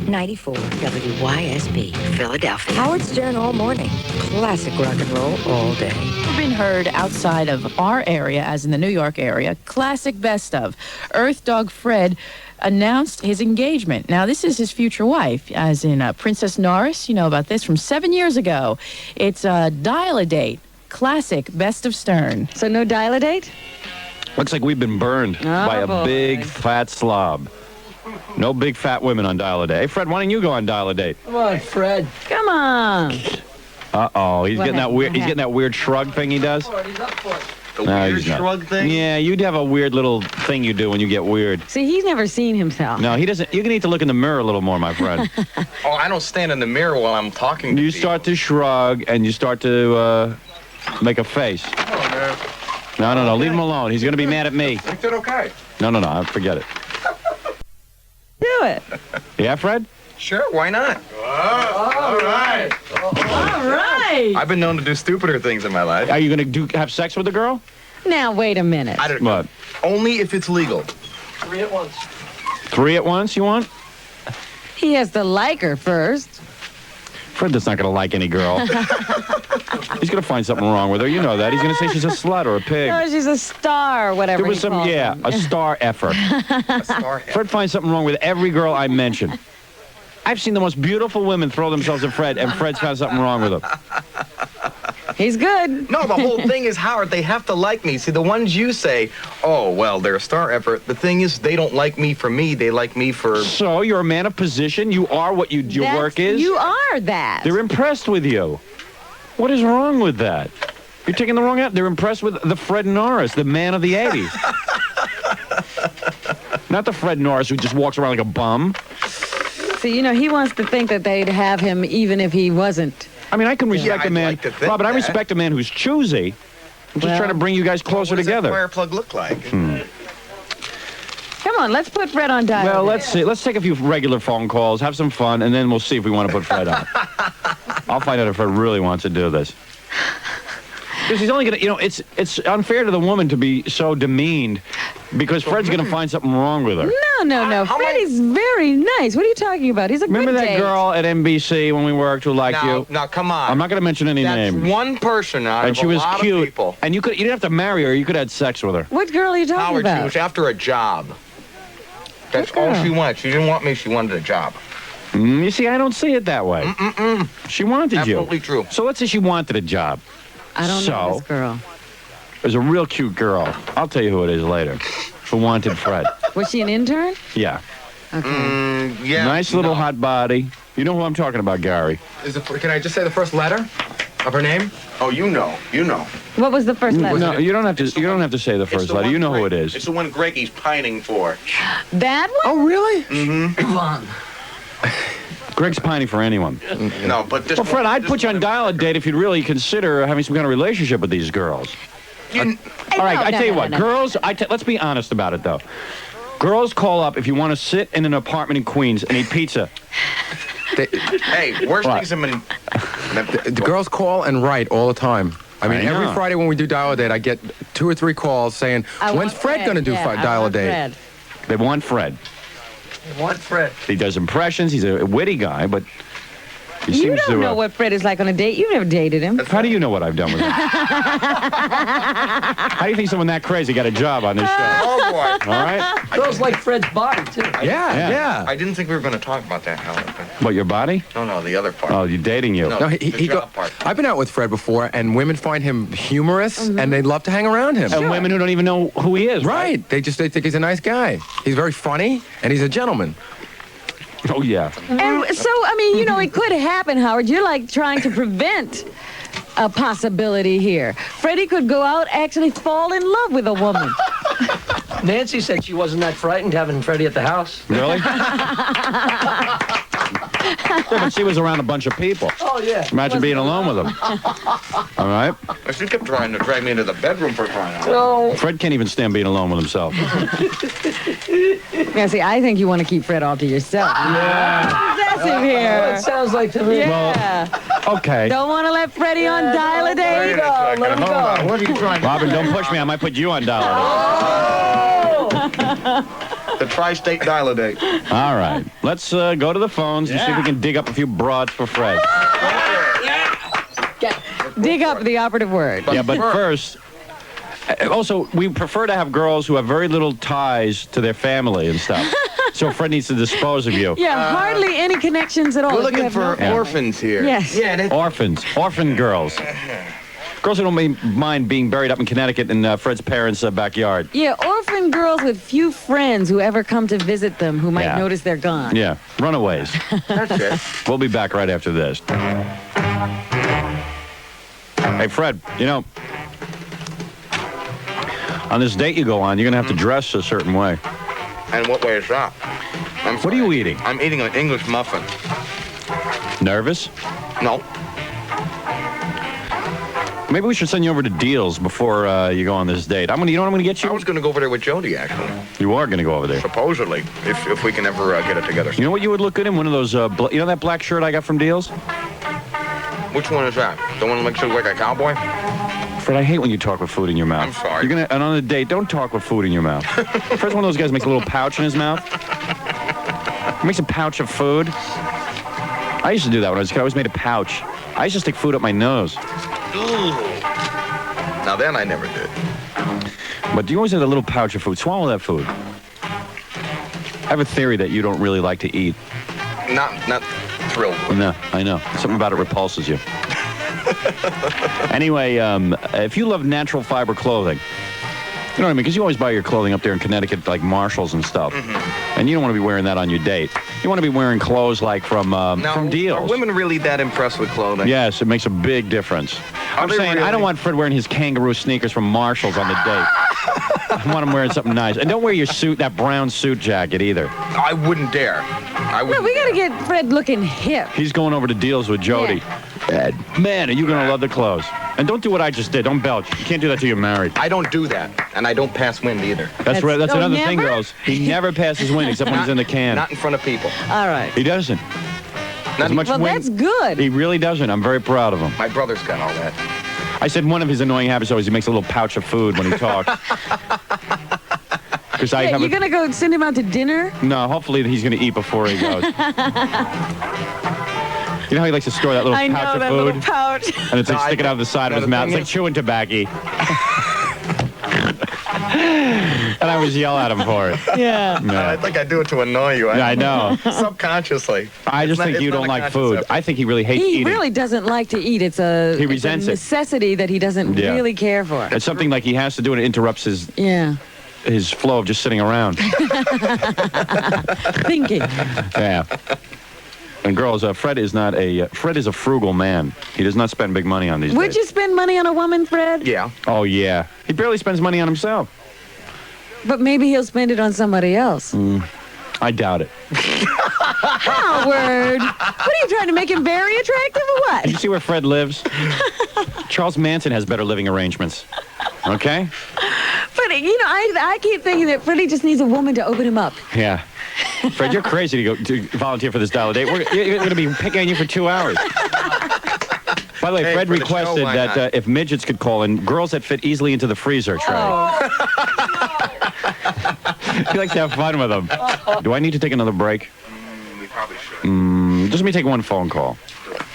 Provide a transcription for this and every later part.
94 WYSB, Philadelphia. Howard Stern all morning. Classic rock and roll all day. Been heard outside of our area, as in the New York area. Classic best of. Earth Dog Fred announced his engagement. Now, this is his future wife, as in Princess Norris. You know about this from 7 years ago. It's a Dial-A-Date. Classic best of Stern. So no Dial-A-Date? Looks like we've been burned by a big fat slob. No big fat women on Dial-A-Date. Hey, Fred, why don't you go on Dial-A-Date? Come on, Fred. Come on. Uh-oh, he's getting that weird. He's getting that weird shrug thing he does. He's up for it. The weird shrug thing? Yeah, you'd have a weird little thing you do when you get weird. See, he's never seen himself. No, he doesn't. You need to look in the mirror a little more, my friend. Oh, I don't stand in the mirror while I'm talking to You people. start to shrug and you start to make a face. Oh, No, leave him alone. He's going to be mad at me. I said okay. No, forget it. Do it. Yeah, Fred? Sure, why not? All right. All right. I've been known to do stupider things in my life. Are you going to have sex with the girl? Now, wait a minute. I don't What? Only if it's legal. 3 at once. 3 at once, you want? He has to like her first. Fred's not going to like any girl. He's going to find something wrong with her. You know that. He's going to say she's a slut or a pig. No, she's a star, whatever There was he some, calls yeah, them. a star effort. A star. Fred finds something wrong with every girl I mention. I've seen the most beautiful women throw themselves at Fred, and Fred's found something wrong with them. He's good. No, the whole thing is, Howard, they have to like me. See, the ones you say, oh, well, they're a star effort. The thing is, they don't like me for me. They like me for... So, you're a man of position. You are what your work is. You are that. They're impressed with you. What is wrong with that? You're taking the wrong out. They're impressed with the Fred Norris, the man of the 80s. Not the Fred Norris who just walks around like a bum. See, you know, he wants to think that they'd have him even if he wasn't. I mean, I can respect a man. I'd like to think Robert, I that. respect a man who's choosy. I'm just trying to bring you guys closer What does together. that fire plug look like? Come on, let's put Fred on dial. Well, let's see. Let's take a few regular phone calls, have some fun, and then we'll see if we want to put Fred on. I'll find out if Fred really wants to do this. Because he's only going to, you know, it's unfair to the woman to be so demeaned because Fred's going to find something wrong with her. No. Freddie's very nice. What are you talking about? He's a Remember good that date. girl at NBC when we worked who liked you? Now, come on. I'm not going to mention any That's names. one person out And of she a was lot cute. of people. And you didn't have to marry her. You could have had sex with her. What girl are you talking Howard, about? she was after a job. That's all she wanted. She didn't want me. She wanted a job. You see, I don't see it that way. She wanted Absolutely you. true. So let's say she wanted a job. I don't know this girl. There's a real cute girl. I'll tell you who it is later. Who wanted Fred. Was she an intern? Yeah. Okay. Yeah. Nice little hot body. You know who I'm talking about, Gary. Can I just say the first letter of her name? Oh, you know. What was the first letter? No, you don't have to. You don't have to say the first letter. You know who it is. It's the one Greggy's pining for. That one? Oh, really? Come on. Greg's pining for anyone. No, but this. Well, Fred, I'd this put you on one- Dial-A-Date if you'd really consider having some kind of relationship with these girls. All right, I tell you what, girls. Let's be honest about it, though. Girls call up if you want to sit in an apartment in Queens and eat pizza. Hey, worst What? things have been. The girls call and write all the time. I mean, I know. every Friday when we do Dial-A-Date, I get 2 or 3 calls saying, when's Fred going to do Dial-A-Date? They want Fred. You want Fred. He does impressions. He's a witty guy, but he You seems don't to. know what Fred is like on a date. You've never dated him. How do you know what I've done with him? How do you think someone that crazy got a job on this show? Oh boy. All right? Girls like Fred's body, too. Yeah. I didn't think we were going to talk about that, Howard. but- What, your body? No, the other part. Oh, you're dating you. No. No, The job part. I've been out with Fred before, and women find him humorous, and they love to hang around him. And women who don't even know who he is, right? Right. They think he's a nice guy. He's very funny, and he's a gentleman. Oh, yeah. And so, I mean, you know, it could happen, Howard. You're like trying to prevent a possibility here. Freddie could go out, actually fall in love with a woman. Nancy said she wasn't that frightened having Freddie at the house. Really? Yeah, but she was around a bunch of people. Oh, yeah. Imagine being alone with them. All right? She kept trying to drag me into the bedroom for crying out loud. No. Fred can't even stand being alone with himself. Yeah, see, I think you want to keep Fred all to yourself. Yeah. Possessive Well, here. it sounds like to me. Yeah. Okay. Don't want to let Freddie on Dial-A-Date? Let him go. What are you trying to Robin, don't push me. I might put you on Dial-A-Date. The The tri-state dial-a-date. All right. Let's go to the phones and see if we can dig up a few broads for Fred. Dig up the operative word. Yeah, but first... Also, we prefer to have girls who have very little ties to their family and stuff. So Fred needs to dispose of you. Yeah, hardly any connections at all. We're if you looking have for no- orphans here. Yes. Yeah, Orphan girls. Girls who don't mind being buried up in Connecticut in Fred's parents' backyard. Yeah, orphan girls with few friends who ever come to visit them who might notice they're gone. Yeah, runaways. that's it. We'll be back right after this. Hey, Fred, you know, on this date you go on, you're going to have to dress a certain way. And what way is that? What are you eating? I'm eating an English muffin. Nervous? No. Maybe we should send you over to Deals before you go on this date. You know what I'm going to get you? I was going to go over there with Jody, actually. You are going to go over there. Supposedly, if we can ever get it together. You know what you would look good in? One of those, you know that black shirt I got from Deals? Which one is that? The one that makes you look like a cowboy? Fred, I hate when you talk with food in your mouth. I'm sorry. And on a date, don't talk with food in your mouth. Fred's one of those guys who makes a little pouch in his mouth. He makes a pouch of food. I used to do that when I was a kid. I always made a pouch. I used to stick food up my nose. Now then, I never did. But you always had a little pouch of food. Swallow that food. I have a theory that you don't really like to eat. Not thrilled with. No, I know. Something about it repulses you. Anyway, if you love natural fiber clothing, you know what I mean? Because you always buy your clothing up there in Connecticut, like Marshalls and stuff. And you don't want to be wearing that on your date. You want to be wearing clothes like from Deals. Are women really that impressed with clothing? Yes, it makes a big difference. I'm saying I don't want Fred wearing his kangaroo sneakers from Marshalls on the date. I want him wearing something nice. And don't wear your suit, that brown suit jacket either. I wouldn't dare. No, we got to get Fred looking hip. He's going over to Deals with Jody. Man, are you going to love the clothes. And don't do what I just did. Don't belch. You can't do that till you're married. I don't do that. And I don't pass wind either. That's right. That's another thing, never? girls. He never passes wind except when he's in the can. Not in front of people. All right. He doesn't. As much Well, wind, that's good. He really doesn't. I'm very proud of him. My brother's got all that. I said one of his annoying habits always he makes a little pouch of food when he talks. Because Yeah, you're going to go send him out to dinner? No, hopefully he's going to eat before he goes. You know how he likes to store that little I pouch know, of that food? little pouch. And it's like sticking out of the side of his mouth. It's like chewing tobacco. And I always yell at him for it. Yeah. I think I do it to annoy you. Yeah, I know. Subconsciously. I just think you don't like food. I think he really hates He eating. really doesn't like to eat. It's a resents it. necessity that he doesn't really care for. It's something like he has to do and it interrupts his flow of just sitting around. Thinking. Yeah. And girls, Fred is a frugal man. He does not spend big money on these Would days. you spend money on a woman, Fred? Yeah. Oh, yeah. He barely spends money on himself. But maybe he'll spend it on somebody else. I doubt it. Howard! What are you trying to make him very attractive or what? Did you see where Fred lives? Charles Manson has better living arrangements. Okay? But, I keep thinking that Freddie just needs a woman to open him up. Yeah. Fred, you're crazy to go to volunteer for this dial a date. We're going to be picking on you for 2 hours. By the way, Fred for the requested show, why that not? If midgets could call in, girls that fit easily into the freezer tray. He likes to have fun with them. Do I need to take another break? We probably should. Just let me take one phone call.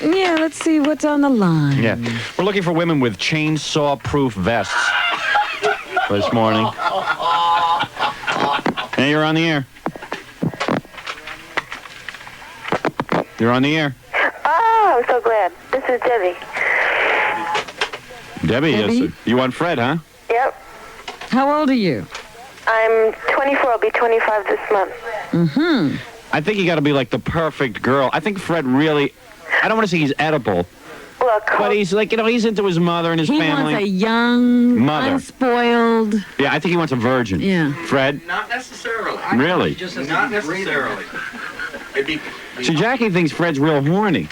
Yeah, let's see what's on the line. Yeah. We're looking for women with chainsaw-proof vests this morning. Hey, you're on the air. You're on the air. Oh, I'm so glad. This is Debbie. Debbie? Yes. You want Fred, huh? Yep. How old are you? I'm 24. I'll be 25 this month. Mm-hmm. I think you got to be like the perfect girl. I think Fred really, I don't want to say he's edible, Look, but he's like, he's into his mother and his He family. wants a young, Mother. unspoiled. Yeah, I think he wants a virgin. Yeah. Fred? Not necessarily. Really? Not necessarily. It'd be... See, Jackie thinks Fred's real horny.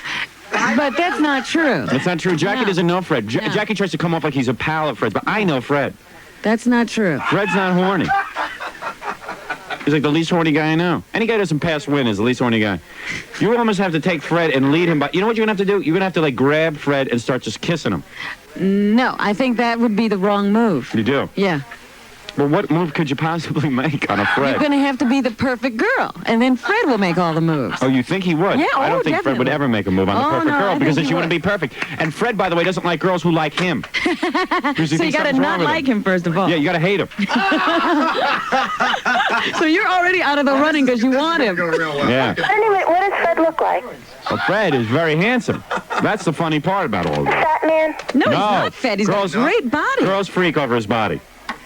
But that's not true. That's not true. Jackie doesn't know Fred. No. Jackie tries to come off like he's a pal of Fred's, but I know Fred. That's not true. Fred's not horny. He's like the least horny guy I know. Any guy that doesn't pass win is the least horny guy. You almost have to take Fred and lead him by... You know what you're going to have to do? You're going to have to, like, grab Fred and start just kissing him. No, I think that would be the wrong move. You do? Yeah. Well, what move could you possibly make on a Fred? You're going to have to be the perfect girl, and then Fred will make all the moves. Oh, you think he would? Yeah, I don't think definitely. Fred would ever make a move on the perfect no, girl I because then think he she wouldn't be would. perfect. And Fred, by the way, doesn't like girls who like him. So you got to not like him, first of all. Yeah, you got to hate him. So you're already out of the running because you want him. Yeah. But anyway, what does Fred look like? Well, Fred is very handsome. That's the funny part about all of this. Fat man? No, he's not fat. He's got a Girls- great body. Girls freak over his body.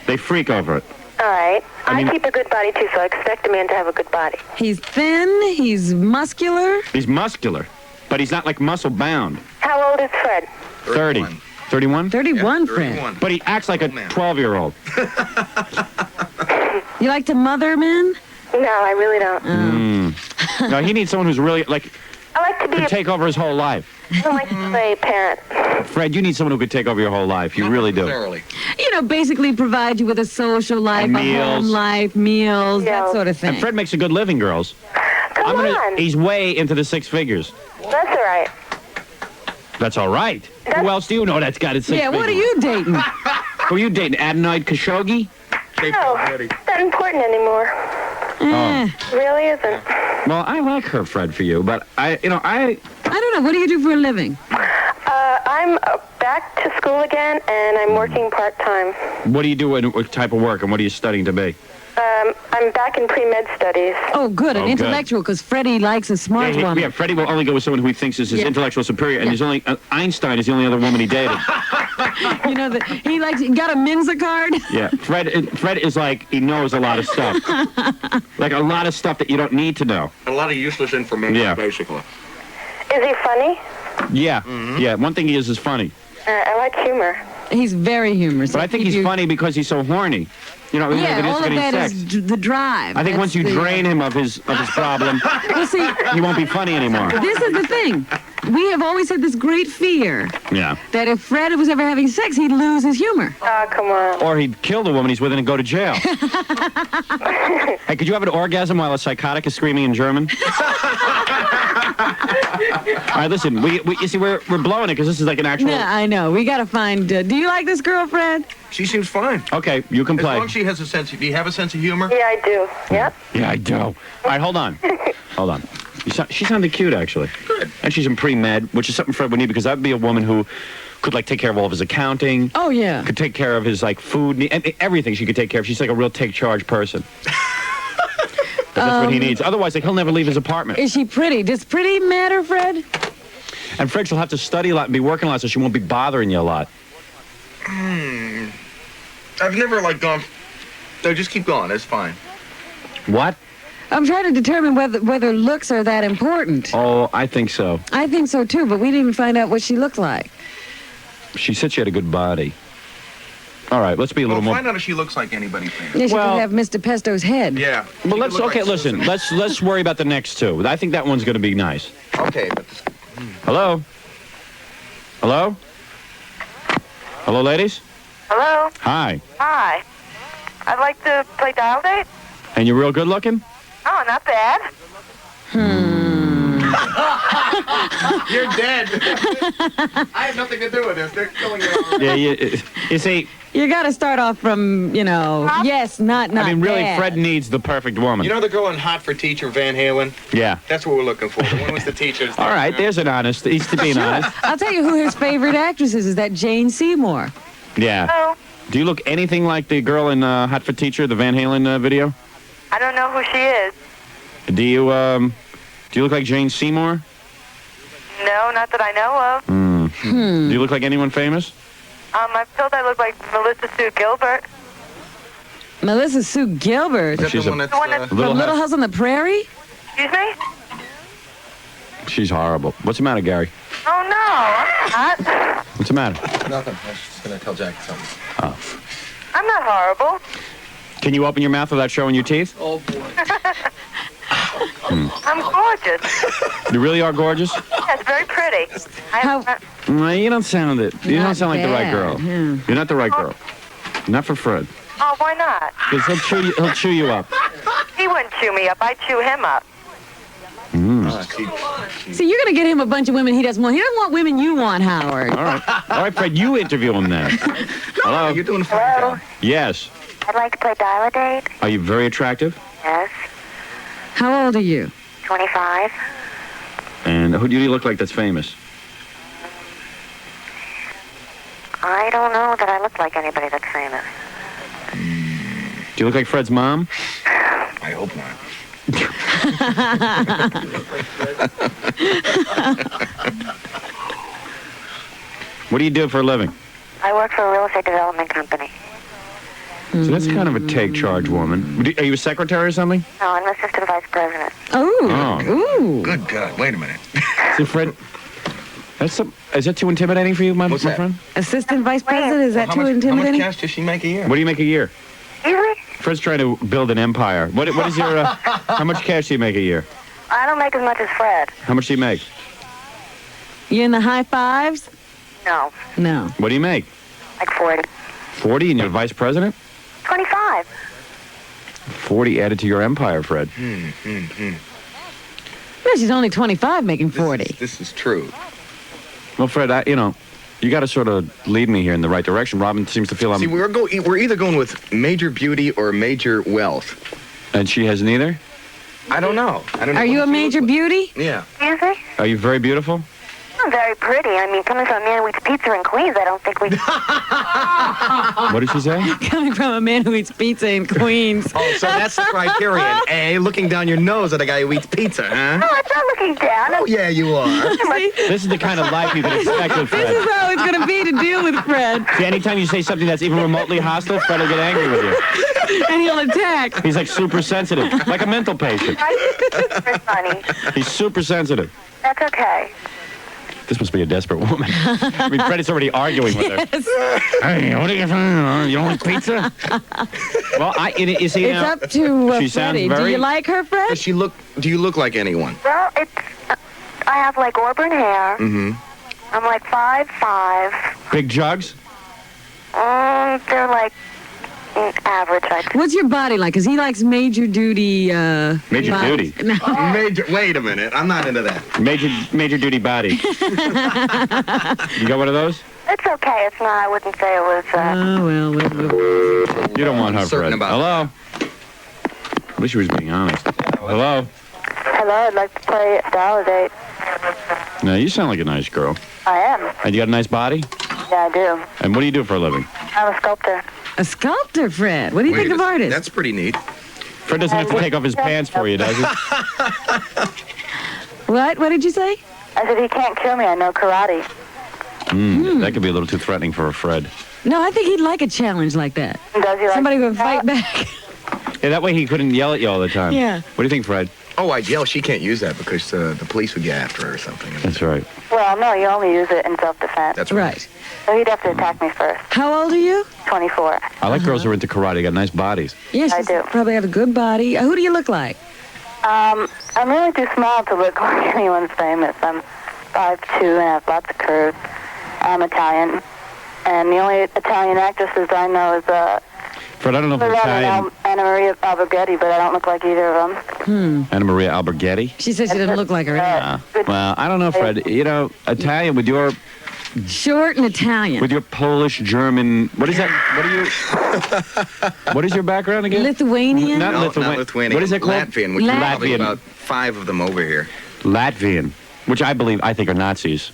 They freak over it. All right. I mean- I keep a good body, too, so I expect a man to have a good body. He's thin. He's muscular. He's muscular, but he's not like muscle bound. How old is Fred? 30. 31? 31, Fred. But he acts like a 12-year-old. You like to mother men? No, I really don't. No, he needs someone who's really, like, I like to be could take over his whole life. I don't like to play parent. Fred, you need someone who could take over your whole life. You really do. You know, basically provide you with a social life, a home life, meals, that sort of thing. And Fred makes a good living, girls. Come on. He's way into the six figures. That's all right. That's all right. Who else do you know that's got it six Yeah, figures? what are you dating? Who are you dating? Adenoid Khashoggi? No, it's not important anymore. Oh. Really isn't. Well, I like her, Fred, for you, but I don't know. What do you do for a living? I'm back to school again, and I'm working part-time. What do you do? What type of work, and what are you studying to be? I'm back in pre-med studies. Oh, good, an Oh, good. intellectual, because Freddie likes a smart woman. Yeah, Freddie will only go with someone who he thinks is his intellectual superior, and there's only Einstein is the only other woman he dated. You know, he got a Mensa card? Yeah, Fred is like, he knows a lot of stuff. Like a lot of stuff that you don't need to know. A lot of useless information, basically. Is he funny? Yeah, yeah. One thing he is funny. I like humor. He's very humorous. But I think he's funny because he's so horny. You know, Yeah, all of getting that sex. is the drive. I think once you drain him of his problem, Well, see, he won't be funny anymore. this is the thing. We have always had this great fear Yeah. that if Fred was ever having sex, he'd lose his humor. Oh, come on. Or he'd kill the woman he's with and go to jail. Hey, could you have an orgasm while a psychotic is screaming in German? All right, listen. You see, we're blowing it because this is like an actual. Yeah, I know. We got to find. Do you like this girl, Fred? She seems fine. Okay, you can As play. long as she has a sense of... Do you have a sense of humor? Yeah, I do. Yep. Yeah, I do. All right, hold on. Hold on. She sounded cute, actually. Good. And she's in pre-med, which is something Fred would need because that would be a woman who could, like, take care of all of his accounting. Oh, yeah. Could take care of his, like, food, and everything she could take care of. She's like a real take-charge person. That's what he needs. Otherwise, like, he'll never leave his apartment. Is she pretty? Does pretty matter, Fred? And Fred, she'll have to study a lot and be working a lot, so she won't be bothering you a lot. I've never, like, gone... No, just keep going. It's fine. What? I'm trying to determine whether looks are that important. Oh, I think so. I think so, too, but we didn't even find out what she looked like. She said she had a good body. All right, let's be a little more... Find out if she looks like anybody famous. Yeah, she Well- could have Mr. Pesto's head. Yeah. Well, let's... Okay, listen. Let's worry about the next two. I think that one's going to be nice. Okay, but... Hello? Hello? Hello, ladies? Hello? Hi. Hi. I'd like to play dial date. And you're real good looking? Oh, not bad. You're dead. I have nothing to do with this. They're killing you already. Yeah, you see, You got to start off from, yes, not I mean, really, bad. Fred needs the perfect woman. You know the girl in Hot for Teacher, Van Halen? Yeah. That's what we're looking for. The one with the teachers. All right, there's an honest. He's to be honest. I'll tell you who his favorite actress is that Jane Seymour. Yeah. Oh, Do you look anything like the girl in Hot for Teacher, the Van Halen video? I don't know who she is. Do you look like Jane Seymour? No, not that I know of. Do you look like anyone famous? I'm told I look like Melissa Sue Gilbert. Melissa Sue Gilbert. Is that She's the a- one that's... The one that's- From Little House on the Prairie? Excuse me? She's horrible. What's the matter, Gary? Oh, no, I'm not. What's the matter? Nothing. I was just going to tell Jackie something. I'm not horrible. Can you open your mouth without showing your teeth? Oh, boy. I'm gorgeous. You really are gorgeous? Yeah, it's very pretty. How- You don't sound it. You don't Not sound like the right bad, girl. yeah. You're not the right girl. Not for Fred. Oh, why not? Because he'll chew you up. He wouldn't chew me up. I'd chew him up. See, you're going to get him a bunch of women he doesn't want. He doesn't want women you want, Howard. All right. All right, Fred, you interview him then. Hello? You're doing a fine job. Yes. I'd like to play Dial-A-Date. Are you very attractive? Yes. How old are you? 25. And who do you look like that's famous? I don't know that I look like anybody that's famous. Do you look like Fred's mom? I hope not. What do you do for a living? I work for a real estate development company. So that's kind of a take charge woman. Are you a secretary or something? No, I'm assistant vice president. Oh. Ooh. Good God. Wait a minute. See, Fred, is that too intimidating for you, my What's that? friend? Assistant vice president, is that How too much intimidating? cash does she make a year? What do you make a year? Usually, Fred's trying to build an empire. What is your, how much cash do you make a year? I don't make as much as Fred. How much do you make? You in the high fives? No, No. What do you make? like 40. 40 and you're vice president? 25. 40 added to your empire, Fred. No, she's only 25 making 40. This is true. Well, Fred, you got to sort of lead me here in the right direction. Robin seems to feel I'm... See, we're either going with major beauty or major wealth. And she has neither? I don't know. Are you a major beauty? Yeah. Excuse me? Are you very beautiful? I'm very pretty. I mean, coming from a man who eats pizza in Queens, I don't think we... What did she say? Coming from a man who eats pizza in Queens. Oh, so that's the criterion, eh? Looking down your nose at a guy who eats pizza, huh? No, it's not looking down. Oh, yeah, you are. This is the kind of life you can expect with This Fred. is how it's going to be to deal with Fred. See, anytime you say something that's even remotely hostile, Fred will get angry with you. And he'll attack. He's like super sensitive, like a mental patient. Very funny. He's super sensitive. That's okay. This must be a desperate woman. I mean, Fred is already arguing with her. Hey, what are you doing? You don't like pizza? Well, you see It's now, up to she sounds Freddie. Do very- you like her, Fred? Do you look like anyone? Well, I have, like, auburn hair. Mm-hmm. I'm, like, 5'5". Big jugs? They're, like, average, I think. What's your body like? Because he likes major duty. Major bodies. duty. No. Wait a minute. I'm not into that. Major duty body. You got one of those? It's okay. It's not. I wouldn't say it was. Oh, well. You don't want her, Certain Fred. about Hello? At least she was being honest. Hello? Hello, I'd like to play Dial-A-Date. Now, you sound like a nice girl. I am. And you got a nice body? Yeah, I do. And what do you do for a living? I'm a sculptor. A sculptor, Fred. What do you think of artists? That's pretty neat. Fred doesn't have to take off his pants for you, does he? What? What did you say? I said, he can't kill me. I know karate. That could be a little too threatening for a Fred. No, I think he'd like a challenge like that. Does he like Somebody would fight back. Yeah, that way he couldn't yell at you all the time. Yeah. What do you think, Fred? Oh, I'd yell. She can't use that because the police would get after her or something. That's right. Well, no, you only use it in self-defense. That's Right. So he'd have to attack me first. How old are you? 24. I like girls who are into karate. They got nice bodies. Yes, I you do. probably have a good body. Who do you look like? I'm really too small to look like anyone's famous. I'm 5'2" and I have lots of curves. I'm Italian. And the only Italian actresses I know is Fred, I don't know if it's Loretta Italian. and Anna Maria Alberghetti, but I don't look like either of them. Anna Maria Alberghetti. She said she didn't look like her. Well, I don't know, Fred. You know, Italian with your Short and Italian. Polish, German. What is that? What is your background again? Lithuanian? Not No, Lithuanian. not Lithuanian. What is it called? Latvian, which is probably Latvian. about 5 of them over here. Latvian, which I think are Nazis.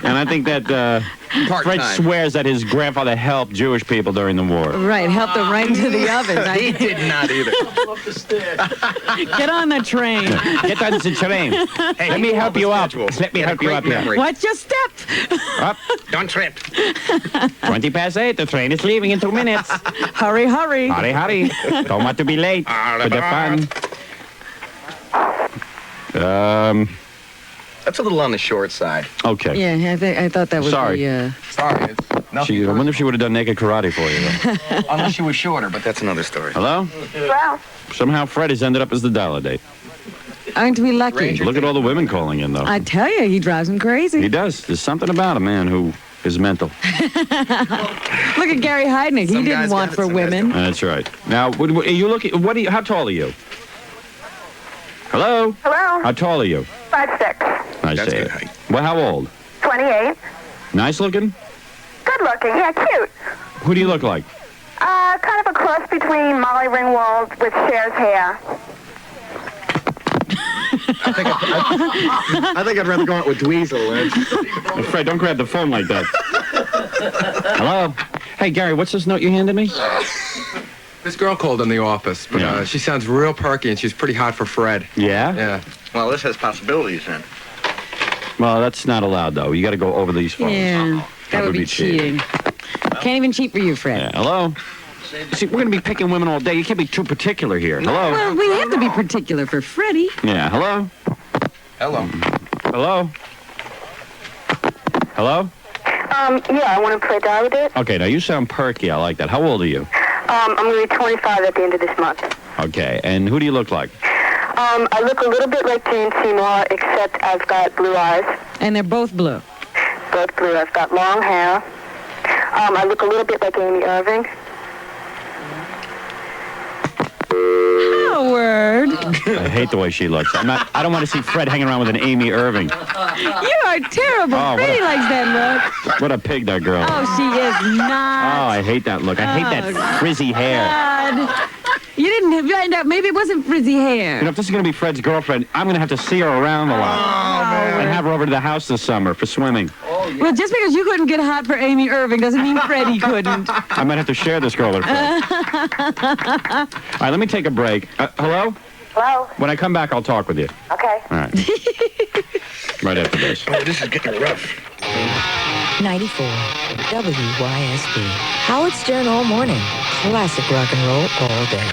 And I think that Fred Part-time. swears that his grandfather helped Jewish people during the war. Right, helped them right into the oven. He Right? did not either. Get on the train. Get on the train. Let me help you up. Let me help you up here. Watch your step. Up. Don't trip. 20 past 8. The train is leaving in 2 minutes. Hurry, hurry. Hurry. Don't want to be late for the fun. That's a little on the short side. Okay. Yeah, I thought that was Sorry. Sorry. It's nothing. I wonder if she would have done naked karate for you. Though. Unless she was shorter, but that's another story. Hello? Well, Somehow Fred has ended up as the Dial-A-Date. Aren't we lucky? Look at all the women calling in, though. I tell you, he drives him He crazy. does. There's something about a man who is mental. Look at Gary Heidnick. He Some didn't guys want got it, for some guys women. That's right. Now, are you looking? How tall are you? Hello? hello. How tall are you? 5'6". I That's say good it. height. Well, how old? 28. Nice looking? Good looking. Yeah, cute. Who do you look like? Kind of a cross between Molly Ringwald with Cher's hair. I think I'd rather go out with Dweezil. Hey, Fred, don't grab the phone like that. Hello? Hey, Gary, what's this note you handed me? This girl called in the office, but she sounds real perky, and she's pretty hot for Fred. Yeah? Yeah. Well, this has possibilities then. Well, that's not allowed, though. You got to go over these phones. Yeah, that would be cheating. Can't even cheat for you, Fred. Yeah. Hello? See, we're going to be picking women all day. You can't be too particular here. Hello? Well, we have to be particular for Freddie. Yeah, hello? Hello. Hello? Hello? Yeah, I want to play Dial a Date. Okay, now you sound perky. I like that. How old are you? I'm going to be 25 at the end of this month. Okay, and who do you look like? I look a little bit like Jane Seymour, except I've got blue eyes. And they're both blue. Both blue. I've got long hair. I look a little bit like Amy Irving. Howard. I hate the way she looks. I don't want to see Fred hanging around with an Amy Irving. You are terrible. Oh, Freddie likes that look. What a pig that girl is. Oh, she is not. Oh, I hate that look. I hate that frizzy hair. God. You didn't find out. Maybe it wasn't frizzy hair. You know, if this is going to be Fred's girlfriend, I'm going to have to see her around a lot. And have her over to the house this summer for swimming. Well, just because you couldn't get hot for Amy Irving doesn't mean Freddie couldn't. I might have to share this girl with Fred. All right, let me take a break. Hello? Hello? When I come back, I'll talk with you. Okay. All right. Right after this. Oh, this is getting rough. 94 WYSB. Howard Stern all morning. Classic rock and roll all day.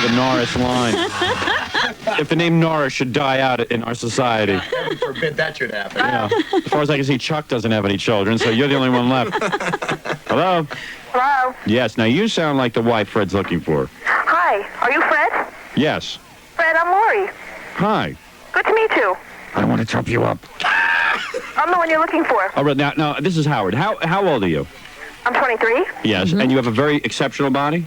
The Norris line. If the name Norris should die out in our society. Heaven forbid that should happen. Yeah. As far as I can see, Chuck doesn't have any children, so you're the only one left. Hello? Hello? Yes, now you sound like the wife Fred's looking for. Hi. Are you Fred? Yes. Fred, I'm Lori. Hi. Good to meet you. I don't want to trump you up. I'm the one you're looking for. All right, now, this is Howard. How old are you? I'm 23. Yes, and you have a very exceptional body?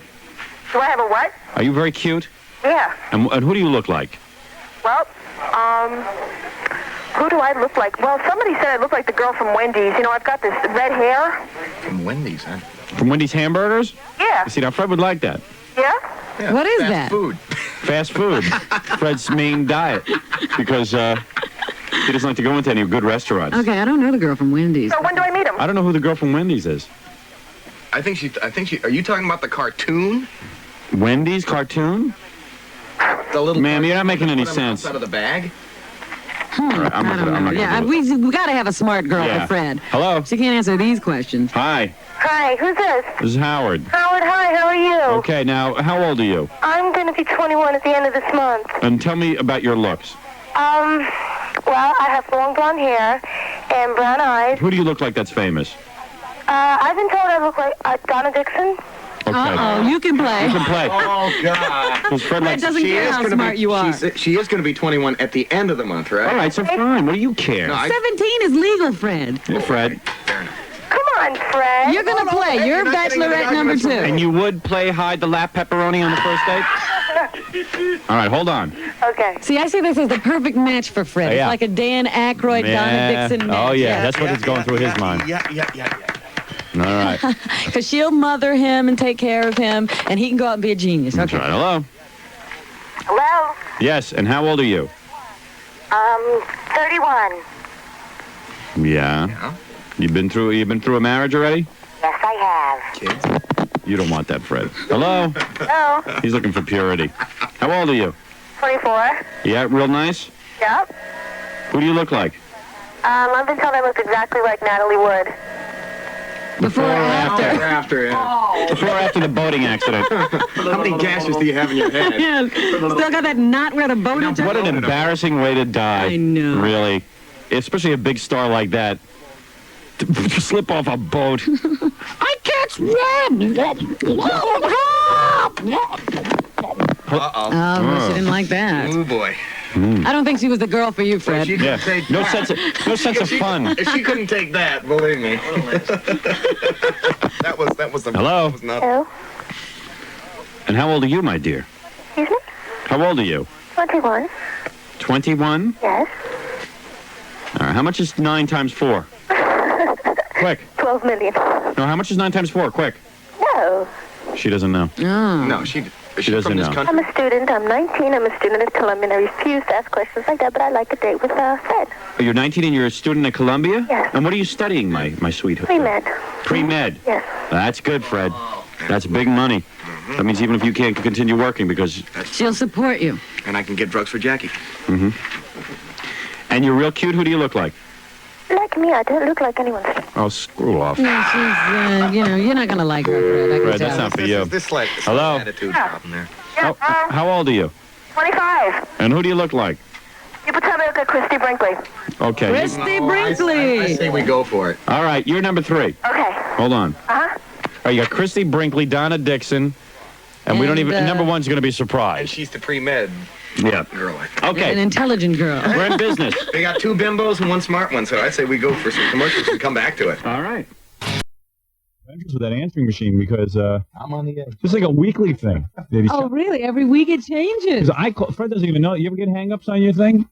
Do I have a what? Are you very cute? Yeah. And who do you look like? Well, who do I look like? Well, somebody said I look like the girl from Wendy's. You know, I've got this red hair. From Wendy's, huh? From Wendy's Hamburgers? Yeah. See, now Fred would like that. Yeah? Yeah. What is Fast that? Food. Fast food. Fred's main diet. Because he doesn't like to go into any good restaurants. Okay, I don't know the girl from Wendy's. So when do I meet him? I don't know who the girl from Wendy's is. I think she, are you talking about the cartoon? Wendy's cartoon? The little Ma'am, you're not making any put 'em sense. Out of the bag? All right, I'm not gonna Yeah, do it. we got to have a smart girl Yeah. for Fred. Hello? She can't answer these questions. Hi, Hi, who's this? this is Howard. Howard, hi, how are you? Okay, now, how old are you? I'm going to be 21 at the end of this month. And tell me about your looks. Well, I have long blonde hair and brown eyes. Who do you look like that's famous? I've been told I look like Donna Dixon. Okay. Uh-oh, you can play. You can play. Oh, God. Because Fred It likes doesn't care how smart you are. She is going to be 21 at the end of the month, right? All right, so fine. What do you care? No, 17 is legal, Fred. Yeah, Fred. Fair enough. Come on, Fred. You're going to play. You're not getting into bachelorette number arguments 2. with And you would play hide the lap pepperoni on the first date? All right, hold on. Okay. See, I see this as the perfect match for Fred. Yeah. It's like a Dan Aykroyd, Donna Dixon match. Oh, yeah, that's what is going through his mind. Yeah. All right. Because she'll mother him and take care of him, and he can go out and be a genius. That's Okay. right. Hello? Hello? Yes, and how old are you? 31. Yeah. You've been through a marriage already? Yes, I have. Kids. You don't want that, Fred. Hello? Hello? He's looking for purity. How old are you? 24. Yeah, real nice? Yep. Who do you look like? I've been told I look exactly like Natalie Wood. Before or after? After, yeah. Before or after the boating accident? How many gashes do you have in your head? Yeah. Still got that knot where the boat is. What an embarrassing way to die. I know. Really. Especially a big star like that. To slip off a boat. I can't swim! Uh-oh. Oh, well, she didn't like that. Oh, boy. I don't think she was the girl for you, Fred. She Yeah. couldn't take No that. sense of fun. If she couldn't take that, believe me. that was the... Hello? That was not, Hello? And how old are you, my dear? Excuse me? How old are you? 21. 21? Yes. All right, how much is 9 times 4? Quick. 12 million. No, how much is 9 times 4? Quick. No. She doesn't know. Oh. No, she doesn't from this know. country. I'm a student. I'm 19. I'm a student at Columbia, and I refuse to ask questions like that, but I'd like a date with Fred. You're 19 and you're a student at Columbia? Yes. And what are you studying, my sweetheart? Pre-med. Pre-med? Yes. That's good, Fred. That's big money. That means even if you can't continue working because... She'll support you. And I can get drugs for Jackie. Mm-hmm. And you're real cute. Who do you look like? Like me, I don't look like anyone. Oh, screw off. No, she's, you're not going to like her, Fred. I can Fred, tell. that's not for you. This like Hello? attitude problem there. How old are you? 25. And who do you look like? You put something like Christie Brinkley. Okay. Christie Brinkley. I say we go for it. All right, you're number 3. Okay. Hold on. Uh-huh. All right, you got Christie Brinkley, Donna Dixon, and we don't even... number 1's going to be And surprised. she's the pre-med Yeah. girl. I think. An Okay, intelligent girl. we're in business. They got 2 bimbos and 1 smart one, so I say we go for some commercials and come back to it. All right. With that answering machine because I'm on the edge. it's like a weekly thing. Oh, really? Every week it changes. Fred doesn't even know. You ever get hang-ups on your thing?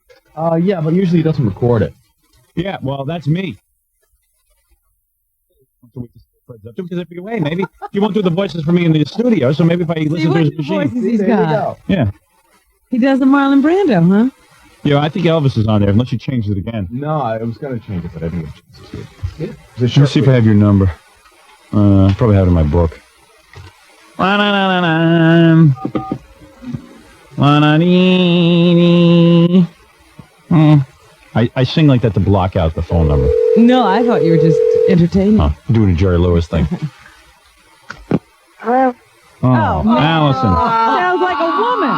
Yeah, but usually he doesn't record it. Yeah, well, that's me. Because I figure, hey, maybe you won't do the voices for me in the studio, so maybe if I listen to his machine. He's got. Yeah. He does the Marlon Brando, huh? Yeah, I think Elvis is on there, unless you changed it again. No, I was going to change it, but I didn't get a chance to see it. Let me see if I have your number. Probably have it in my book. I sing like that to block out the phone number. No, I thought you were just entertaining. Oh, doing a Jerry Lewis thing. Hello. Oh, Allison. Sounds like a woman.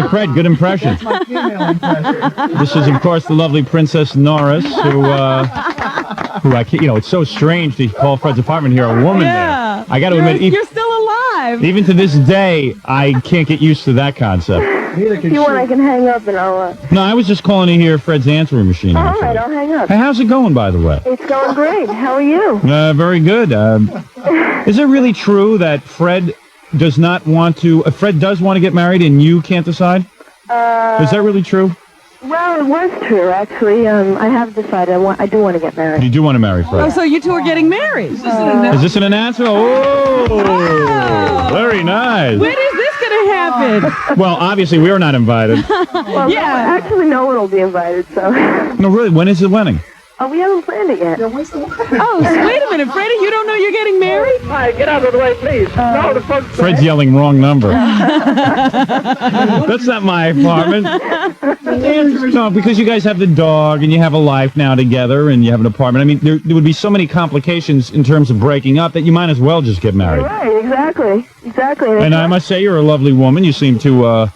Hey, Fred, good impression. My female impression. This is, of course, the lovely Princess Norris, who I can't, it's so strange to call Fred's apartment here a woman there. I got to admit, You're still alive. even to this day, I can't get used to that concept. If you want, I can hang up and I'll... No, I was just calling to hear Fred's answering machine. All actually. right, I'll hang up. Hey, how's it going, by the way? It's going great. How are you? Very good. Is it really true that Fred does not want to... Fred does want to get married and you can't decide? Is that really true? Well, it was true, actually. I have decided I do want to get married. You do want to marry Fred? Oh, so you two are getting married. Is this an announcement? Oh, very nice. When is this going to happen? Well, obviously, we are not invited. Well, Yeah. actually, no one will be invited, so... No, really, when is the wedding? Oh, we haven't planned it yet. Oh, wait a minute, Freddie, you don't know you're getting married? All right, get out of the way, please. No, the folks. Fred's yelling wrong number. That's not my apartment. No, because you guys have the dog and you have a life now together and you have an apartment. I mean, there would be so many complications in terms of breaking up that you might as well just get married. Right, exactly. And I must say, you're a lovely woman. You seem to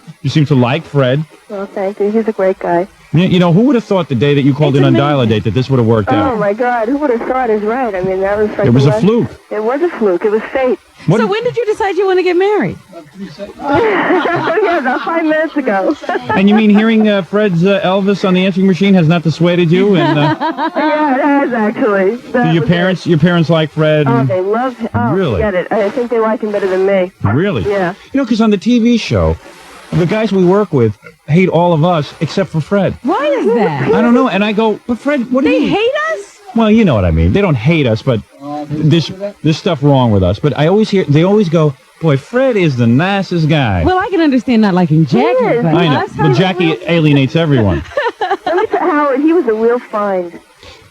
like Fred. Well, thank you. He's a great guy. Who would have thought the day that you called in on Dial-A-Date that this would have worked out? Oh, my God. Who would have thought is right? I mean, that was like... It was a fluke. It was a fluke. It was fate. So when did you decide you want to get married? Yeah, about 5 minutes ago. And you mean hearing Fred's Elvis on the answering machine has not dissuaded you? And Yeah, it has, actually. your parents like Fred? Oh, they love him. Oh, Really? Get it. I think they like him better than me. Really? Yeah. Because on the TV show, the guys we work with hate all of us except for Fred. Why is that? I don't know. And I go, but Fred, what do you They mean? hate us? Well, you know what I mean. They don't hate us, but there's stuff wrong with us. But they always go, boy, Fred is the nicest guy. Well, I can understand not liking Jackie, is. but... I know. But Jackie alienates everyone. Let me tell Howard, he was a real find.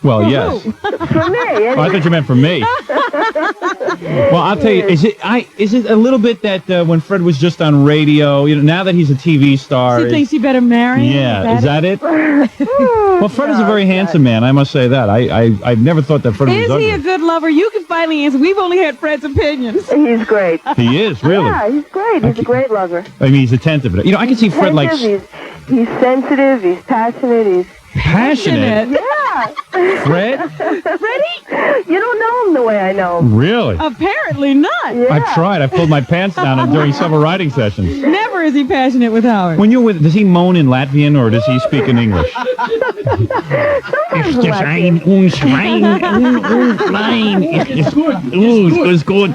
Well, yes. For me. Oh, I thought you meant for me. Well, I'll tell you, is it a little bit that when Fred was just on radio, now that he's a TV star... She thinks you better marry him? Yeah, is that it? Well, Fred is a very handsome man, I must say that. I've never thought that Fred was Is ugly. he a good lover? You can finally answer. We've only had Fred's opinions. He's great. He is, really. Yeah, he's great. He's a great lover. I mean, he's attentive. I can see Fred like... He's sensitive, he's passionate, he's... Passionate? Yeah. Fred? Freddie? You don't know him the way I know him. Really? Apparently not. Yeah. I've tried. I've pulled my pants down during several writing sessions. Never is he passionate with Howard. When you're with... Does he moan in Latvian or does he speak in English? Sometimes Latvian. It's good.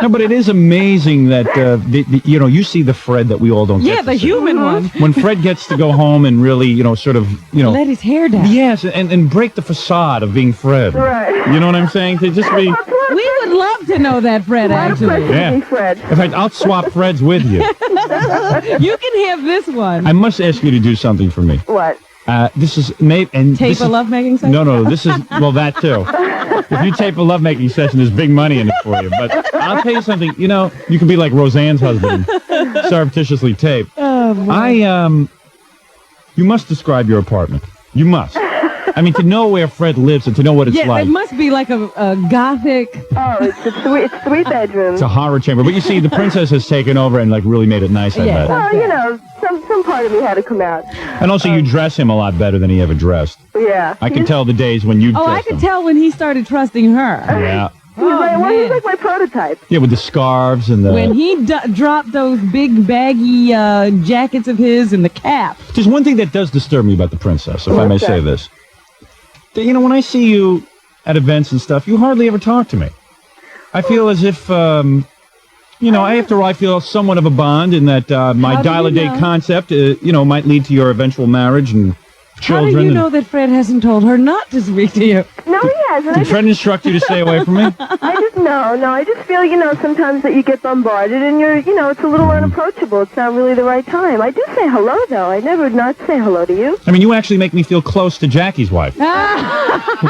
No, but it is amazing that, you see the Fred that we all don't get Yeah, to the see. human one. When Fred gets to go home and really, Let his hair down. Yes, and break the facade of being Fred. Right. You know what I'm saying? To just be... That's what We would love to know that, Fred, actually. Yeah. Fred. In fact, I'll swap Freds with you. You can have this one. I must ask you to do something for me. What? This is maybe and Tape this a is, lovemaking session? No, this is that too. If you tape a lovemaking session, there's big money in it for you. But I'll tell you something. You know, you can be like Roseanne's husband, surreptitiously taped. Oh, boy. You must describe your apartment. You must. I mean, to know where Fred lives and to know what it's like. It must be like a gothic. Oh, it's 3 bedrooms. It's a horror chamber. But you see, the princess has taken over and like really made it nice. I bet. Well, you know, some part of me had to come out. And also, you dress him a lot better than he ever dressed. Yeah. I can tell the days when you. Oh, I could tell when he started trusting her. Yeah. He's like my prototype. Yeah, with the scarves and the. When he dropped those big baggy jackets of his and the cap. There's one thing that does disturb me about the princess, if I may say this. You know, when I see you at events and stuff, you hardly ever talk to me. I feel as if, after all, I feel somewhat of a bond in that my dial-a-day concept, might lead to your eventual marriage and children. How do you know that Fred hasn't told her not to speak to you? No, he hasn't. Did Fred instruct you to stay away from me? I just feel, sometimes that you get bombarded and you're, it's a little unapproachable. It's not really the right time. I do say hello, though. I never not say hello to you. I mean, you actually make me feel close to Jackie's wife.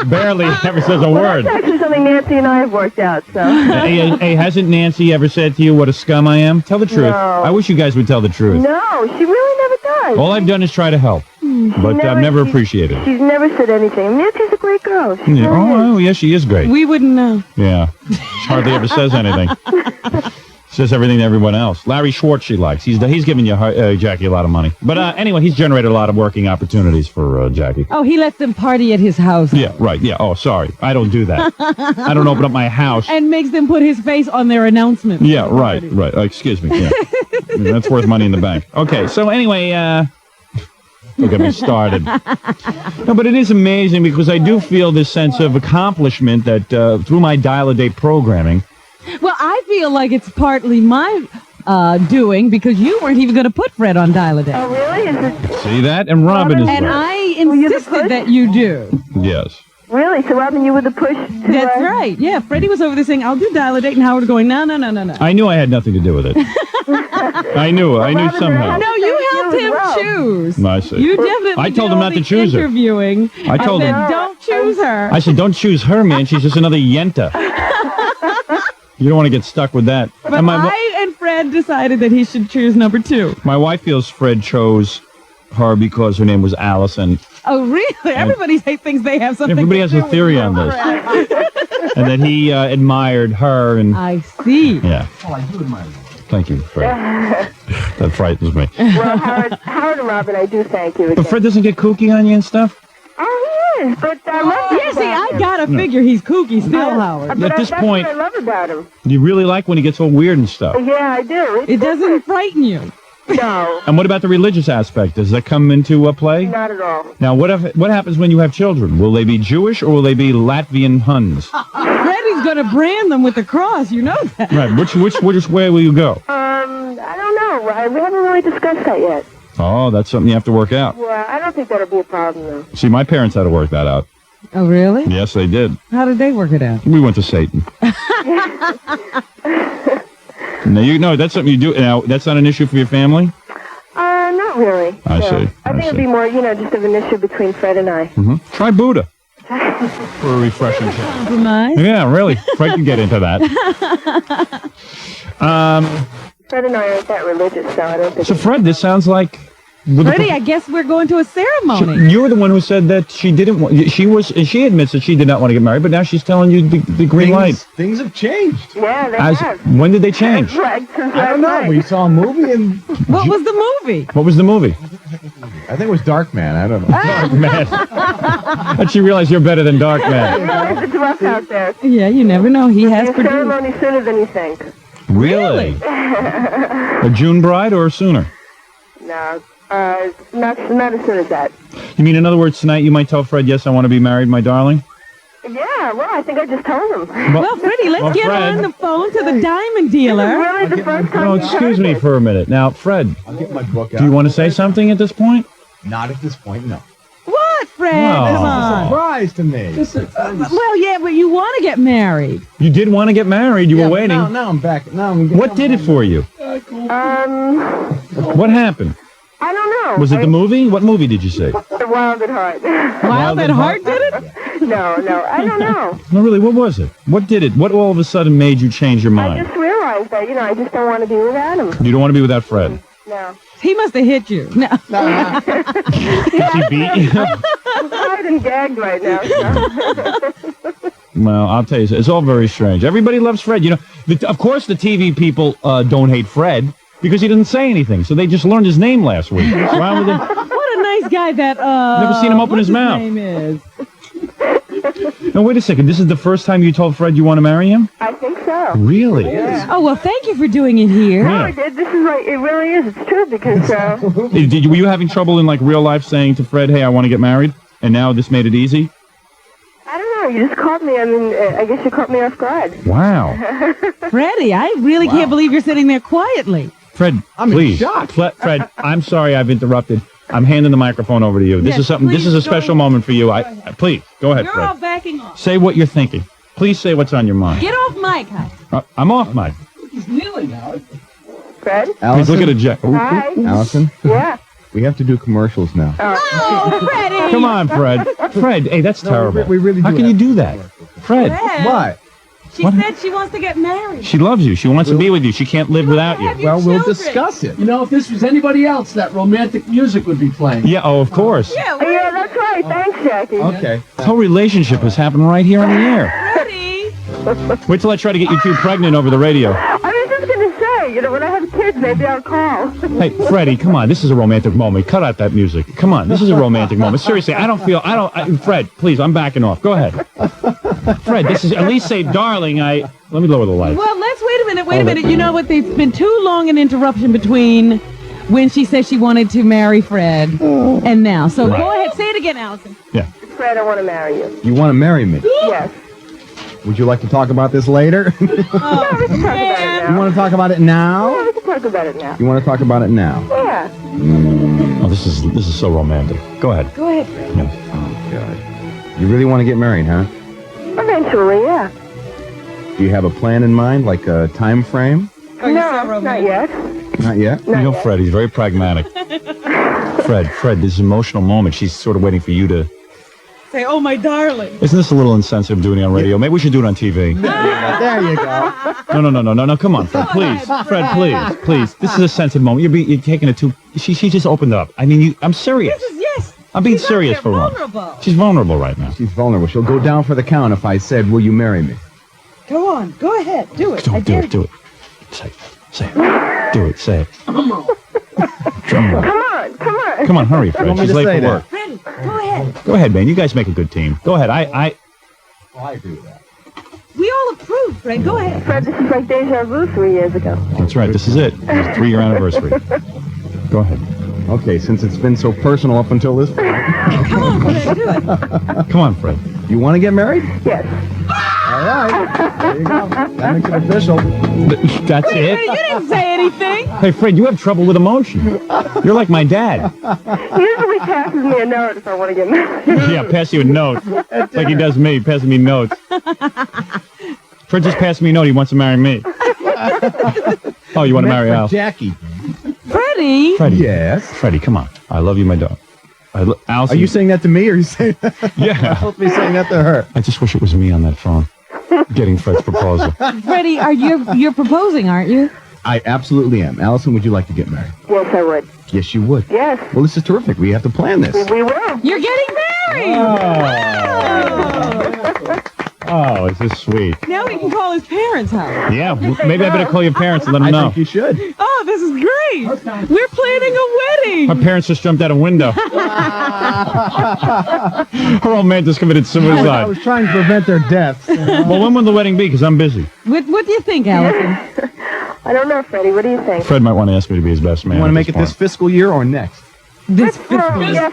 Barely ever says a word. That's actually something Nancy and I have worked out, so. Hey, hasn't Nancy ever said to you what a scum I am? Tell the truth. No. I wish you guys would tell the truth. No, she really never does. All I've done is try to help. But I've never appreciated it. She's never said anything. Nancy's a great girl. She Yeah. really is. Oh, yeah, she is great. We wouldn't know. Yeah. She hardly ever says anything. Says everything to everyone else. Larry Schwartz she likes. He's giving you Jackie a lot don't know. But anyway, he's generated a lot of working opportunities for Jackie. Oh, he lets them party at his house. Yeah, right. Yeah. Oh, sorry. I don't do that. I don't open up my house. And makes them put his face on their announcement. Yeah, right. Excuse me. Yeah. That's worth money in the bank. Okay, so anyway, don't get me started. No, but it is amazing because I do feel this sense of accomplishment that through my dial-a-day programming. Well, I feel like it's partly my doing because you weren't even going to put Fred on Dial-A-Day. Oh, really? Is it? See that? And Robin is And right. I insisted that you do. Yes. Really? So, Robin, you were the push to... That's right. Yeah, Freddie was over there saying, I'll do Dial-A-Date, and Howard going, no. I knew I had nothing to do with it. I knew somehow. No, you helped him choose. I see. You definitely I told him not to choose her. Interviewing. I told him. Don't choose her. I said, don't choose her, man. She's just another yenta. You don't want to get stuck with that. But I and Fred decided that he should choose number 2. My wife feels Fred chose her because her name was Allison. Oh, really? Everybody thinks they have something. Everybody has a theory on this. And that he admired her. And I see. Yeah. Oh, I do admire that. Thank you, Fred. That frightens me. Well, Howard and Robin, I do thank you again. But Fred doesn't get kooky on you and stuff? Oh, he is, but I love that Yeah, see, I about him. gotta figure he's kooky still, Howard. But At this that's point, what I love about him. you really like when he gets all weird and stuff. Yeah, I do. It doesn't frighten you. No, And what about the religious aspect? Does that come into play? not at all. Now, what happens when you have children? Will they be Jewish or will they be Latvian Huns? Freddie's gonna brand them with the cross, you know that. Right. Which way will you go? I don't know. We haven't really discussed that yet. Oh, that's something you have to work out. Well, I don't think that'll be a problem, though. See, my parents had to work that out. Oh, really? Yes, they did. How did they work it out? We went to Satan. Now, that's something you do. Now, that's not an issue for your family? Not really. I see. I think it'd be more, just of an issue between Fred and I. Mm-hmm. Try Buddha for a refreshing change. Compromise? Yeah, really. Fred can get into that. Fred and I aren't that religious, so I don't think... So, Fred, this sounds like... Freddie, I guess we're going to a ceremony. You're the one who said that she didn't want... She admits that she did not want to get married, but now she's telling you the green light. Things have changed. Yeah, they have. When did they change? Right, I don't know. We saw a movie and... What was the movie? What was the movie? I think it was Dark Man. I don't know. Dark Man. How'd she realize you're better than Dark Man? Realize it's rough out there. Yeah, you never know. He has The produced. ceremony sooner than you think. Really? A June bride or sooner? No, not as soon as that. You mean, in other words, tonight you might tell Fred, yes, I want to be married, my darling? Yeah, well, I think I just told him. Well, Freddie, let's get Fred. on the phone to the diamond dealer. Really, the first time No, you excuse heard me it. for a minute. Now, Fred, I'll get my book out. do you want to say something at this point? Not at this point, no. What, Fred. Wow. Come on. Surprise to me. Well, yeah, but you want to get married. You did want to get married. You were waiting. Now I'm back. What did it for you? What happened? I don't know. Was it the movie? What movie did you say? The Wild at Heart. Wild at Heart did it? No, I don't know. No, really, what was it? What did it? What all of a sudden made you change your I mind? just realized that, I just don't want to be without him. You don't want to be without Fred. No. He must have hit you. No. Did he beat you? I'm tired and gagged right now. So. Well, I'll tell you, it's all very strange. Everybody loves Fred. Of course the TV people don't hate Fred because he didn't say anything. So they just learned his name last week. Why would they? What a nice guy that, Never seen him open his mouth. Name is? No, wait a second. This is the first time you told Fred you want to marry him? I think so. Really? Yeah. Oh, well, thank you for doing it here. No, I did. This is right. It really is. It's true because, Were you having trouble in real life saying to Fred, hey, I want to get married? And now this made it easy? I don't know. You just caught me. I mean, I guess you caught me off guard. Wow. Freddie, I really can't believe you're sitting there quietly. Fred, please. Fred, I'm sorry I've interrupted. I'm handing the microphone over to you. This Yes, is something. This is a special moment for you. Please go ahead, You're Fred. all backing off. Say what you're thinking. Please say what's on your mind. Get off mic, huh? I'm off, Mike. He's kneeling now. Fred? Please look at a jet. Hi. Allison? Yeah. We have to do commercials now. Oh, Freddie! Come on, Fred. Fred, hey, that's terrible. we really do. How can you do that? Fred, What? She said she wants to get married. she loves you. She wants to be with you. She can't live without you. Well, we'll discuss it. If this was anybody else, that romantic music would be playing. Yeah, of course. Yeah, Yeah, that's right. Thanks, Jackie. Okay. This whole relationship has happened right here on the air. Freddie! Wait till I try to get you two pregnant over the radio. I was just going to say, when I have kids, maybe I'll call. Hey, Freddie, come on. This is a romantic moment. Cut out that music. Come on. This is a romantic moment. Seriously, Fred, please, I'm backing off. Go ahead. Fred, this is, at least say, darling, let me lower the lights. Well, let's wait a minute. You know what? There's been too long an interruption between when she said she wanted to marry Fred and now. So go ahead. Say it again, Allison. Yeah. Fred, I want to marry you. You want to marry me? Yes. Would you like to talk about this later? No, we can talk about it now. You want to talk about it now? Yeah, we can talk about it now. You want to talk about it now? Yeah. Oh, this is so romantic. Go ahead. Go ahead, Fred. Yeah. Oh, God. You really want to get married, huh? Eventually, yeah. Do you have a plan in mind, like a time frame? No, not yet. Not yet. You know, Fred, he's very pragmatic. Fred, this emotional moment, she's sort of waiting for you to... Say, oh, my darling. Isn't this a little insensitive doing it on radio? Maybe we should do it on TV. There you go. No, come on, Fred, please. Fred, please. This is a sensitive moment. You're taking it too... She just opened up. I mean, I'm serious. Yes. I'm being serious for once. She's vulnerable right now. She's vulnerable. She'll go down for the count if I said, will you marry me? Go on. Go ahead. Do it. Do it. Say it. Do it. Say it. Drum roll. Come on, hurry, Fred. She's late for work. Freddie, go ahead. Go ahead, man. You guys make a good team. Go ahead. I agree with that. We all approve, Fred. Go ahead. Fred, this is like deja vu 3 years ago. That's right. This is it. It's a 3-year anniversary. Go ahead. Okay, since it's been so personal up until this point. Come on, Fred. Do it. Come on, Fred. You want to get married? Yes. All right. There you go. That makes it official. That's Fred, it? you didn't say anything. Hey, Fred, you have trouble with emotion. You're like my dad. He usually passes me a note if I want to get married. Yeah, pass you a note. Like he does me, passing me notes. Fred just passed me a note. He wants to marry me. Oh, you want to marry Al? Jackie. Freddie. Yes. Freddie, come on. I love you, my dog. Allison, Are you saying that to me or are you saying that? I'm Yeah. supposed to be saying that to her. I just wish it was me on that phone getting Fred's proposal. Freddie, you're proposing, aren't you? I absolutely am. Allison, would you like to get married? Yes, I would. Yes, you would. Yes. Well, this is terrific. We have to plan this. We will. You're getting married. Oh, this is sweet. Now we can call his parents' house. Yeah, maybe I better call your parents and let them I know. think you should. Oh, this is great. We're planning a wedding. Her parents just jumped out a window. Her old man just committed I suicide. was trying to prevent their deaths. Well, when will the wedding be? Because I'm busy. What do you think, Allison? I don't know, Freddie. What do you think? Fred might want to ask me to be his best man. You want to at make it this point. fiscal year or next? This Yes.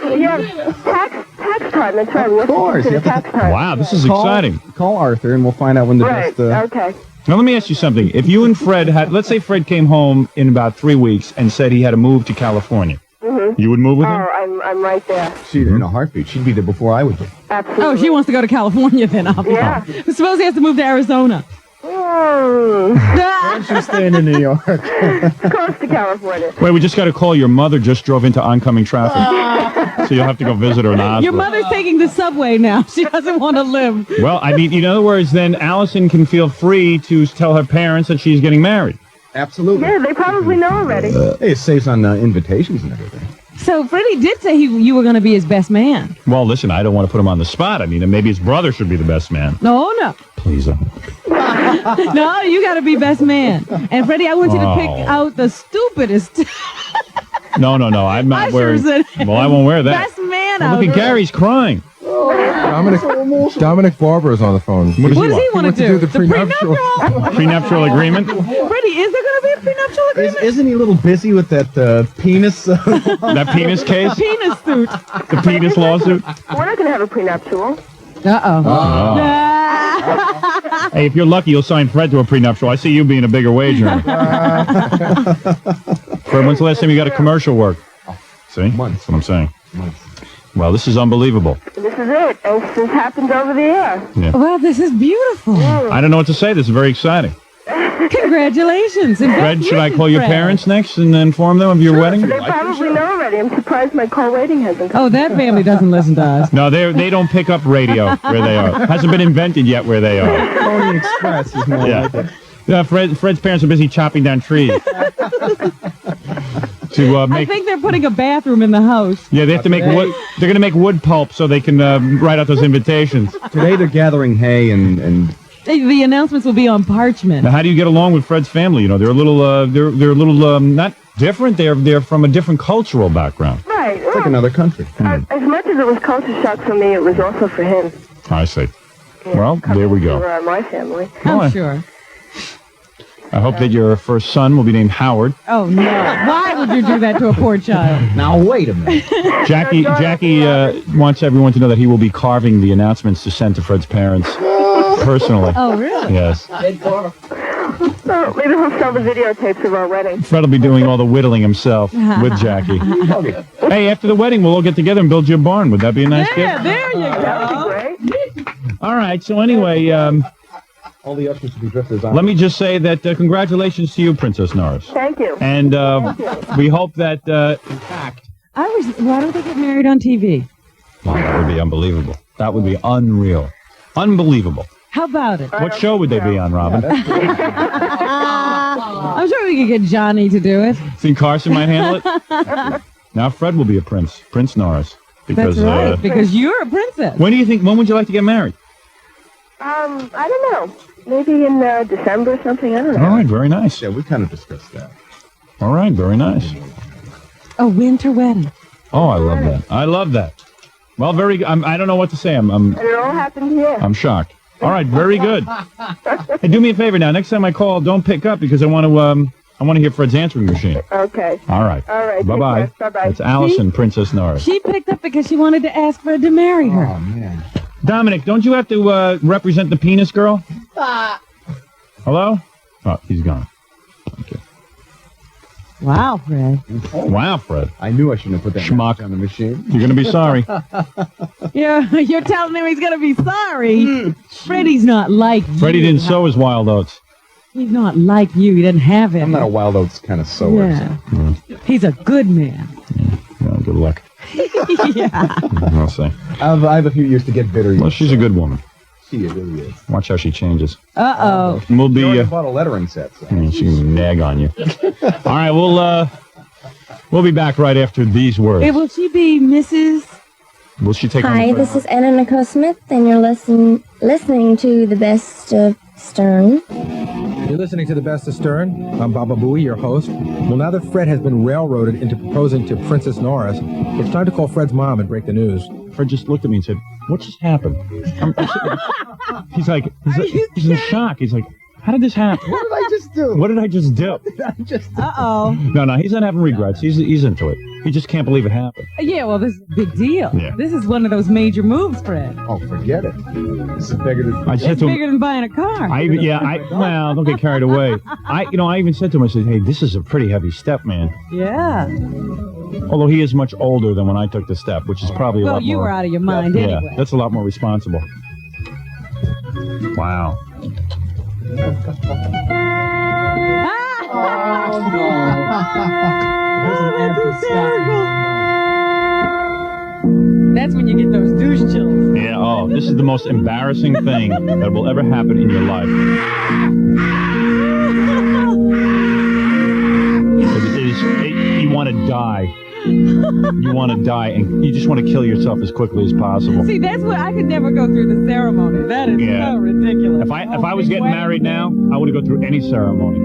Tax time. That's right. Of course. To the tax time. Wow, this is exciting. Call Arthur and we'll find out when the Right. best... Okay. Now, let me ask you something. If you and Fred had, let's say Fred came home in about 3 weeks and said he had to move to California. Mm-hmm. You would move with him? Oh, I'm right there. She'd in a heartbeat. She'd be there before I would be. Absolutely. Oh, she wants to go to California then, obviously. Yeah. Suppose he has to move to Arizona. She's staying in New York. Close to California. Wait, we just got a call. Your mother just drove into oncoming traffic. So you'll have to go visit her in the Your hospital. mother's taking the subway now. She doesn't want to live. Well, I mean, in other words, then Allison can feel free to tell her parents that she's getting married. Absolutely. Yeah, they probably know already. Hey, it saves on invitations and everything. So Freddie did say you were going to be his best man. Well, listen, I don't want to put him on the spot. I mean, maybe his brother should be the best man. No, no. Please. No, you got to be best man. And Freddie, I want you to pick out the stupidest. No, I'm not I wearing. sure said Well, I won't wear that. best man Well, out look at there. Gary's crying. Dominic Barber is on the phone. What does What he does he want? want to do? the prenuptial. Prenuptial agreement? Freddie, is there going to be a prenuptial agreement? Isn't he a little busy with that penis? That penis case? Penis suit. The penis lawsuit? We're not going to have a prenuptial. Uh-oh. Hey, if you're lucky, you'll sign Fred to a prenuptial. I see you being a bigger wager. Fred, when's the last time you got a commercial work? See? That's what I'm saying. Well, this is unbelievable. This is it. This happens over the air. Yeah. Well, this is beautiful. I don't know what to say. This is very exciting. Congratulations. And Fred, best should I wishes, call your Fred. parents next and inform them of your wedding? They probably know already. I'm surprised my call waiting hasn't come. Oh, that family doesn't listen to us. No, they don't pick up radio where they are. Hasn't been invented yet where they are. Pony Express is more like it. Yeah, Fred's parents are busy chopping down trees. To I make, think they're putting a bathroom in the house. yeah, they have to make wood. They're going to make wood pulp so they can write out those invitations. Today they're gathering hay and The announcements will be on parchment. Now, how do you get along with Fred's family? You know, they're a little, they're a little not different. They're from a different cultural background. Right. it's like another country. As much as it was culture shock for me, it was also for him. I see. Well, there we go. For my family. I'm sure. I hope that your first son will be named Howard. Oh, no. Why would you do that to a poor child? Now wait a minute. Jackie wants everyone to know that he will be carving the announcements to send to Fred's parents personally. Oh, really? Yes. So maybe he'll sell the videotapes of our wedding. Fred will be doing all the whittling himself with Jackie. Hey, after the wedding, we'll all get together and build you a barn. Would that be a nice Yeah, gift? there you That go. would be great. All right. So anyway, All the ushers will be drifters on. let me just say that congratulations to you, Princess Norris. Thank you. And we hope that, Why don't they get married on TV? wow, that would be unbelievable. That would be unreal. Unbelievable. How about it? What show would they be on, Robin? I'm sure we could get Johnny to do it. Think Carson might handle it? Now Fred will be a prince, Prince Norris. Because, That's right, because you're a princess. when would you like to get married? I don't know. Maybe in December or something. I don't know. All right, very nice. Yeah, we kind of discussed that. All right, very nice. A winter wedding. Oh, I love that. I love that. Well, I don't know what to say. And it all happened here. I'm shocked. All right, very good. Hey, do me a favor now. Next time I call, don't pick up because I want to hear Fred's answering machine. Okay. All right. All right. Bye-bye. Take care. Bye-bye. That's Allison, Princess Norris. She picked up because she wanted to ask Fred to marry her. Oh man. Dominic, don't you have to represent the penis girl? Hello? Oh, he's gone. Okay. Wow, Fred. Wow, Fred. I knew I shouldn't have put that Schmuck. on the machine. You're going to be sorry. You're telling him he's going to be sorry. Freddie's not like you. Freddie didn't sow his wild oats. He's not like you. He doesn't have it. I'm not a wild oats kind of sower. Yeah. He's a good man. Yeah, good luck. Yeah. I'll say. I have a few years to get bitter. Well, she's a good woman. She really is. Watch how she changes. Uh-oh. We'll be. You already bought a lettering set. So. She can nag on you. All right, we'll be back right after these words. Hey, will she be Mrs.? Will she take Hi, on the this is Anna Nicole Smith, and you're listening to the best of Stern. You're listening to the best of Stern. I'm BabaBooey, your host. Well, now that Fred has been railroaded into proposing to Princess Norris, it's time to call Fred's mom and break the news. Fred just looked at me and said, "What just happened?" He's in shock. He's like, "How did this happen? What did I just do? What did I just do?" Uh-oh. No, he's not having regrets. He's into it. He just can't believe it happened. Yeah, well, this is a big deal. Yeah. This is one of those major moves, Fred. Oh, forget it. This is bigger than. I said It's to him, bigger than buying a car. well, don't get carried away. I even said to him, I said, "Hey, this is a pretty heavy step, man." Yeah. Although he is much older than when I took the step, which is probably a lot more. Well, you were out of your mind anyway. That's a lot more responsible. Wow. That's when you get those douche chills. Yeah, oh, this is the most embarrassing thing that will ever happen in your life. You want to die. You want to die, and you just want to kill yourself as quickly as possible. See, that's what I could never go through the ceremony. That is so ridiculous. If I was getting married now, I wouldn't go through any ceremony.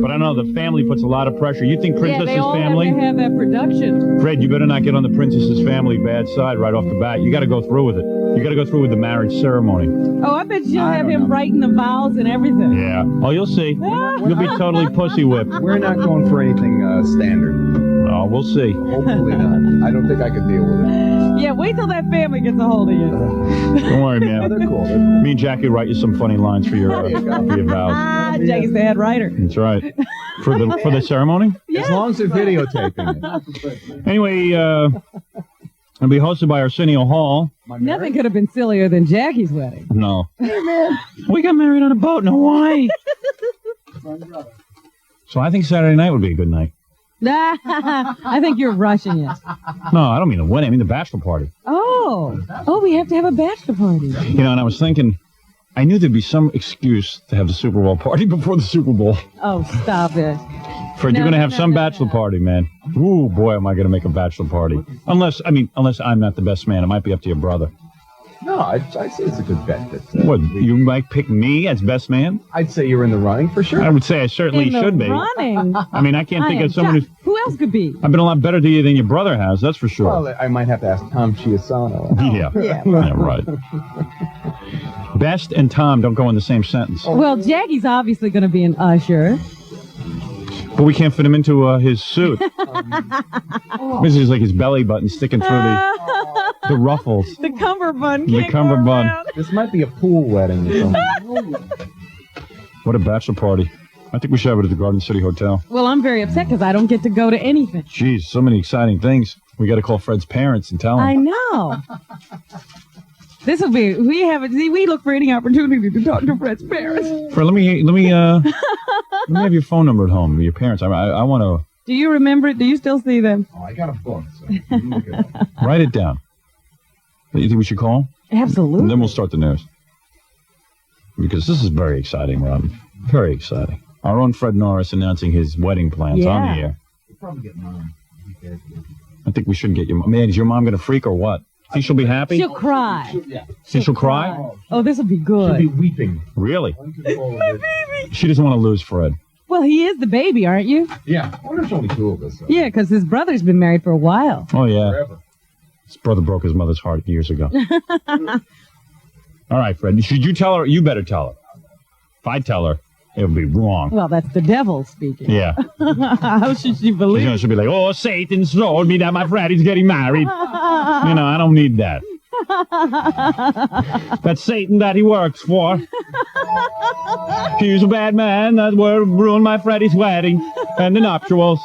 But I know the family puts a lot of pressure. You think Princess's family? Yeah, they all have to have that production. Fred, you better not get on the Princess's family bad side right off the bat. You got to go through with it. You got to go through with the marriage ceremony. Oh, I bet you'll have him writing the vows and everything. Yeah. Oh, you'll see. You'll be totally pussy whipped. We're not going for anything standard. Oh, we'll see. Hopefully not. I don't think I could deal with it. Yeah, wait till that family gets a hold of you. Don't worry, man. They're cool. Me and Jackie will write you some funny lines for your vows. Jackie's the head writer. That's right. For the ceremony? Yeah. As long as they're videotaping it. Anyway, it'll be hosted by Arsenio Hall. Nothing could have been sillier than Jackie's wedding. No. We got married on a boat in Hawaii. So I think Saturday night would be a good night. I think you're rushing it. No, I don't mean the wedding. I mean the bachelor party. Oh, we have to have a bachelor party. You know, and I was thinking, I knew there'd be some excuse to have the Super Bowl party before the Super Bowl. Oh, stop it. Fred, you're going to have some bachelor party, man. Ooh, boy, am I going to make a bachelor party. Unless I'm not the best man. It might be up to your brother. No, I'd say it's a good bet. What, you might pick me as best man? I'd say you're in the running for sure. I would say I certainly should be. Running? I mean, I can't think of someone Who else could be? I've been a lot better to you than your brother has, that's for sure. Well, I might have to ask Tom Chiasano. Yeah, right. Best and Tom don't go in the same sentence. Well, Jackie's obviously going to be an usher. But we can't fit him into his suit. This is like his belly button sticking through the ruffles. The cummerbund. The cummerbund. This might be a pool wedding or something. What a bachelor party. I think we should have it at the Garden City Hotel. Well, I'm very upset because I don't get to go to anything. Jeez, so many exciting things. We got to call Fred's parents and tell them. I know. This will be. We look for any opportunity to talk to Fred's parents. Fred, let me have your phone number at home. Your parents. I want to. Do you remember it? Do you still see them? Oh, I got a book. So you can look it up. Write it down. You think we should call? Absolutely. And then we'll start the news. Because this is very exciting, Rob. Very exciting. Our own Fred Norris announcing his wedding plans on the air. We'll probably get Mom. I think we should get your mom. Man, is your mom going to freak or what? Think she'll be happy? She'll cry. Think she'll cry? Oh, this will be good. She'll be weeping. Really? My baby. She doesn't want to lose Fred. Well, he is the baby, aren't you? Yeah. I wonder if there's only two of us. So. Yeah, because his brother's been married for a while. Oh, yeah. Forever. His brother broke his mother's heart years ago. All right, Fred. Should you tell her? You better tell her. If I tell her, it would be wrong. Well, that's the devil speaking. Yeah. How should she believe? She'll be like, oh, Satan told me that my Freddy's getting married. I don't need that. That's Satan that he works for. He's a bad man that will ruin my Freddy's wedding and the nuptials.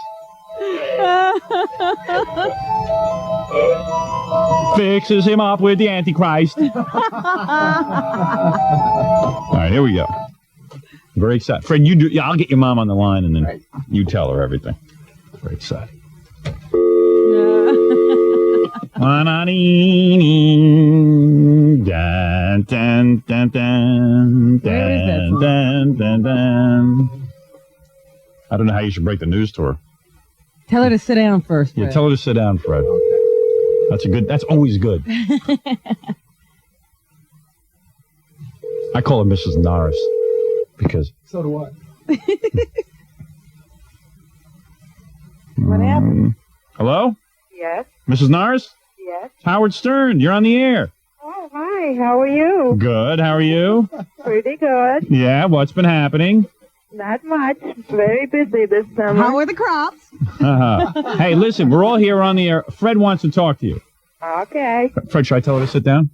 Fixes him up with the Antichrist. All right, here we go. Very excited. Fred, you do. Yeah, I'll get your mom on the line, and then you tell her everything. Very exciting. I don't know how you should break the news to her. Tell her to sit down first. Yeah, Fred. tell her to sit down, Fred. That's always good. I call her Mrs. Norris because. So do I. What happened? Hello? Yes. Mrs. Norris? Yes. Howard Stern, you're on the air. Oh, hi. How are you? Good, how are you? Pretty good. Yeah, what's been happening? Not much. Very busy this summer. How are the crops? Hey, listen, we're all here on the air. Fred wants to talk to you. Okay. Fred, should I tell her to sit down?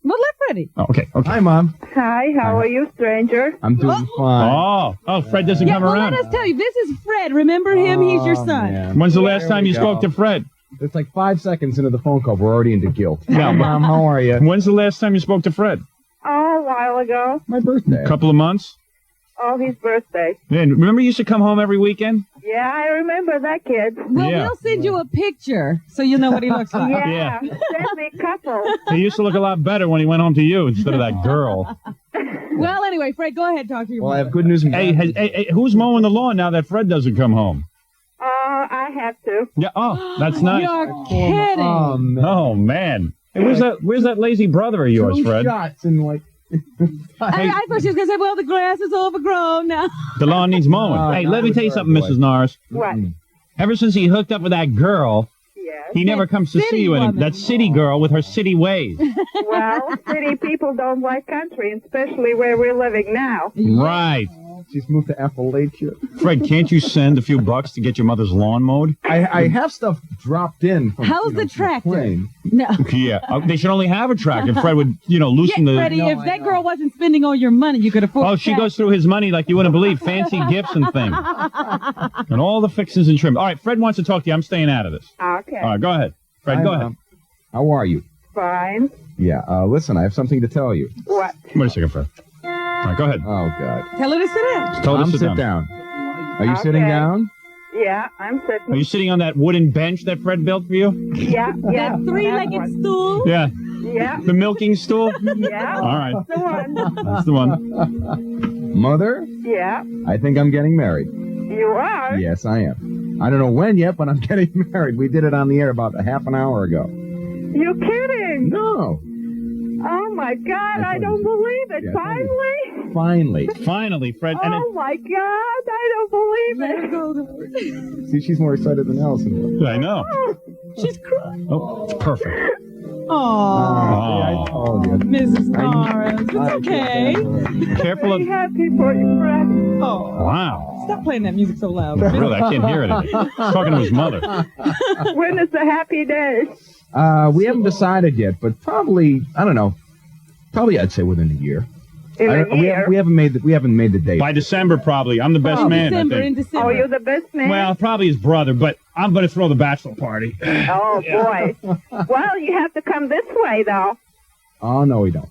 Well, let Freddie. Oh, okay. Hi, Mom. Hi, how are you, stranger? I'm doing fine. Oh, Fred doesn't come around. Let us tell you, this is Fred. Remember him? He's your son. Man. When's the last time you spoke to Fred? It's like 5 seconds into the phone call. We're already into guilt. Yeah, Mom, how are you? When's the last time you spoke to Fred? Oh, a while ago. My birthday. A couple of months? Oh, his birthday. Man, remember you used to come home every weekend? Yeah, I remember that kid. Well, Yeah. we'll send you a picture so you'll know what he looks like. Yeah, send me a couple. He used to look a lot better when he went home to you instead of that girl. Well, anyway, Fred, go ahead, talk to your Well, I mother. have good news and bad news. Hey, who's mowing the lawn now that Fred doesn't come home? I have to. Yeah. Oh, that's nice. You're kidding. Oh man. Hey, where's that lazy brother of yours, 2 Fred? shots in like... I thought she was going to say, well, the grass is overgrown now. The lawn needs mowing. Hey, let me tell you something, Mrs. Norris. What? Ever since he hooked up with that girl, Yes. he never comes to see you anymore. That city girl with her city ways. Well, city people don't like country, especially where we're living now. Right. She's moved to Appalachia. Fred, can't you send a few bucks to get your mother's lawn mowed? I have stuff dropped in from, How's the from tractor? plane. No. Yeah. They should only have a tractor. Fred would, loosen the... Freddie, if that girl wasn't spending all your money, you could afford Oh, she goes through his money like you wouldn't believe. Fancy gifts and things. And all the fixings and trim. All right, Fred wants to talk to you. I'm staying out of this. Okay. All right, go ahead. Fred, Hi, go Mom. ahead. How are you? Fine. Yeah, listen, I have something to tell you. What? Wait a second, Fred. All right, go ahead. Oh, God. Tell her to sit down. Tell her to Mom, sit down. Are you sitting Okay. down? Yeah, I'm sitting. Are you sitting on that wooden bench that Fred built for you? Yeah, yeah. That three-legged stool. Yeah. Yeah. The milking stool? Yeah. All right. The one. That's the one. Mother, Yeah. I think I'm getting married. You are? Yes, I am. I don't know when yet, but I'm getting married. We did it on the air about a half an hour ago. You kidding? No. Oh my God! I don't believe it. Yeah, Finally. Finally. Finally, Fred. Oh my God! I don't believe it. See, she's more excited than Allison. I know. She's crying. Oh, it's perfect. Oh, I told you. Mrs. Norris. It's okay. Careful of... I'm happy for you, Fred. Oh, Wow. stop playing that music so loud. Really, I can't hear it. He's talking to his mother. When is the happy day? We haven't decided yet, but probably, I don't know. Probably, I'd say within a year. In a year? We haven't made the date. By December, probably. I'm the best man, I December, in think. December. Oh, you're the best man? Well, probably his brother, but I'm going to throw the bachelor party. Oh, boy. Well, you have to come this way, though. Oh, no, we don't.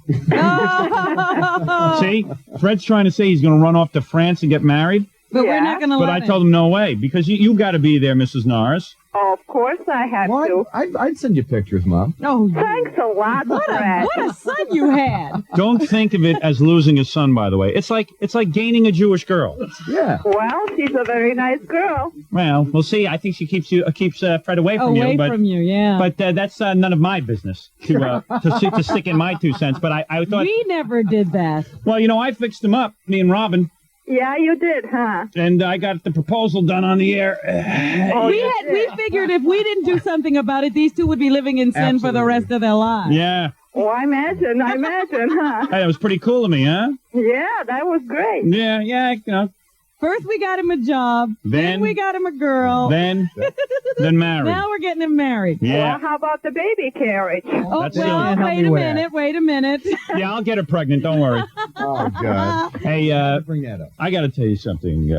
See? Fred's trying to say he's going to run off to France and get married. But we're not going to But I told him no way, because you got to be there, Mrs. Norris. Oh, of course I have to. I'd send you pictures, Mom. Oh, thanks a lot, Fred. What a son you had. Don't think of it as losing a son, by the way. It's like gaining a Jewish girl. Yeah. Well, she's a very nice girl. Well, we'll see. I think she keeps Fred away from you. Away from you, yeah. But that's none of my business to stick in my 2 cents. But I thought... We never did that. Well, I fixed him up, me and Robin. Yeah, you did, huh? And I got the proposal done on the air. We figured if we didn't do something about it, these two would be living in sin for the rest of their lives. Yeah. Oh, I imagine, huh? Hey, that was pretty cool of me, huh? Yeah, that was great. Yeah, First we got him a job, then we got him a girl, then married. Now we're getting him married. Yeah. Well, how about the baby carriage? Oh, That's well, silly. wait a minute. Yeah, I'll get her pregnant. Don't worry. Oh, God. Hey, bring that up. I got to tell you something.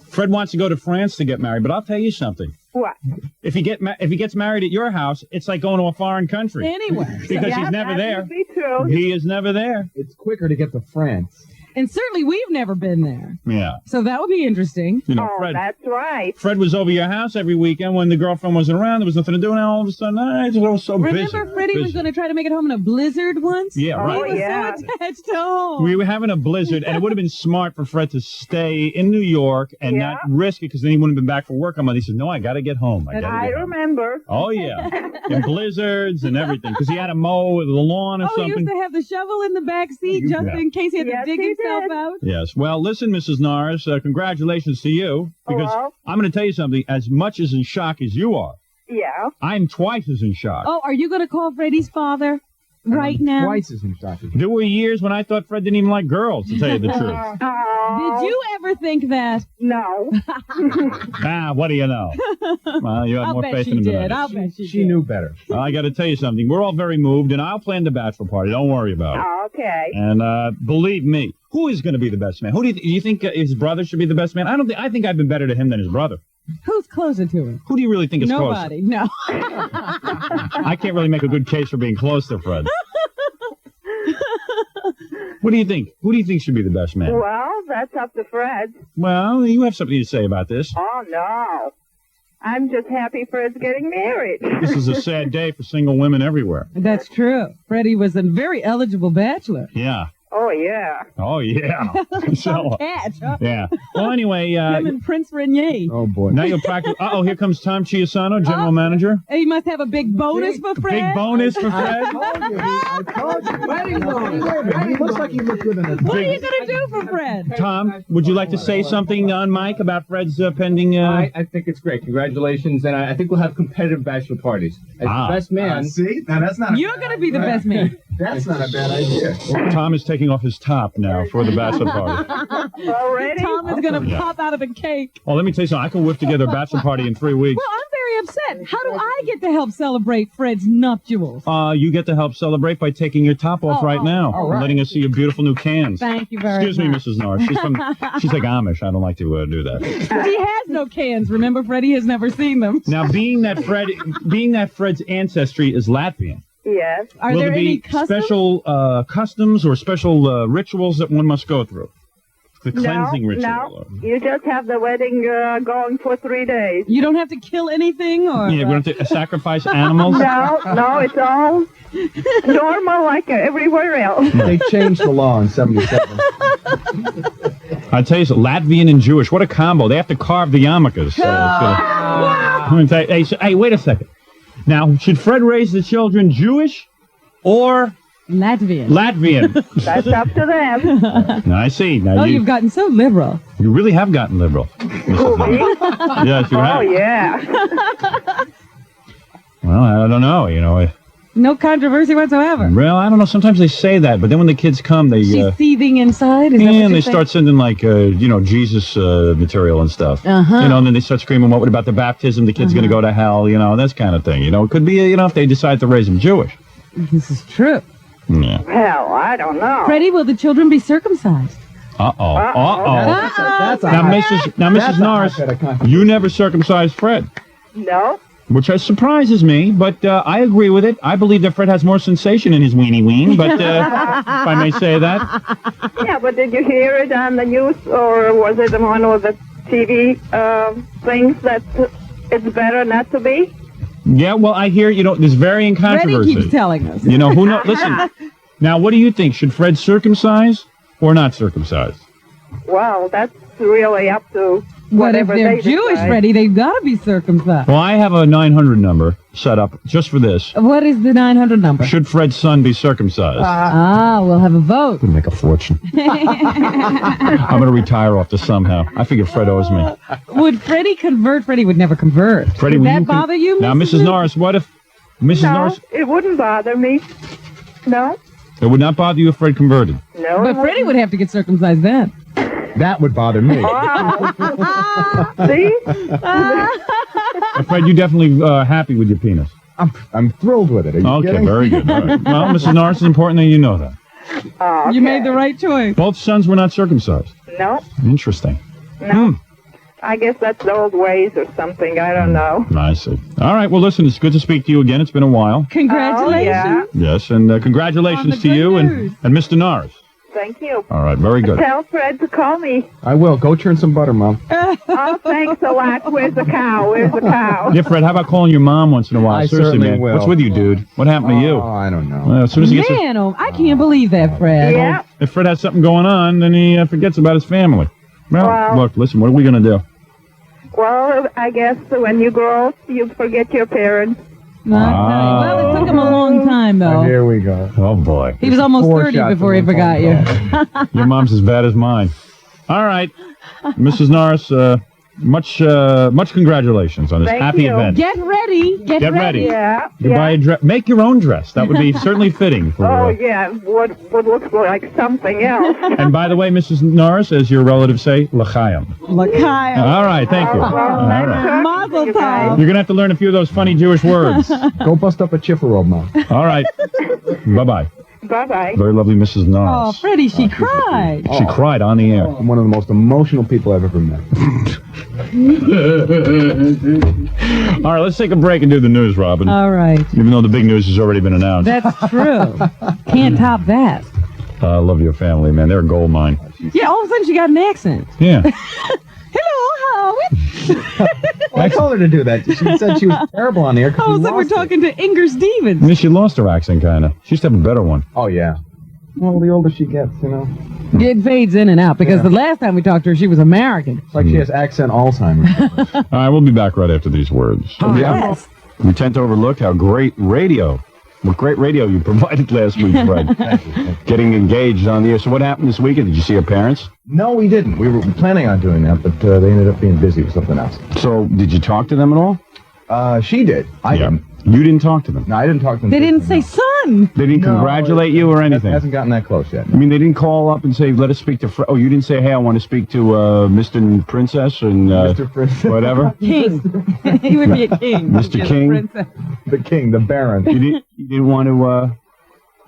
Fred wants to go to France to get married, but I'll tell you something. What? If he gets married at your house, it's like going to a foreign country. Anyway. Because he's never there. That would be true. He is never there. It's quicker to get to France. And certainly we've never been there. Yeah. So that would be interesting. Fred, that's right. Fred was over your house every weekend when the girlfriend wasn't around. There was nothing to do, and all of a sudden, it was so busy. Remember Freddie was going to try to make it home in a blizzard once? Yeah, right. He was so attached to home. We were having a blizzard, and it would have been smart for Fred to stay in New York and not risk it, because then he wouldn't have been back for work on Monday. He said, no, I got to get home. I remember. Oh, yeah. And blizzards and everything, because he had to mow the lawn or He something. used to have the shovel in the back seat just in case he had to dig himself out. Yes. Well, listen, Mrs. Norris, congratulations to you, because I'm going to tell you something. As much as in shock as you are, Yeah. I'm twice as in shock. Oh, are you going to call Freddie's father right now? Twice as in shock. There were years when I thought Fred didn't even like girls, to tell you the truth. Oh, Did you ever think that? No. What do you know? Well, you have I'll more bet faith she in him than did. I I'll do. bet she She did. knew better. Well, I got to tell you something. We're all very moved, and I'll plan the bachelor party. Don't worry about it. Okay. And believe me, who is going to be the best man? Who do you think his brother should be the best man? I think I've been better to him than his brother. Who's closer to him? Who do you really think is Nobody. No. closer? I can't really make a good case for being close to Fred. What do you think? Who do you think should be the best man? Well, that's up to Fred. Well, you have something to say about this. Oh, no. I'm just happy Fred's getting married. This is a sad day for single women everywhere. That's true. Freddie was a very eligible bachelor. Yeah. Oh, yeah. Oh, yeah. So, Catch, huh? yeah. Well, anyway, Him and Prince Renier. Oh, boy. now you'll practice. Uh-oh, here comes Tom Chiusano, general manager. He must have a big bonus for Fred. Big bonus for Fred. He looks like he looked good in it. What are you going to do for Fred? Tom, would you like to say something on mic about Fred's pending... I think it's great. Congratulations, and I think we'll have competitive bachelor parties. As the best man... See? Now, that's not You're going to be the best man. That's not a bad idea. Tom is taking off his top now for the bachelor party. Already? Tom is going to Yeah. pop out of a cake. Well, let me tell you something. I can whip together a bachelor party in 3 weeks. Well, I'm very upset. How do I get to help celebrate Fred's nuptials? You get to help celebrate by taking your top off right now and letting us see your beautiful new cans. Thank you very Excuse me, much. Mrs. Norris. She's like Amish. I don't like to do that. He has no cans. Remember, Freddie has never seen them. Now, being that Fred's ancestry is Latvian, Yes. Are will there there any be customs? special customs or special rituals that one must go through? The cleansing ritual. No, you just have the wedding going for 3 days. You don't have to kill anything, or Yeah, we don't have to sacrifice animals. No, it's all normal like everywhere else. They changed the law in 77. I tell you, Latvian and Jewish, what a combo! They have to carve the yarmulkes. Let me tell you, hey, wait a second. Now, should Fred raise the children Jewish or Latvian? That's up to them. Now, I see. Now, You've gotten so liberal. You really have gotten liberal. Mrs. Norris. Yes, you have. Oh, yeah. Well, I don't know. You know, No controversy whatsoever. well, I don't know. Sometimes they say that, but then when the kids come, they She's seething inside. Is that what and you're they saying? start sending like Jesus material and stuff. Uh-huh. You know, and then they start screaming, "What about the baptism? The kid's going to go to hell." You know, this kind of thing. You know, it could be if they decide to raise them Jewish. This is true. Yeah. Hell, I don't know. Freddie, will the children be circumcised? Uh-oh. That's Now, Mrs. Norris, you never circumcised Fred, No. which surprises me, but I agree with it. I believe that Fred has more sensation in his weenie ween, but if I may say that. Yeah, but did you hear it on the news, or was it one of the TV things that it's better not to be? Yeah, well, I hear, there's varying controversy. Freddie keeps telling us. You know, who knows? Listen, now, what do you think? Should Fred circumcise or not circumcise? Well, that's really up to But if whatever they're they Jewish, decide. Freddie, they've got to be circumcised. Well, I have a 900 number set up just for this. What is the 900 number? Should Fred's son be circumcised? We'll have a vote. Would make a fortune. I'm going to retire off this somehow. I figure Fred owes me. Would Freddie convert? Freddie would never convert. Freddie, would will that you bother you, Now, Mrs. Norris, what if... Mrs. No, Norris, it wouldn't bother me. No. it would not bother you if Fred converted. No. But Freddie would have to get circumcised then. That would bother me. See? Fred, you definitely happy with your penis. I'm thrilled with it. Are you Okay, kidding? very good. All right. Well, Mrs. Norris, it's important that you know that. Okay. You made the right choice. Both sons were not circumcised. No. Interesting. No. I guess that's the old ways or something. I don't know. I see. All right, well, listen, it's good to speak to you again. It's been a while. Congratulations. Yes, and congratulations to you and Mr. Norris. Thank you. All right, very good. Tell Fred to call me. I will. Go churn some butter, Mom. Oh, thanks a lot. Where's the cow? Where's the cow? Yeah, Fred, how about calling your mom once in a while? I Seriously, certainly man. will. What's with you, dude? What happened to you? Oh, I don't know. Well, as soon as he gets his, Man, I can't believe that, Fred. Yeah. if Fred has something going on, then he forgets about his family. Well, Well- look, listen, what are we going to do? Well, I guess when you grow up, you forget your parents. Well, it took him a long time, though. Here we go. Oh, boy. He was almost Four 30 shots before in he one forgot phone you. Your mom's as bad as mine. All right, Mrs. Norris, much congratulations on this Thank happy you. event. Get ready. Get ready. Yeah. You buy a dress. Make your own dress. That would be certainly fitting. For, Oh, yeah. What looks like something else. And by the way, Mrs. Norris, as your relatives say, l'chaim. L'chaim. All right, thank you. Well, All nice right. talking to Mazel you guys. tov. You're gonna have to learn a few of those funny Jewish words. Go bust up a chifferobe, Mom. All right. Bye-bye. Bye-bye. Very lovely Mrs. Oh, Norris. Freddie, she cried. She cried on the air. I'm one of the most emotional people I've ever met. All right, let's take a break and do the news, Robin. All right. Even though the big news has already been announced. That's true. Can't top that. I love your family, man. They're a gold mine. Yeah, all of a sudden she got an accent. Yeah. Hello, Howard. Well, I told her to do that. She said she was terrible on the air. All of a sudden we're talking to Inger Stevens. I mean, she lost her accent, kind of. She used to have a better one. Oh, yeah. Well, the older she gets, you know. It fades in and out because the last time we talked to her, she was American. It's like she has accent Alzheimer's. All right, we'll be back right after these words. Yes. We tend to overlook how great radio, what great radio you provided last week, Fred. Thank you. Getting engaged on the air. So what happened this weekend? Did you see your parents? No, we didn't. We were planning on doing that, but they ended up being busy with something else. So did you talk to them at all? She did. I didn't. You didn't talk to them? No, I didn't talk to them. They didn't say son. They didn't congratulate you or anything? Hasn't gotten that close yet. I mean, they didn't call up and say, let us speak to Fred. Oh, you didn't say, hey, I want to speak to Mr. and Princess and Mr. Princess. whatever? King. He would be a king. Mr. King? The king, the baron. You didn't want to...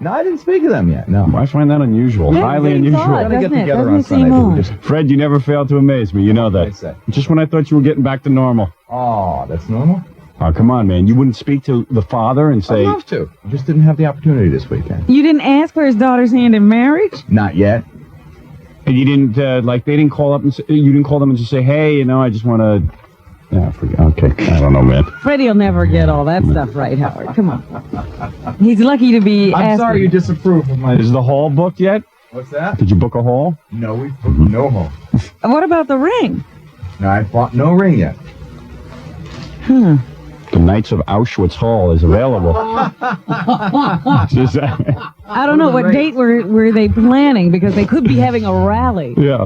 No, I didn't speak to them yet, no. I find that unusual. Yeah, Highly seems unusual. odd, We're going to get doesn't it? together Doesn't on it seem Sunday. odd? Fred, you never fail to amaze me. You know that. I say. Just when I thought you were getting back to normal. Oh, that's normal? Oh, come on, man. You wouldn't speak to the father and say... I'd love to. I just didn't have the opportunity this weekend. You didn't ask for his daughter's hand in marriage? Not yet. And you didn't, they didn't call up and say... You didn't call them and just say, hey, you know, I just want to... Yeah, I forget. Okay. I don't know, man. Freddie'll never get all that stuff right, Howard. Come on. He's lucky to be I'm asking. sorry you disapprove of my... Is the hall booked yet? What's that? Did you book a hall? No, we booked no home. What about the ring? No, I bought no ring yet. The Knights of Auschwitz Hall is available. I don't know. What date were they planning? Because they could be having a rally. Yeah.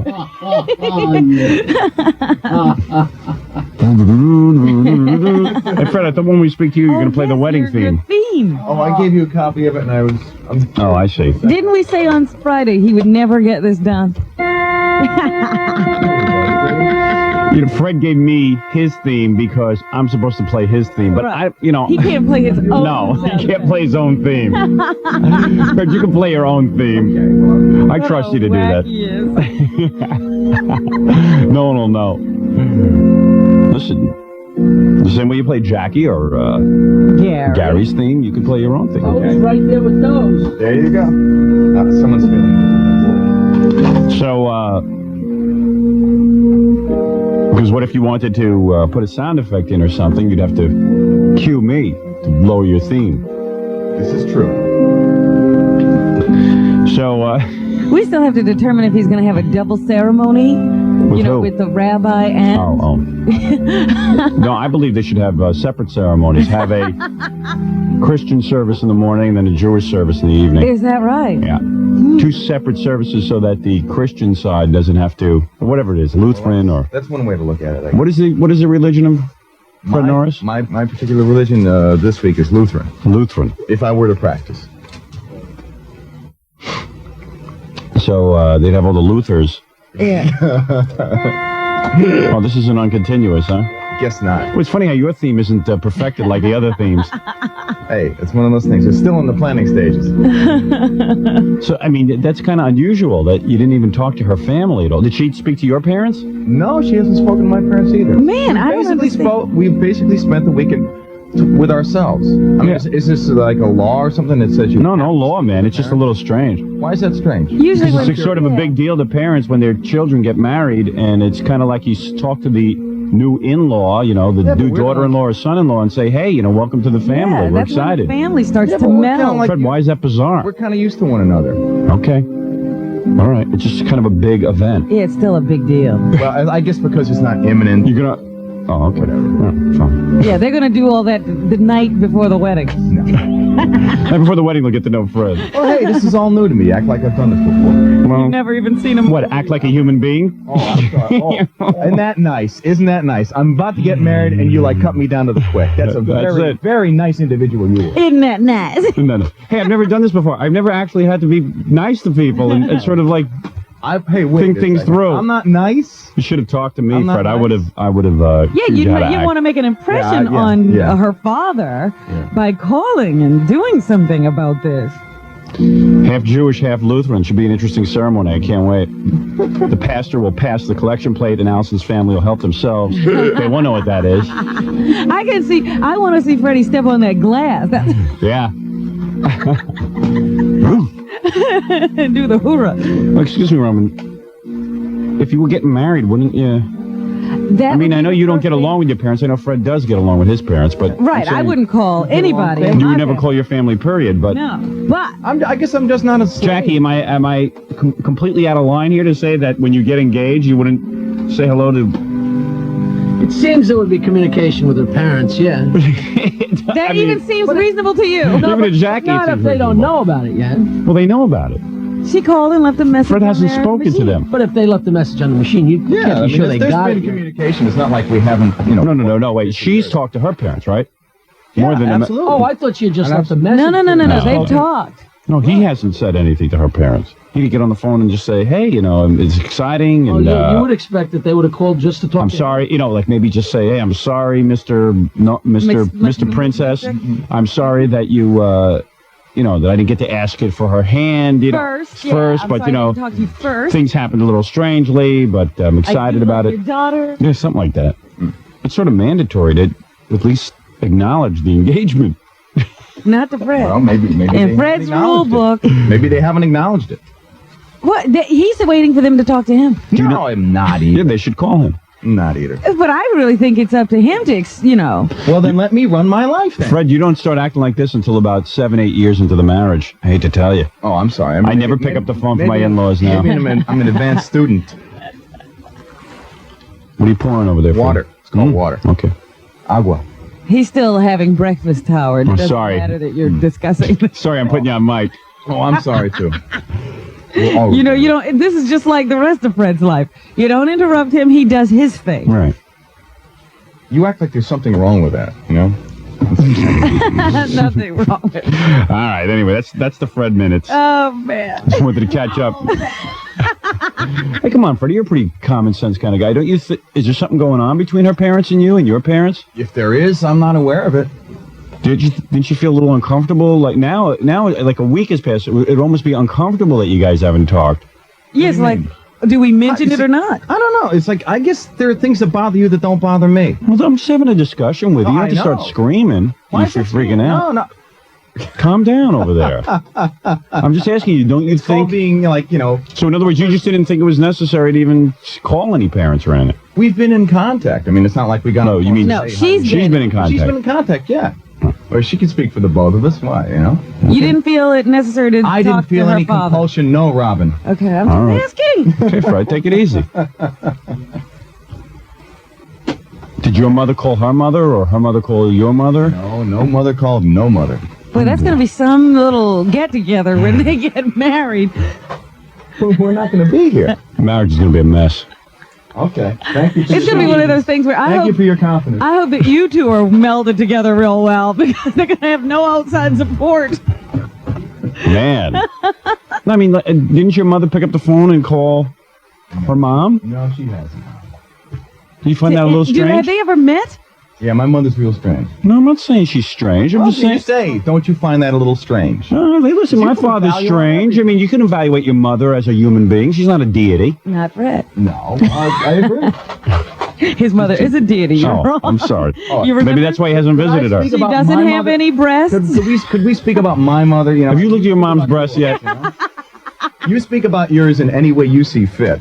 Hey, Fred, I thought when we speak to you, you're going to play the wedding Your theme. theme. Oh, I gave you a copy of it, and Oh, I see. Didn't we say on Friday he would never get this done? You know, Fred gave me his theme because I'm supposed to play his theme, but Right. he He can't play his own. No, he can't play his own theme. Fred, you can play your own theme. I trust you to do that. No one will know. Listen, the same way you play Jackie or Gary's theme, you can play your own theme. Okay. Right there with those. there you go. Someone's feeling. So, because what if you wanted to put a sound effect in or something, you'd have to cue me to blow your theme. This is true. So, We still have to determine if he's going to have a double ceremony. with who? With the rabbi and. Oh. No, I believe they should have separate ceremonies. Have a Christian service in the morning, and then a Jewish service in the evening. Is that right? Yeah. 2 separate services so that the Christian side doesn't have to, whatever it is, Lutheran or... That's one way to look at it. What is the religion of Fred Norris? My particular religion this week is Lutheran. Lutheran. If I were to practice. So they'd have all the Luthers. Yeah. Oh, this isn't on continuous, huh? Guess not. Well, it's funny how your theme isn't perfected like the other themes. Hey, it's one of those things. It's still in the planning stages. So, I mean, that's kind of unusual that you didn't even talk to her family at all. Did she speak to your parents? No, she hasn't spoken to my parents either. Man, I don't understand. We basically spent the weekend with ourselves. I mean, is this like a law or something that says you... No law, man. It's just a little strange. Why is that strange? Usually Because it's sort of a big deal to parents when their children get married, and it's kind of like you talk to the new in-law, you know, the new daughter-in-law or son-in-law, and say, hey, you know, welcome to the family. Yeah, We're that's when excited. the family starts to we're meddle. kinda like Fred, why is that bizarre? We're kind of used to one another. Okay. All right. It's just kind of a big event. Yeah, it's still a big deal. Well, I guess because it's not imminent. You're gonna... Oh, okay. Oh, fine. Yeah, they're going to do all that the night before the wedding. And before the wedding, they'll get to know Fred. Oh, hey, this is all new to me. Act like I've done this before. Well, You've never even seen him. what, act like a human being? Oh, I'm sorry. Oh, isn't that nice? Isn't that nice? I'm about to get married, and you, like, cut me down to the quick. That's a very, very nice individual you are. Isn't that nice? Hey, I've never done this before. I've never actually had to be nice to people and sort of like think things through. I'm not nice. You should have talked to me, I'm not Fred. nice. I would have. Yeah, you want to make an impression on her father by calling and doing something about this. Half Jewish, half Lutheran. Should be an interesting ceremony. I can't wait. The pastor will pass the collection plate, and Allison's family will help themselves. They won't know what that is. I want to see Freddie step on that glass. Yeah. And do the hoorah. Oh, excuse me, Roman. If you were getting married, wouldn't you? I mean, I know you don't get along with your parents. I know Fred does get along with his parents, but right, I wouldn't call anybody. You would never call your family, period. But no, but I guess I'm just not a slave. Jackie, am I completely out of line here to say that when you get engaged, you wouldn't say hello to? It seems there would be communication with her parents, yeah. That even seems reasonable to you. Even to Jackie, not if they don't know about it yet. Well, they know about it. She called and left a message. Fred hasn't on their spoken machine. to them. But if they left the message on the machine, you can't be sure they got it. There's been communication. It's not like we haven't, No. Wait, she's talked to her parents, right? More than absolutely. Oh, I thought she had just left a message. No. They've talked. No, he hasn't said anything to her parents. He could get on the phone and just say, "Hey, it's exciting." And you would expect that they would have called just to talk. I'm to sorry, like maybe just say, "Hey, I'm sorry, Mr. Princess. I'm sorry that you, that I didn't get to ask it for her hand, First, but talk to you first. things happened a little strangely, but I'm excited about it. Your daughter. Yeah, something like that. It's sort of mandatory to at least acknowledge the engagement. Not to Fred. Well, maybe in Fred's rule book. Maybe they haven't acknowledged it. What? He's waiting for them to talk to him. No, I'm not either. Yeah, they should call him. Not either. But I really think it's up to him to, Well, then let me run my life then. Fred, you don't start acting like this until about 7-8 years into the marriage. I hate to tell you. Oh, I'm sorry. I never pick up the phone for my in-laws now. Maybe I'm an advanced student. What are you pouring over there? Water. It's called water. Okay. Agua. He's still having breakfast, Howard. It I'm doesn't sorry. matter that you're discussing this. Sorry, I'm putting you on mic. Oh, I'm sorry, too. You don't. This is just like the rest of Fred's life. You don't interrupt him. He does his thing. Right. You act like there's something wrong with that, Nothing wrong with it. All right. Anyway, that's the Fred minutes. Oh, man. Just wanted to catch up. Hey, come on, Freddie. You're a pretty common sense kind of guy, don't you? Is there something going on between her parents and you and your parents? If there is, I'm not aware of it. Didn't you feel a little uncomfortable? Like now, like a week has passed. It would almost be uncomfortable that you guys haven't talked. Yes, like, do we mention it or not? I don't know. It's like, I guess there are things that bother you that don't bother me. Well, I'm just having a discussion with you. You have to start screaming if you're freaking out. No. Calm down over there. I'm just asking you, don't you think... being like, So in other words, you just didn't think it was necessary to even call any parents or anything? We've been in contact. I mean, it's not like we got... No, you mean... No, she's been in contact. She's been in contact, yeah. Or she can speak for the both of us. Why, You didn't feel it necessary to I talk didn't feel to her any father. compulsion. No, Robin. Okay, I'm All just asking. Okay, Fred, take it easy. Did your mother call her mother, or her mother call your mother? No mother called no mother. Boy, that's going to be some little get-together when they get married. We're not going to be here. Marriage is going to be a mess. Okay, thank you. It's going to be one of those things where Thank you for your confidence. I hope that you two are melded together real well, because they're going to have no outside support. Man. I mean, didn't your mother pick up the phone and call her mom? No, she hasn't. Do you find that a little strange? Have they ever met? Yeah, my mother's real strange. No, I'm not saying she's strange. I'm just saying... You say, don't you find that a little strange? No, listen, my father's strange. I mean, you can evaluate your mother as a human being. She's not a deity. Not Fred. No, I agree. His mother is a deity. You're wrong. I'm sorry. Maybe that's why he hasn't visited her. She doesn't have any breasts. Could we speak about my mother? Have you looked at your mom's breasts yet? You speak about yours in any way you see fit.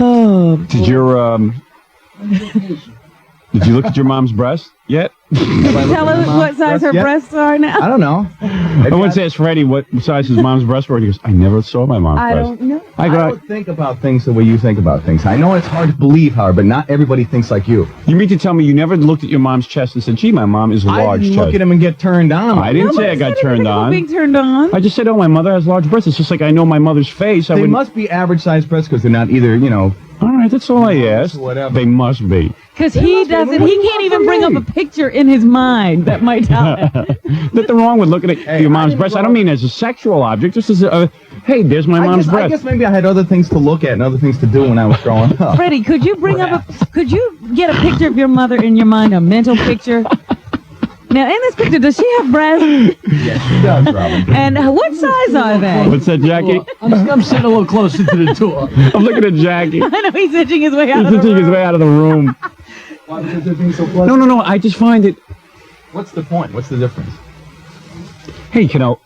Oh. Did your Did you look at your mom's breast yet? Tell her what size her breasts are now. I don't know. I once asked Freddie what size his mom's breasts were. He goes, I never saw my mom's breasts. I don't know. I don't think about things the way you think about things. I know it's hard to believe, however, but not everybody thinks like you. You mean to tell me you never looked at your mom's chest and said, gee, my mom is large chest? I didn't look at him and get turned on. I didn't say I got turned on. Being turned on. I just said, oh, my mother has large breasts. It's just like I know my mother's face. They must be average-sized breasts because they're not either, All right, that's all I asked. Whatever. They must be. Because he doesn't, he can't even bring up a picture in his mind that might tell him. Nothing wrong with looking at your mom's breast. I don't mean as a sexual object, just as a, hey, there's my mom's breast. I guess maybe I had other things to look at and other things to do when I was growing up. Freddie, could you could you get a picture of your mother in your mind, a mental picture? Now, in this picture, does she have breasts? Yes, she does, Robin. And what size are they? What's that, Jackie? I'm sitting a little closer to the door. I'm looking at Jackie. I know he's itching his way out of the room. He's itching his way out of the room. Why, because they're being so pleasant? No. I just find it. What's the point? What's the difference? Hey, can a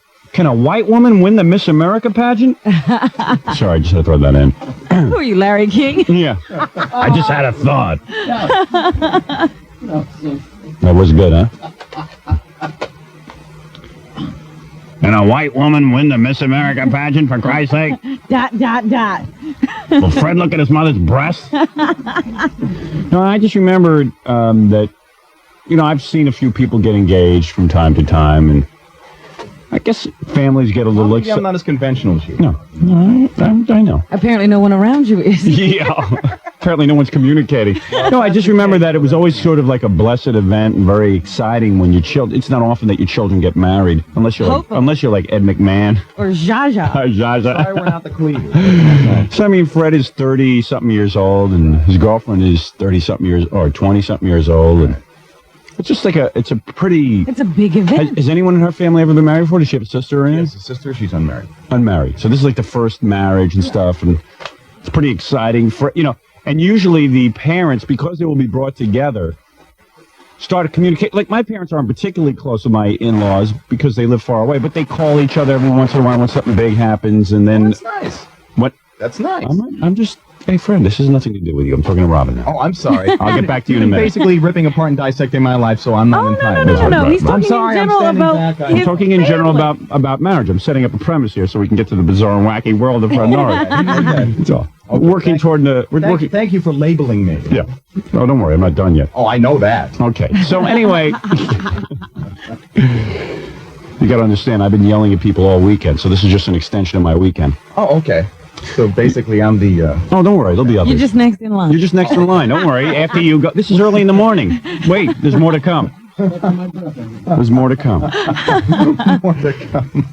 white woman win the Miss America pageant? Sorry, I just had to throw that in. Who are you, Larry King? Yeah. I just had a thought. That was good, huh? Can a white woman win the Miss America pageant, for Christ's sake? ... Will Fred look at his mother's breasts? No, I just remembered that, I've seen a few people get engaged from time to time, and I guess families get a little excited. I'm not as conventional as you. No, I know. Apparently no one around you is. Yeah. Apparently no one's communicating. No, I just remember that it was always sort of like a blessed event and very exciting when your children. It's not often that your children get married unless you're like Ed McMahon or Zsa Zsa. Zsa Zsa. Sorry, we're not the Cleavers. So I mean, Fred is 30-something years old, and his girlfriend is 30-something years or 20-something years old, and it's just like it's a big event. Has anyone in her family ever been married before? Does she have a sister or anything? Yes, a sister. She's unmarried. Unmarried. So this is like the first marriage and stuff, and it's pretty exciting for And usually the parents, because they will be brought together, start to communicate. Like my parents aren't particularly close to my in-laws because they live far away, but they call each other every once in a while when something big happens, and then. That's nice. What? That's nice. I'm just. Hey, friend, this has nothing to do with you. I'm talking to Robin now. Oh, I'm sorry. I'll get back to you in a minute. Basically ripping apart and dissecting my life, so I'm not entitled. No. He's talking I'm sorry, in general about I'm talking in general about marriage. I'm setting up a premise here so we can get to the bizarre and wacky world of Fred Norris. That's all. Okay, working toward the... Thank you for labeling me. Yeah. Oh, don't worry. I'm not done yet. Oh, I know that. Okay. So anyway... You got to understand, I've been yelling at people all weekend, so this is just an extension of my weekend. Oh, okay. So basically, I'm the... Oh, don't worry. There'll be others. You're just next in line. You're just next in line. Don't worry. After you go... This is early in the morning. Wait, there's more to come. There's more to come. More to come.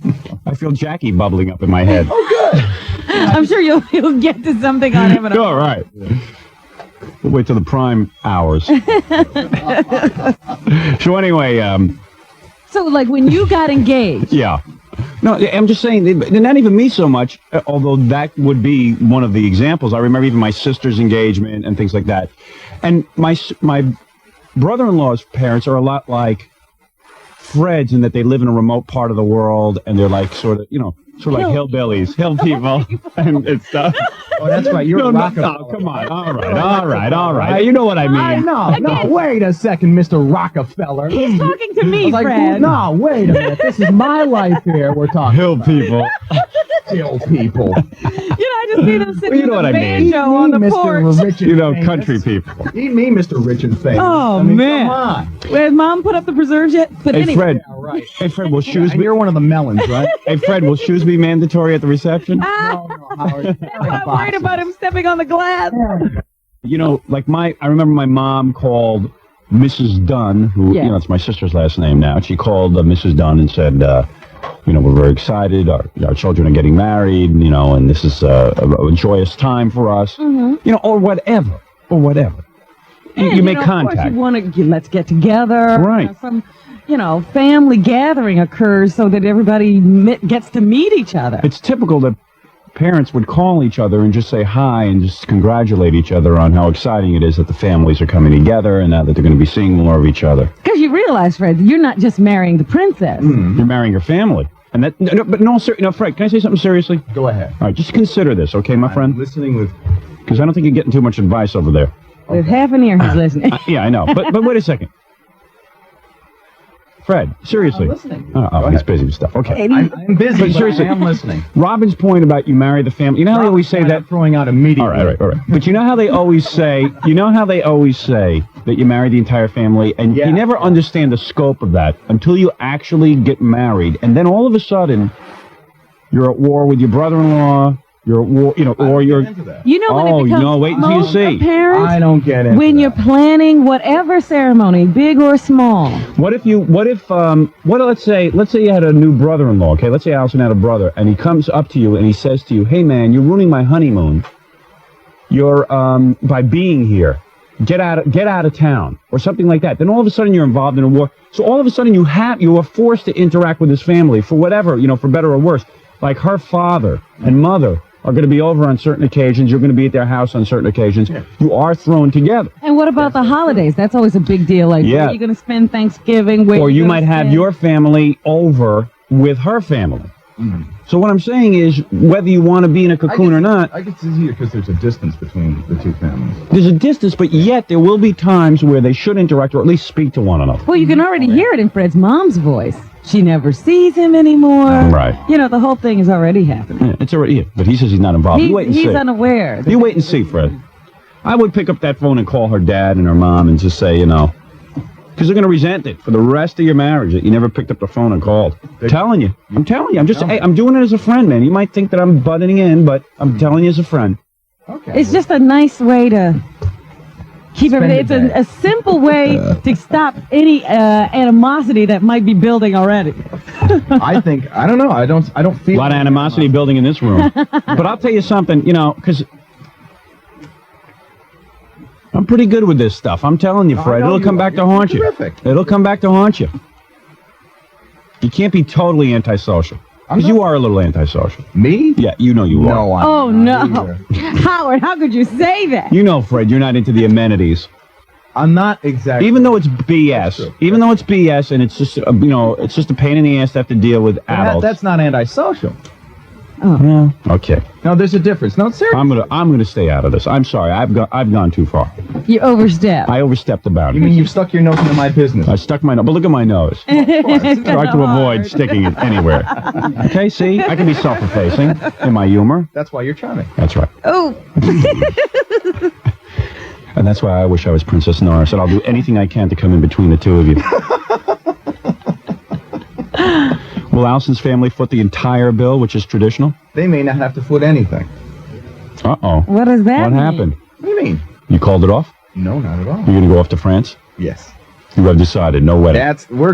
I feel Jackie bubbling up in my head. Oh, good. I'm sure you'll get to something on him. All right. We'll wait till the prime hours. So anyway... So, like, when you got engaged... Yeah. No, I'm just saying, not even me so much, although that would be one of the examples. I remember even my sister's engagement and things like that. And my brother-in-law's parents are a lot like Fred's in that they live in a remote part of the world, and they're like sort of like hillbillies, hill people, and stuff. Oh, that's right. You're a Rockefeller. No, come on. All right. You know what I mean. No, wait a second, Mr. Rockefeller. He's talking to me, Fred. No, wait a minute. This is my life here we're talking Hill people. Hill people. I just see them sitting you know with what a I mean. banjo on the porch. Country people. Eat me, Mr. Rich and famous. Oh, man. Come on. Has Mom put up the preserves yet? But Hey, Fred. Yeah, right. Hey, Fred, will shoes be... You're one of the melons, right? Hey, Fred, will shoes be mandatory at the reception? No, Howard. I'm worried about him stepping on the glass. I remember my mom called Mrs. Dunn, who, it's my sister's last name now. She called Mrs. Dunn and said, we're very excited. Our children are getting married, and this is a joyous time for us, or whatever. You make contact. You want to let's get together. Right. Some, family gathering occurs so that everybody gets to meet each other. It's typical that parents would call each other and just say hi and just congratulate each other on how exciting it is that the families are coming together and now that they're going to be seeing more of each other. Because you realize, Fred, you're not just marrying the princess. You're marrying your family. And that, Fred, can I say something seriously? Go ahead. All right, just consider this, okay, my friend? I'm listening with... Because I don't think you're getting too much advice over there. With half an ear, he's listening. Yeah, I know. But wait a second. Fred, seriously. I'm listening. Oh, he's busy with stuff. Okay. I'm busy, but seriously, I am listening. Robin's point about you marry the family. You know how they always say that? Throwing out immediately. All right. But you know how they always say, that you marry the entire family, and you never understand the scope of that until you actually get married, and then all of a sudden, you're at war with your brother-in-law. You're at war, or you're. You know when it becomes wait until you see. Apparent I don't get it. When you're planning whatever ceremony, big or small. Let's say you had a new brother-in-law, okay? Let's say Allison had a brother, and he comes up to you and he says to you, hey man, you're ruining my honeymoon. You're, by being here. Get out of town, or something like that. Then all of a sudden you're involved in a war. So all of a sudden you are forced to interact with his family for whatever, for better or worse. Like her father and mother are going to be over on certain occasions. You're going to be at their house on certain occasions. Yeah. You are thrown together. And what about the holidays? That's always a big deal. Like, where are you going to spend Thanksgiving? Or you might have your family over with her family. Mm. So what I'm saying is, whether you want to be in a cocoon or not... I guess it's easier because there's a distance between the two families. There's a distance, but yet there will be times where they should interact or at least speak to one another. Well, you can already hear it in Fred's mom's voice. She never sees him anymore. Right. The whole thing is already happening. Yeah, it's already, but he says he's not involved. You wait and see. He's unaware. You wait and see, Fred. I would pick up that phone and call her dad and her mom and just say, because they're going to resent it for the rest of your marriage that you never picked up the phone and called. I'm telling you. I'm doing it as a friend, man. You might think that I'm butting in, but I'm telling you as a friend. Okay. It's just a nice way to keep everything. It's a simple way to stop any animosity that might be building already. I don't know. I don't feel a lot of animosity building in this room. But I'll tell you something, because I'm pretty good with this stuff. I'm telling you, Fred. It'll come back to haunt you. It'll come back to haunt you. You can't be totally antisocial. Because you are a little antisocial. Me? Yeah, you are. No, I'm not no. Howard, how could you say that? Fred, you're not into the amenities. I'm not exactly. Even though it's BS. Even though it's BS and it's just, it's just a pain in the ass to have to deal with adults. That's not antisocial. Oh. Yeah. Okay. No, there's a difference. No, seriously. I'm gonna stay out of this. I'm sorry. I've gone too far. You overstepped. I overstepped the boundaries. You mean you've stuck your nose into my business? I stuck my nose. But look at my nose. Try to avoid sticking it anywhere. Okay, see? I can be self-effacing in my humor. That's why you're charming. That's right. Oh. And that's why I wish I was Princess Norris, and I'll do anything I can to come in between the two of you. Will Allison's family foot the entire bill, which is traditional? They may not have to foot anything. Uh-oh. What does that mean? What happened? What do you mean? You called it off? No, not at all. You're going to go off to France? Yes. You have decided, no wedding. We're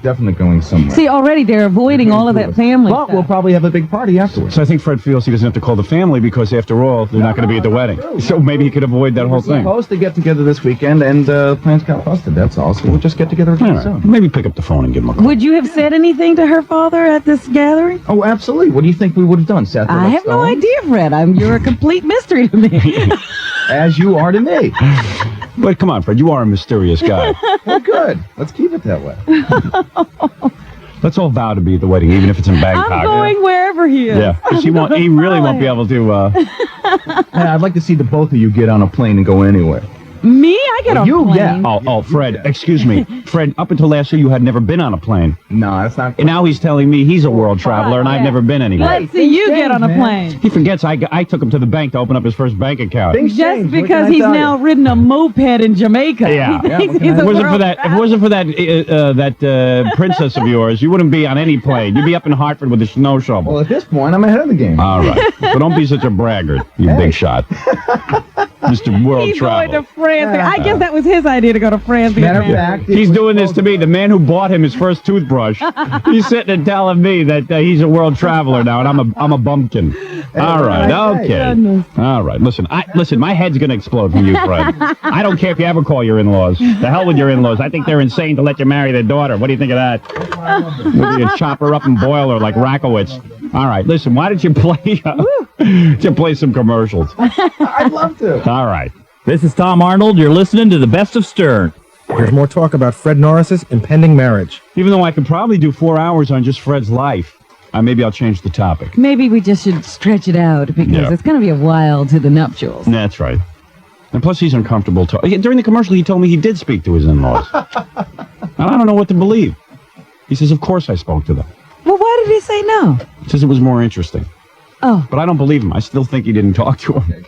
definitely going somewhere. See, already they're avoiding all of that family stuff. We'll probably have a big party afterwards. So I think Fred feels he doesn't have to call the family because, after all, they're not going to be at the wedding. So maybe he could avoid that whole thing. We're supposed to get together this weekend, and plans got busted, that's all. So we'll just get together again soon. Maybe pick up the phone and give him a call. Would you have said anything to her father at this gathering? Oh, absolutely. What do you think we would have done, Seth? I have no idea, Fred. You're a complete mystery to me. As you are to me. But come on, Fred, you are a mysterious guy. Well, good. Let's keep it that way. Let's all vow to be at the wedding, even if it's in Bangkok. I'm going wherever he is. Yeah, because he really won't be able to... I'd like to see the both of you get on a plane and go anywhere. Me? I get on a plane. Yeah. Oh, Fred, excuse me. Fred, up until last year, you had never been on a plane. No, that's not... And now he's telling me he's a world traveler, and I've never been anywhere. Let's see you get on a plane. He forgets I took him to the bank to open up his first bank account. Just because he's now ridden a moped in Jamaica. Yeah. If it wasn't for that princess of yours, you wouldn't be on any plane. You'd be up in Hartford with a snow shovel. Well, at this point, I'm ahead of the game. All right. So don't be such a braggart, you big shot. Mr. World Traveler. He's going to France. I guess that was his idea to go to France. Matter of fact, he's doing this to me, the man who bought him his first toothbrush. He's sitting and telling me that he's a world traveler now, and I'm a bumpkin. All right, okay. All right, listen, my head's going to explode from you, Fred. I don't care if you ever call your in-laws. The hell with your in-laws. I think they're insane to let you marry their daughter. What do you think of that? You chop her up and boil her like Rakowitz. All right, listen, why don't you play some commercials? I'd love to. All right. This is Tom Arnold. You're listening to The Best of Stern. There's more talk about Fred Norris's impending marriage. Even though I could probably do 4 hours on just Fred's life, maybe I'll change the topic. Maybe we just should stretch it out because it's going to be a while to the nuptials. That's right. And plus, he's uncomfortable talking. During the commercial, he told me he did speak to his in-laws. And I don't know what to believe. He says, of course I spoke to them. Well, why did he say no? He says it was more interesting. Oh. But I don't believe him. I still think he didn't talk to him.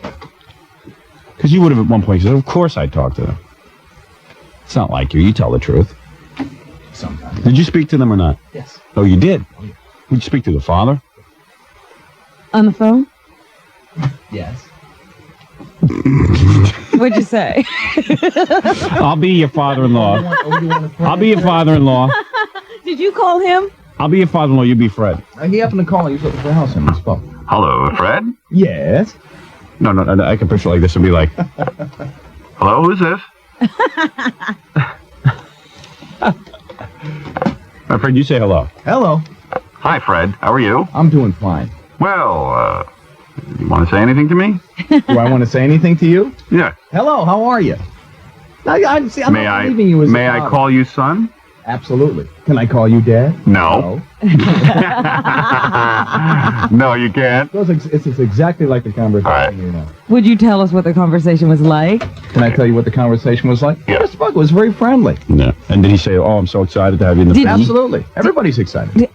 Because you would have at one point said, of course I talked to them. It's not like you. You tell the truth. Sometimes. Did you speak to them or not? Yes. Oh, you did? Oh, yeah. Did you speak to the father? On the phone? Yes. What'd you say? I'll be your father-in-law. I'll be your father-in-law. Did you call him? I'll be your father-in-law. You be Fred. He happened to call. He was at the house and we spoke. Hello, Fred? Yes. No, I can picture like this and be like, hello, who's this? My friend, you say hello. Hello. Hi, Fred. How are you? I'm doing fine. Well, you want to say anything to me? Do I want to say anything to you? Yeah. Hello, how are you? I'm not leaving you as a May I father. call you son? Absolutely. Can I call you Dad? No. No, you can't. It's exactly like the conversation, you know. Would you tell us what the conversation was like? Can I tell you what the conversation was like? Yeah. It was very friendly. Yeah. And did he say, oh, I'm so excited to have you in the family? Absolutely. Everybody's excited.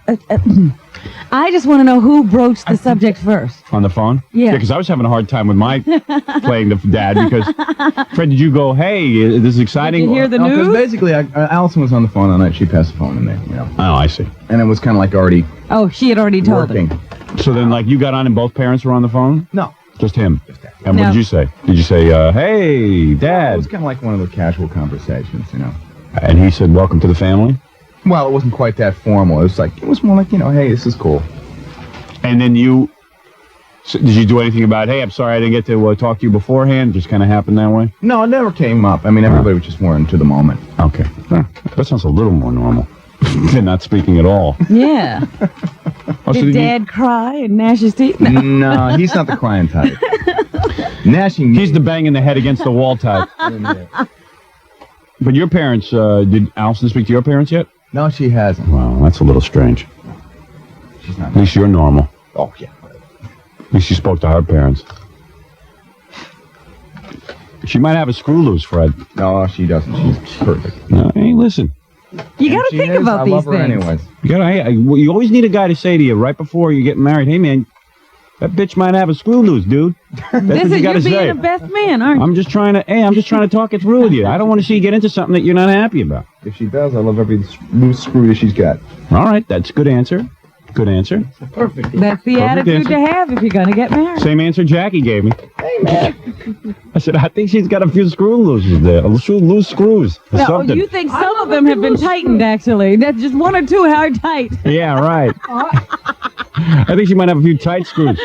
I just want to know who broached the subject first. On the phone? Yeah. Because I was having a hard time with my playing the dad because, Fred, did you go, hey, this is exciting? Did you hear the No, because news? basically, Allison was on the phone all night. She passed the phone in there, you know. Oh, I see. And it was kind of like already Oh, she had already told working. him. So then, like, you got on and both parents were on the phone? No. Just him? And No. what did you say? Did you say, hey, It Dad? was kind of like one of those casual conversations, you know. And he said, welcome to the family? Well, it wasn't quite that formal. It was more like, you know, hey, this is cool. And then so did you do anything about, hey, I'm sorry I didn't get to talk to you beforehand? Just kind of happened that way? No, it never came up. I mean, everybody was just more into the moment. Okay. That sounds a little more normal than not speaking at all. Yeah. Oh, so Did Dad cry and gnash his teeth? No. No, he's not the crying type. Gnashing. He's the banging the head against the wall type. But your parents, did Allison speak to your parents yet? No, she hasn't. Well, that's a little strange. She's not. At least you're normal. Oh, yeah. At least she spoke to her parents. She might have a screw loose, Fred. No, she doesn't. She's perfect. No, hey, listen. You got to think about I these love her things. anyways. You always need a guy to say to you right before you get married, hey, man, that bitch might have a screw loose, dude. That's This what you is got you to say. being the best man, aren't you? I'm just trying to talk it through with you. I don't want to see you get into something that you're not happy about. If she does, I love every loose screw that she's got. All right, that's a good answer. Good answer. Perfect. That's the Perfect attitude to have if you're going to get married. Same answer Jackie gave me. Hey, man. I said, I think she's got a few screw looses there. Loose screws or No, something. you think some of them have been tightened, actually. That's just one or two are tight. Yeah, right. I think she might have a few tight screws.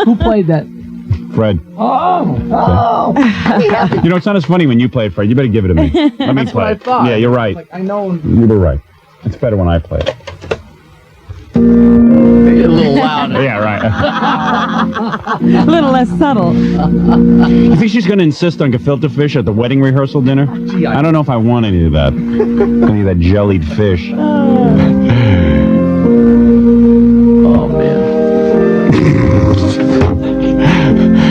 Who played that? Fred. Oh. You know, it's not as funny when you play it, Fred. You better give it to me. Let me That's play what I it. thought. Yeah, you're right. Like, I know. You were right. It's better when I play it. A little louder. Yeah, right. A little less subtle. I think she's going to insist on gefilte fish at the wedding rehearsal dinner. I don't know if I want any of that. Any of that jellied fish. Oh, man.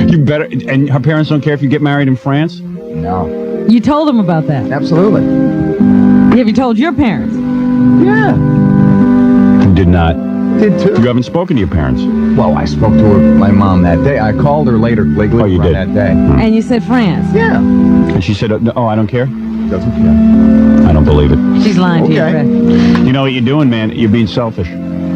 You better. And her parents don't care if you get married in France? No. You told them about that. Absolutely. Have you told your parents? Yeah. You did not. Did too. You haven't spoken to your parents? Well, I spoke to my mom that day. I called her later Oh, you did? that day. And you said France. Yeah. And she said, oh, I don't care? Doesn't care. I don't believe it. She's lying to you, Okay. Fred. You know what you're doing, man? You're being selfish.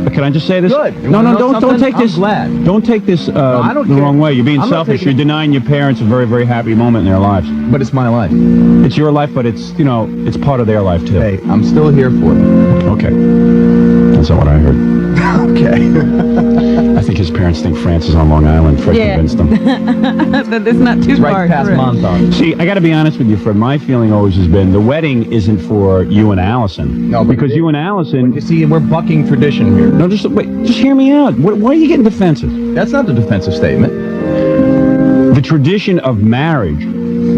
But can I just say this? Good. You No, wanna know don't something? take this. I'm glad. Don't take this I don't the care. wrong way. You're being I'm not selfish. taking You're it. denying your parents a very, very happy moment in their lives. But it's my life. It's your life, but it's, you know, it's part of their life too. Hey, I'm still here for them. Okay. That's not what I heard. Okay. I think his parents think France is on Long Island. Fred convinced them. That it's not too It's far. right past through. Montauk. See, I got to be honest with you, Fred. My feeling always has been the wedding isn't for you and Allison. No, because you and Allison. You see, we're bucking tradition here. No, just hear me out. Why are you getting defensive? That's not the defensive statement. The tradition of marriage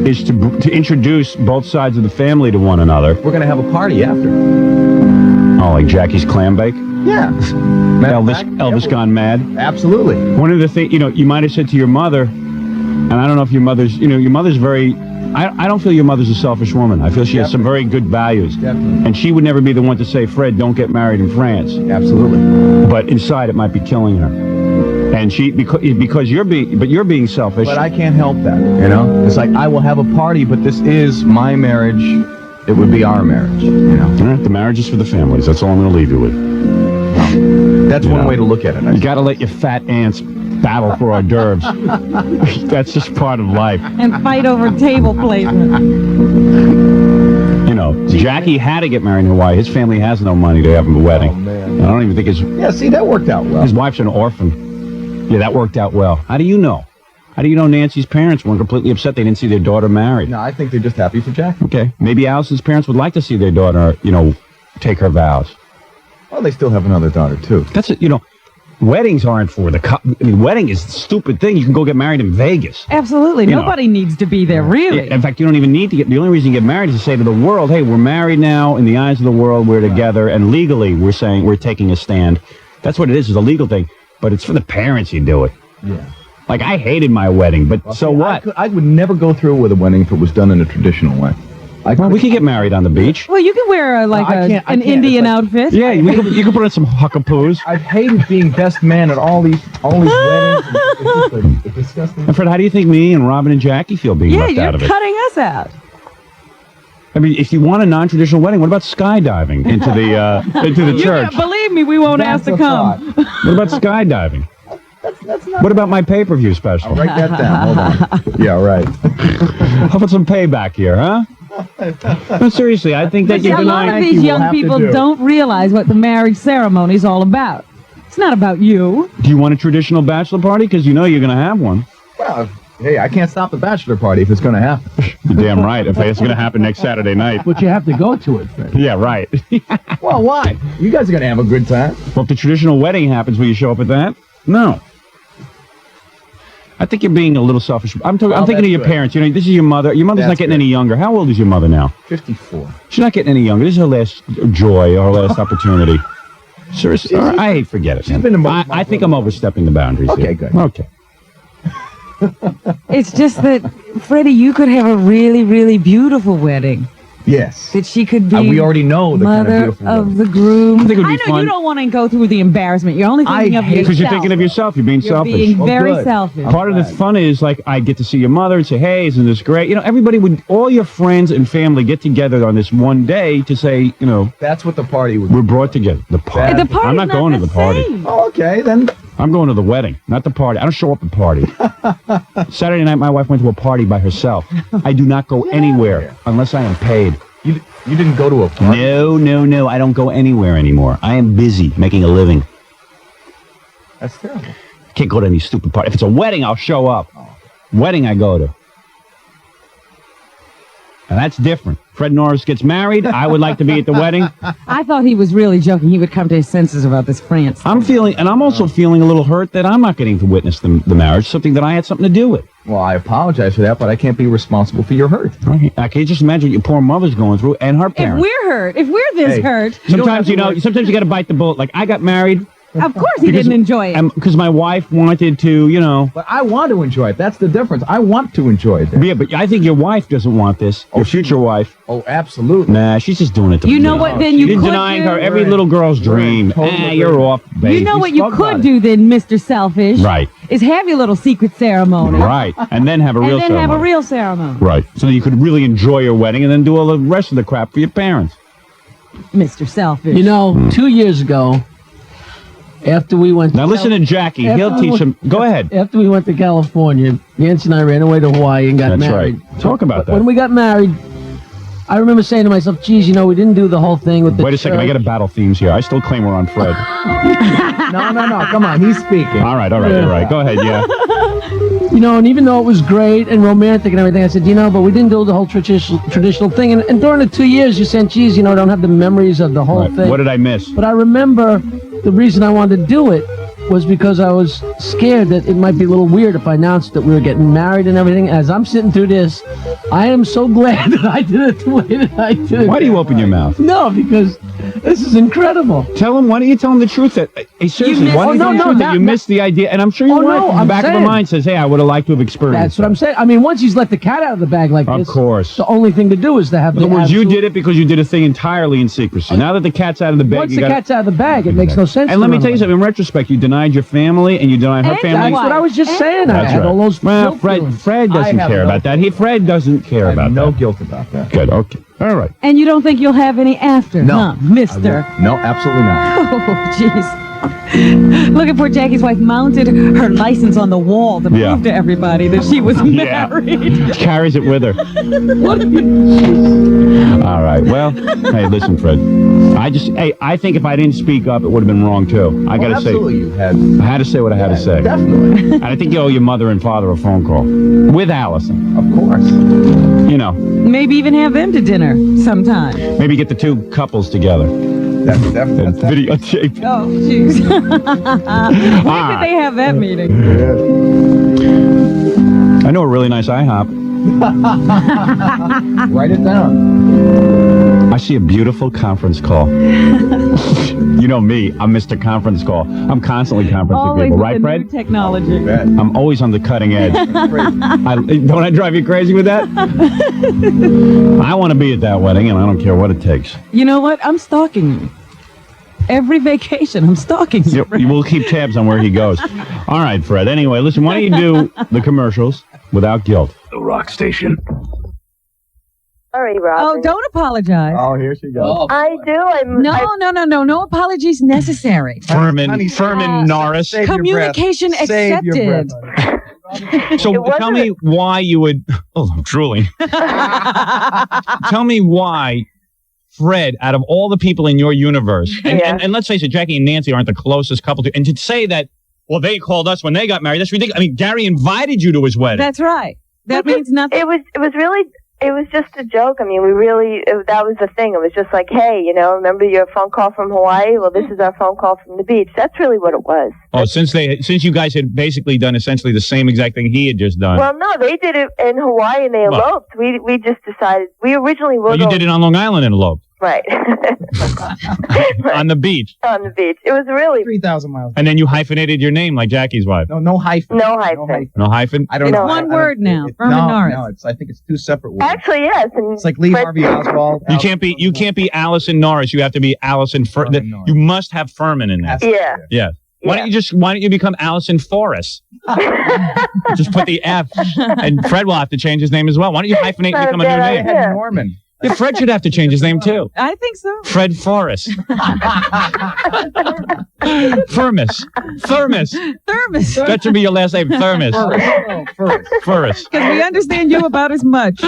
is to introduce both sides of the family to one another. We're going to have a party after. Oh, like Jackie's clam bake? Yeah. Elvis gone mad? Absolutely. One of the things, you know, you might have said to your mother, And I don't know if your mother's, your mother's very, I don't feel your mother's a selfish woman. I feel she has some very good values. Definitely. And she would never be the one to say, Fred, don't get married in France. Absolutely. But inside it might be killing her. And she, because you're being selfish. But I can't help that, It's like, I will have a party, but this is my marriage. It would be our marriage, All right, the marriage is for the families. That's all I'm going to leave you with. That's one way to look at it. You got to let your fat ants battle for hors d'oeuvres. That's just part of life. And fight over table placement. Jackie had to get married in Hawaii. His family has no money to have him a wedding. Oh, man. I don't even think his... Yeah, see, that worked out well. His wife's an orphan. Yeah, that worked out well. How do you know? How do you know Nancy's parents weren't completely upset they didn't see their daughter married? No, I think they're just happy for Jack. Okay. Maybe Allison's parents would like to see their daughter, take her vows. Well, they still have another daughter, too. That's it, weddings aren't for the wedding is a stupid thing. You can go get married in Vegas. Absolutely. Nobody needs to be there, really. In fact, you don't even need to the only reason you get married is to say to the world, hey, we're married now. In the eyes of the world, we're together. And legally, we're saying we're taking a stand. That's what it is. It's a legal thing. But it's for the parents you do it. Yeah. Like, I hated my wedding, but so what? I would never go through with a wedding if it was done in a traditional way. Well, we could get married on the beach. Well, you can wear an Indian outfit. Yeah, you can put on some huckapoos. I've hated being best man at all these weddings. It's just a disgusting. And Fred, how do you think me and Robin and Jackie feel being left out of it? Yeah, you're cutting us out. I mean, if you want a non-traditional wedding, what about skydiving into the church? Believe me, we won't ask to come. What about skydiving? What about my pay-per-view special? I'll write that down. Hold on. Yeah, right. How about some payback here, huh? No, seriously, I think that you're denying... A lot of these young people don't realize what the marriage ceremony is all about. It's not about you. Do you want a traditional bachelor party? Because you know you're going to have one. Well, hey, I can't stop the bachelor party if it's going to happen. You're damn right. If it's going to happen next Saturday night. But you have to go to it, Fred. Yeah, right. Well, why? You guys are going to have a good time. Well, if the traditional wedding happens, will you show up at that? No. I think you're being a little selfish. I'm thinking of your parents. This is your mother. Your mother's not getting any younger. How old is your mother now? 54. She's not getting any younger. This is her last joy, or her last opportunity. Seriously, I forget it, man. I think I'm overstepping the boundaries. Okay, here. good. Okay. It's just that, Freddie, you could have a really, really beautiful wedding. Yes. That she could be we already know the mother kind of, beautiful of the groom. I think it would be know fun. you don't want to go through the embarrassment. You're only thinking of yourself. Because you're thinking of yourself. You're being selfish. Being very selfish. Part of the fun is, like, I get to see your mother and say, hey, isn't this great? Everybody all your friends and family get together on this one day to say, That's what the party would be. We're brought together. The party. The party's I'm not going to the party. Oh, okay, then. I'm going to the wedding, not the party. I don't show up at the party. Saturday night, my wife went to a party by herself. I do not go anywhere unless I am paid. You didn't go to a party? No. I don't go anywhere anymore. I am busy making a living. That's terrible. Can't go to any stupid party. If it's a wedding, I'll show up. Wedding, I go to. And that's different. Fred Norris gets married. I would like to be at the wedding. I thought he was really joking. He would come to his senses about this France. I'm also feeling a little hurt that I'm not getting to witness the marriage, something that I had something to do with. Well, I apologize for that, but I can't be responsible for your hurt. Right. I can just imagine what your poor mother's going through and her parents. If we're hurt, if we're this hurt. Sometimes, sometimes you got to bite the bullet. Like, I got married. Of course he didn't enjoy it. Because my wife wanted to, But I want to enjoy it. That's the difference. I want to enjoy it. Yeah, but I think your wife doesn't want this. Your future wife. Oh, absolutely. Nah, she's just doing it to what then you You're could denying do? her every little girl's dream. You're off, babe. You know what you could do then, Mr. Selfish? Right. Is have your little secret ceremony. Right. And then have a real ceremony. And then have a real ceremony. Right. So you could really enjoy your wedding and then do all the rest of the crap for your parents. Mr. Selfish. 2 years ago, after we went to... Now listen to Jackie. He'll teach him. Go ahead. After we went to California, Nancy and I ran away to Hawaii and got married. That's right. Talk about that. When we got married, I remember saying to myself, geez, we didn't do the whole thing with the Wait a second. I got to battle themes here. I still claim we're on Fred. No. Come on. He's speaking. All right. All right. Go ahead, yeah. And even though it was great and romantic and everything, I said, but we didn't do the whole traditional thing. And during the 2 years, you said, geez, don't have the memories of the whole thing. What did I miss? But I remember the reason I wanted to do it was because I was scared that it might be a little weird if I announced that we were getting married and everything. As I'm sitting through this, I am so glad that I did it the way that I did it. Why do you open your mouth? No, because This is incredible. Tell him, why don't you tell him the truth? That, hey, seriously, why don't you tell him the truth that you missed the idea? And I'm sure your wife in the back of her mind says, hey, I would have liked to have experienced That's what I'm saying. I mean, once he's let the cat out of the bag like this, of course. the only thing to do is to have In other words, you did it because you did a thing entirely in secrecy. Now that the cat's out of the bag, Once the cat's out of the bag, it makes no sense. And let me tell you something. In retrospect, you denied your family and you denied her family. That's what I was just saying. That's I had right. all those well, Fred doesn't care about that. Fred doesn't care about that. No guilt about that. Good. Okay. All right. And you don't think you'll have any after, No. huh, mister? No, absolutely not. Oh, jeez. Looking for Jackie's wife mounted her license on the wall to prove to everybody that she was married. Carries it with her. All right. Well, hey, listen, Fred. I think if I didn't speak up, it would have been wrong too. I got to say, I had to say what I had to say. Definitely. And I think you owe your mother and father a phone call with Allison. Of course. You know. Maybe even have them to dinner sometime. Maybe get the two couples together. That's videotape. Oh, jeez. When did they have that meeting? I know a really nice IHOP. Write it down. I see a beautiful conference call. You know me, I'm Mr. Conference Call. I'm constantly conferencing Always people, with right, the Fred? new technology. I'm always on the cutting edge. Don't I drive you crazy with that? I want to be at that wedding, and I don't care what it takes. You know what? I'm stalking you. Every vacation, I'm stalking you. You will keep tabs on where he goes. All right, Fred. Anyway, listen, why don't you do the commercials without guilt? The Rock Station. Sorry, Robin. Oh, don't apologize. Oh, here she goes. I do. No apologies necessary. Furman Norris. Communication accepted. So tell me why you would... Oh, I'm drooling. Tell me why Fred, out of all the people in your universe, and let's face it, Jackie and Nancy aren't the closest couple to... And to say that, well, they called us when they got married, that's ridiculous. I mean, Gary invited you to his wedding. That's right. That means nothing. It was just a joke. I mean, that was the thing. It was just like, hey, remember your phone call from Hawaii? Well, this is our phone call from the beach. That's really what it was. Oh, since you guys had basically done essentially the same exact thing he had just done. Well, no, they did it in Hawaii and they eloped. We just decided, we originally were you did it on Long Island and eloped. Right. On the beach. On the beach. It was really 3,000 miles. And then you hyphenated your name like Jackie's wife. No hyphen. No hyphen. No hyphen? I don't know. It's one word now. Furman Norris. I think it's two separate words. Actually, yes. And it's like Lee Harvey Oswald. You can't be Allison Norris. You have to be Allison Furman. You must have Furman in there. Yeah. Yeah. Why don't you become Allison Forrest? Just put the F, and Fred will have to change his name as well. Why don't you hyphenate and become a new name? Norman. Yeah, Fred should have to change his name too. I think so. Fred Forrest. Thermos. That should be your last name, Thermos. Forrest. Because we understand you about as much.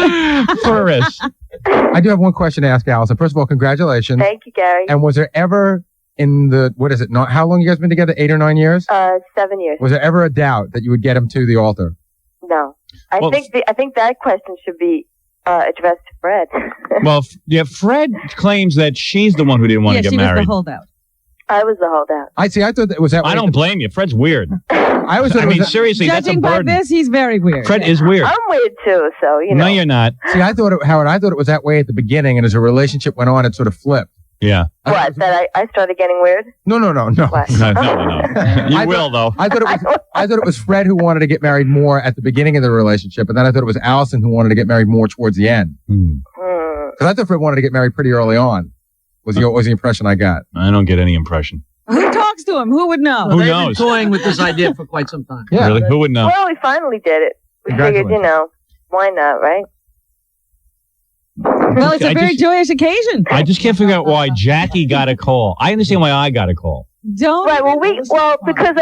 Forrest. I do have one question to ask Allison. First of all, congratulations. Thank you, Gary. And was there ever in the, how long you guys been together? 8 or 9 years? 7 years. Was there ever a doubt that you would get him to the altar? No. I think that question should be addressed to Fred. Well, Fred claims that she's the one who didn't want to get married. Yeah, she was the holdout. I was the holdout. I thought that was that way. I don't blame you. Fred's weird. Seriously, judging that's a burden. by this, he's very weird. Fred is weird. I'm weird too, so No, you're not. See, Howard, I thought it was that way at the begining, and as a relationship went on, it sort of flipped. Yeah. What? That I started getting weird? No. What? No. You will, though. I thought it was Fred who wanted to get married more at the beginning of the relationship, and then I thought it was Allison who wanted to get married more towards the end. Because I thought Fred wanted to get married pretty early on. Was the impression I got? I don't get any impression. Who talks to him? Who would know? Who knows? They've been toying with this idea for quite some time. Yeah. Really? Who would know? Well, we finally did it. We figured, why not, right? Well, it's a very joyous occasion. I just can't figure out why Jackie got a call. I understand why I got a call. Right. Well, because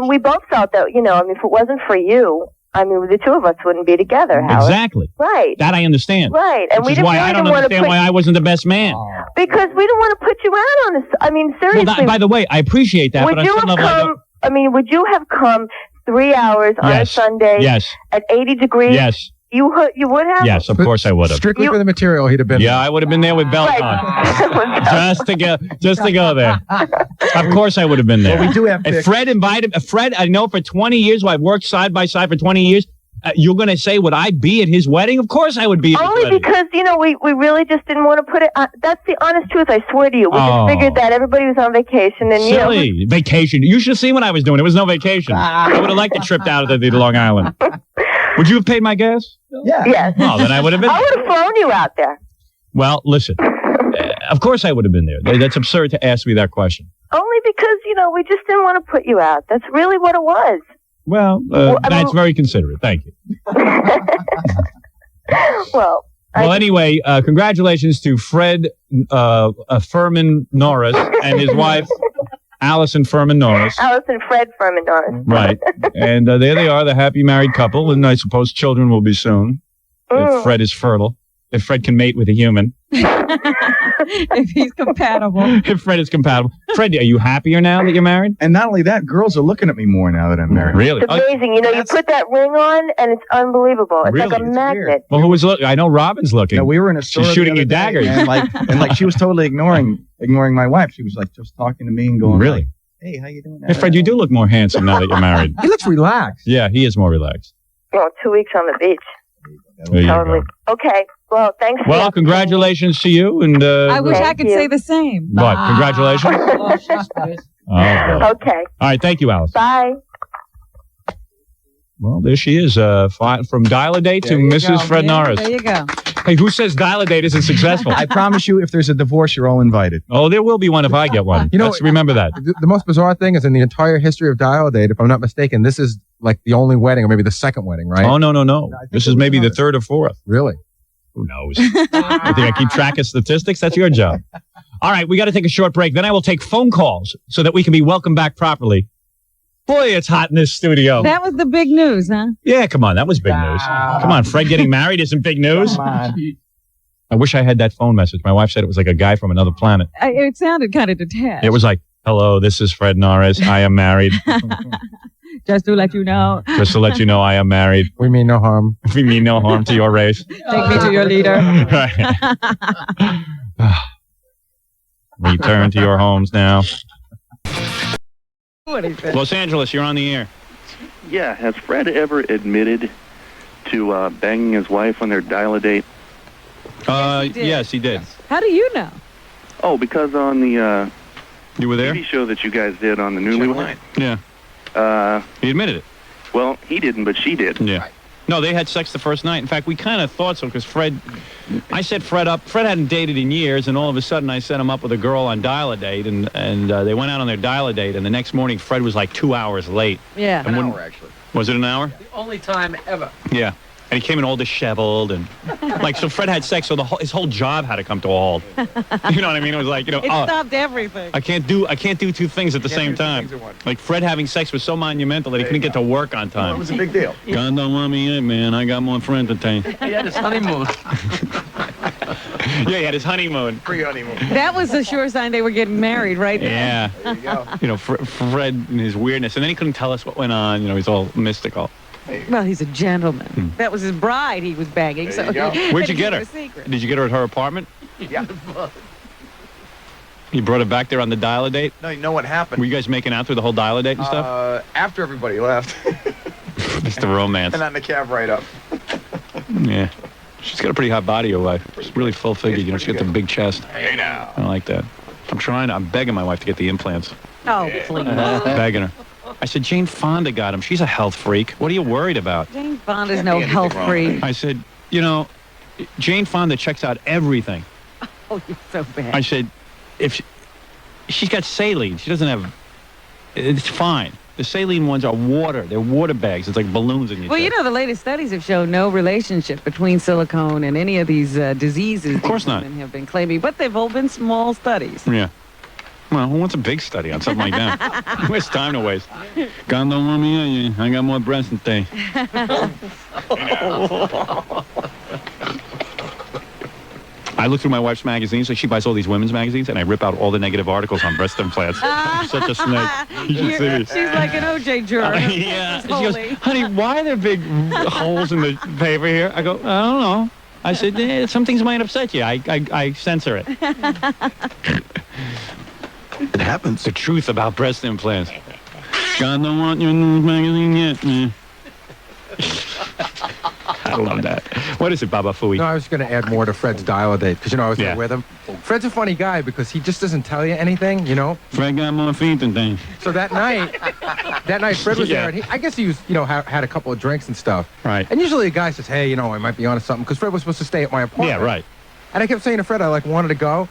we both felt that, if it wasn't for you, the two of us wouldn't be together, Howard. Exactly. Right. That I understand. Right. And Which is why I don't understand why I wasn't the best man. Because we don't want to put you out on this. Seriously. Well, by the way, I appreciate that, but on some level, would you have come 3 hours on a Sunday at 80 degrees? Yes. You would have? Yes, of course I would have. Strictly for the material, he'd have been. Yeah, I would have been there with belt on. just to go there. Of course I would have been there. Well, we do have Fred, I know for 20 years, I've worked side by side for 20 years. You're going to say, would I be at his wedding? Of course I would be at his Only wedding. because, we really just didn't want to put it that's the honest truth, I swear to you. We just figured that everybody was on vacation and, Silly. Vacation. You should have seen what I was doing. It was no vacation. I would have liked a trip down to the Long Island. Would you have paid my gas? Yeah. Yes. Oh, then I would have been. I would have flown you out there. Well, listen. Of course I would have been there. That's absurd to ask me that question. Only because, we just didn't want to put you out. That's really what it was. Well, that's very considerate. Thank you. Well, anyway, congratulations to Fred Furman Norris and his wife, Allison Furman Norris. Allison Fred Furman Norris. Right. And there they are, the happy married couple, and I suppose children will be soon, if Fred is fertile, if Fred can mate with a human. If he's compatible. If Fred is compatible. Fred, are you happier now that you're married? And not only that, girls are looking at me more now that I'm married. Really? It's amazing. You put that ring on, and it's unbelievable. It's like a magnet. Well, who was looking? I know Robin's looking. No, we were in a store. She's shooting you daggers. And she was totally ignoring my wife. She was like just talking to me and going, really? Hey, how you doing? Hey, Fred, you do look more handsome now that you're married. He looks relaxed. Yeah, he is more relaxed. Well, 2 weeks on the beach. There you Totally. go. Okay. Well, thanks. Well, congratulations to you. And I wish I could say the same. What? Congratulations? Oh, okay. All right. Thank you, Alice. Bye. Well, there she is. From Dial-A-Date to Mrs. Fred Norris. There you go. Hey, who says Dial-A-Date isn't successful? I promise you, if there's a divorce, you're all invited. Oh, there will be one if I get one. Let's remember that. The most bizarre thing is in the entire history of Dial-A-Date, if I'm not mistaken, this is like the only wedding, or maybe the second wedding, right? Oh, no. This is maybe the third or fourth. Really? Who knows? I think I keep track of statistics. That's your job. All right, we got to take a short break. Then I will take phone calls so that we can be welcomed back properly. Boy, it's hot in this studio. That was the big news, huh? Yeah, come on. That was big news. Come on, Fred getting married isn't big news. I wish I had that phone message. My wife said it was like a guy from another planet. It sounded kind of detached. It was like, hello, this is Fred Norris. I am married. Just to let you know. Just to let you know I am married. We mean no harm. We mean no harm to your race. Take me to your leader. Right. Return to your homes now. Los Angeles, you're on the air. Yeah, has Fred ever admitted to banging his wife on their Dial-A-Date? Yes, he did. How do you know? Oh, because on the you were there? TV show that you guys did on the Newlywed. Yeah. He admitted it. Well, he didn't, but she did. Yeah. No, they had sex the first night. In fact, we kind of thought so because I set Fred up. Fred hadn't dated in years, and all of a sudden I set him up with a girl on Dial-A-Date, and they went out on their Dial-A-Date, and the next morning Fred was like 2 hours late. Yeah. An hour, actually. Was it an hour? The only time ever. Yeah. And he came in all disheveled, and so Fred had sex, so his whole job had to come to a halt. You know what I mean? It was like, It stopped everything. I can't do two things at the same time. Like Fred having sex was so monumental that he couldn't get to work on time. Well, it was a big deal. God don't want me in, man. I got more friends to take. He had his honeymoon. Yeah, he had his honeymoon. Pre-honeymoon. That was the sure sign they were getting married, right? Yeah. There you go. Fred and his weirdness, and then he couldn't tell us what went on. He's all mystical. Well, he's a gentleman. That was his bride he was banging. There you go. Where'd you get her? Did you get her at her apartment? Yeah. You brought her back there on the Dial-A-Date? No, you know what happened? Were you guys making out through the whole Dial-A-Date and stuff? After everybody left. It's the romance. And on the cab right up. Yeah. She's got a pretty hot body, your wife. She's really full-figured. She's got the big chest. Hey now. I like that. I'm begging my wife to get the implants. Oh, please. Begging her. I said, Jane Fonda got him. She's a health freak. What are you worried about? Jane Fonda's no health freak. I said, Jane Fonda checks out everything. Oh, you're so bad. I said, if she's got saline, she doesn't have, it's fine. The saline ones are water. They're water bags. It's like balloons in your Well, chest. the latest studies have shown no relationship between silicone and any of these diseases. Of course not. Women have been claiming, but they've all been small studies. Yeah. Well, who wants a big study on something like that? Where's time to waste? God don't want me in. I got more breasts than they. I look through my wife's magazines, so she buys all these women's magazines, and I rip out all the negative articles on breast implants. I'm such a snake. You should see me. She's like an OJ juror. Yeah. She goes, honey, why are there big holes in the paper here? I go, I don't know. I said, some things might upset you. I censor it. It happens. The truth about breast implants. God don't want you in the magazine yet, man. I love that. What is it, BabaBooey? No, I was going to add more to Fred's dial date because, I was there with him. Fred's a funny guy because he just doesn't tell you anything, Fred got more feet than things. So that night Fred was there, and I guess he was, had a couple of drinks and stuff. Right. And usually a guy says, hey, I might be on to something because Fred was supposed to stay at my apartment. Yeah, right. And I kept saying to Fred, I wanted to go.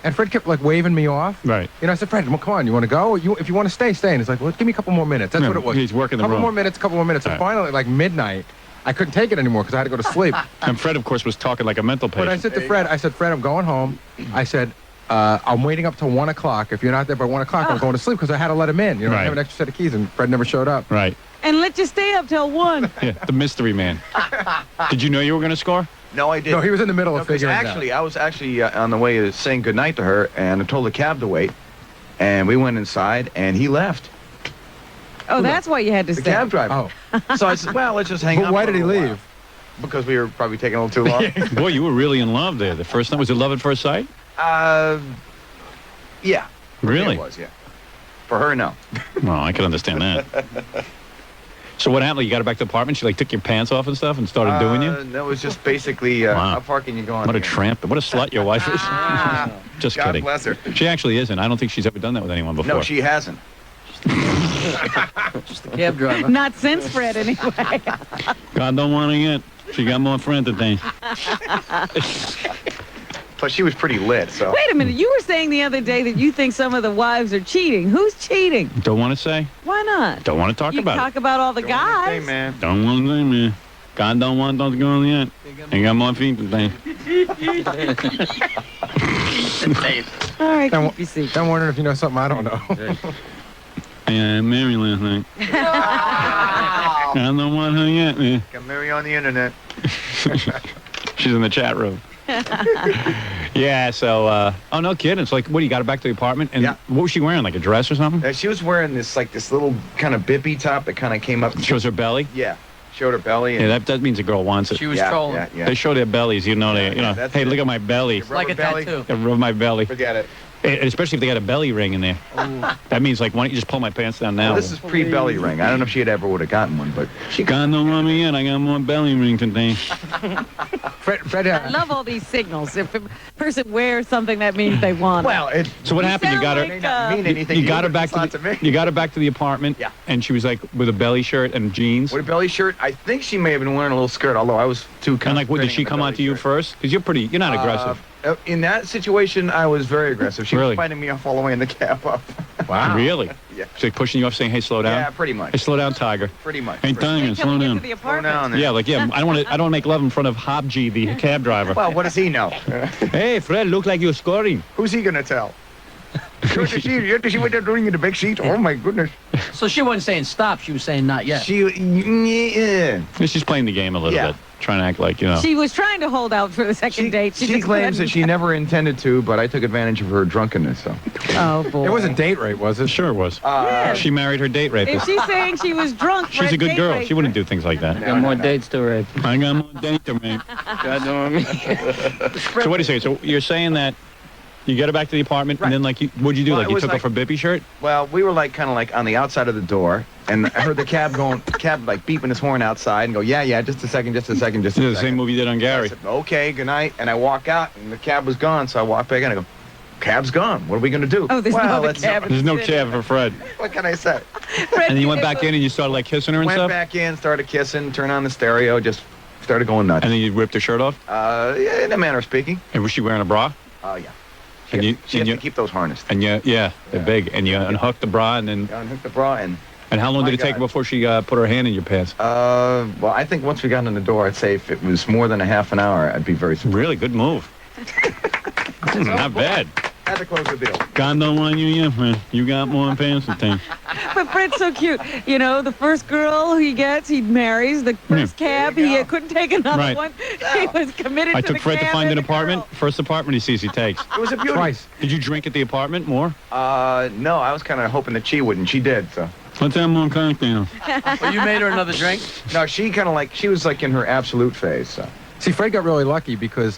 And Fred kept waving me off. Right. I said, Fred, come on, you want to go? If you want to stay, stay. And he's like, well, give me a couple more minutes. That's what it was. He's working the room. Couple more minutes. And finally, midnight, I couldn't take it anymore because I had to go to sleep. And Fred, of course, was talking like a mental patient. But I said to Fred, Fred, I'm going home. I said, I'm waiting up till 1 o'clock. If you're not there by 1 o'clock, I'm going to sleep because I had to let him in. I have an extra set of keys, and Fred never showed up. Right. And let you stay up till 1. Yeah, the mystery man. Did you know you were going to score? No, I didn't. No, he was in the middle of figuring it out. I was actually on the way to saying goodnight to her, and I told the cab to wait. And we went inside, and he left. Oh, that's why you had to the stay. The cab driver. Oh. So I said, well, let's just hang out. But why did he leave? Because we were probably taking a little too long. Boy, you were really in love there. The first time, was it love at first sight? Yeah. Really? It was, yeah. For her, no. Well, I can understand that. So what happened? You got her back to the apartment? She took your pants off and stuff and started doing you? No, it was just basically, how far can you go on? What a tramp. What a slut your wife is. Just God kidding. bless her. She actually isn't. I don't think she's ever done that with anyone before. No, she hasn't. Just the cab driver. Not since Fred, anyway. God don't want to yet. She got more friends than things. But she was pretty lit, so. Wait a minute. You were saying the other day that you think some of the wives are cheating. Who's cheating? Don't want to say. Why not? Don't want to talk you about talk about all the guys. Hey, man. Don't want to say, man. God don't want those girls yet. Ain't got more feet than things. All right, keep your secret. I'm wondering if you know something I don't know. Yeah, Mary last night. I don't want her yet, man. Got Mary on the internet. She's in the chat room. Yeah, so, oh, no kidding. It's what, you got her back to the apartment? And what was she wearing, like a dress or something? She was wearing this, this little kind of bippy top that kind of came up. Shows her belly? Yeah, showed her belly. And yeah, that means a girl wants it. She was trolling. Yeah. They show their bellies, hey, look at my belly. Like a tattoo. Rub my belly. Forget it. And especially if they got a belly ring in there. That means, why don't you just pull my pants down now? Well, this is pre-belly ring. I don't know if she ever would have gotten one, but she God don't want me yet. I got more belly ring today. Fred, I love all these signals. If a person wears something, that means they want it. Well, so what happened? You got her. May not mean anything. You got her back to the. You got her back to the apartment. Yeah. And she was with a belly shirt and jeans. With a belly shirt, I think she may have been wearing a little skirt. Although I was too. And did she come on to you first? Because you're not aggressive. In that situation, I was very aggressive. She was fighting me off all the way in the cab up. Wow. Really? Yeah. She's pushing you off, saying, "Hey, slow down." Yeah, pretty much. Hey, slow down, Tiger. Pretty much. Hey, Tiger, slow down. Slow down. Yeah, I don't want to make love in front of Hobji, the cab driver. Well, what does he know? Hey, Fred, look like you're scoring. Who's he gonna tell? You have to see what they're doing in the back seat. Oh my goodness. So she wasn't saying stop. She was saying not yet. She's playing the game a little bit, trying to act like She was trying to hold out for the second date. She claims that she never intended to, but I took advantage of her drunkenness. So. Oh boy. It wasn't date rape, was it? Sure it was. She married her date rapist. If she's saying she was drunk, she's a good girl. She wouldn't do things like that. Got more dates to rape. I got more dates to rape. God don't me. So what do you say? So you're saying that you get her back to the apartment, and then what'd you do? You took off her bippy shirt? Well, we were kind of on the outside of the door, and I heard the cab beeping his horn outside, and go, yeah, just a second. The same movie you did on Gary. I said, okay, good night, and I walk out, and the cab was gone, so I walk back in, and I go, cab's gone. What are we gonna do? Oh, there's no cab. There's no cab for Fred. What can I say? And then you went back in and you started kissing her and stuff? Went back in, started kissing, turned on the stereo, just started going nuts. And then you ripped her shirt off? Yeah, in a manner of speaking. And was she wearing a bra? Oh, yeah. She has to keep those harnessed. And they're big. And you unhooked the bra and then... Unhooked the bra and... And how long did it take before she put her hand in your pants? Well, I think once we got in the door, I'd say if it was more than a half an hour, I'd be very surprised. Really? Good move. Not bad. Had to close the deal. God don't want you yet, man. You got more pants and things. But Fred's so cute. The first girl he gets, he marries. The first cab, he couldn't take another one. He was committed to the I took Fred to find an apartment. First apartment he sees, he takes. It was a beauty. Twice. Did you drink at the apartment more? No, I was kind of hoping that she wouldn't. She did, so. Let's have more cocktails. Well, you made her another drink? No, she kind of she was in her absolute phase, so. See, Fred got really lucky because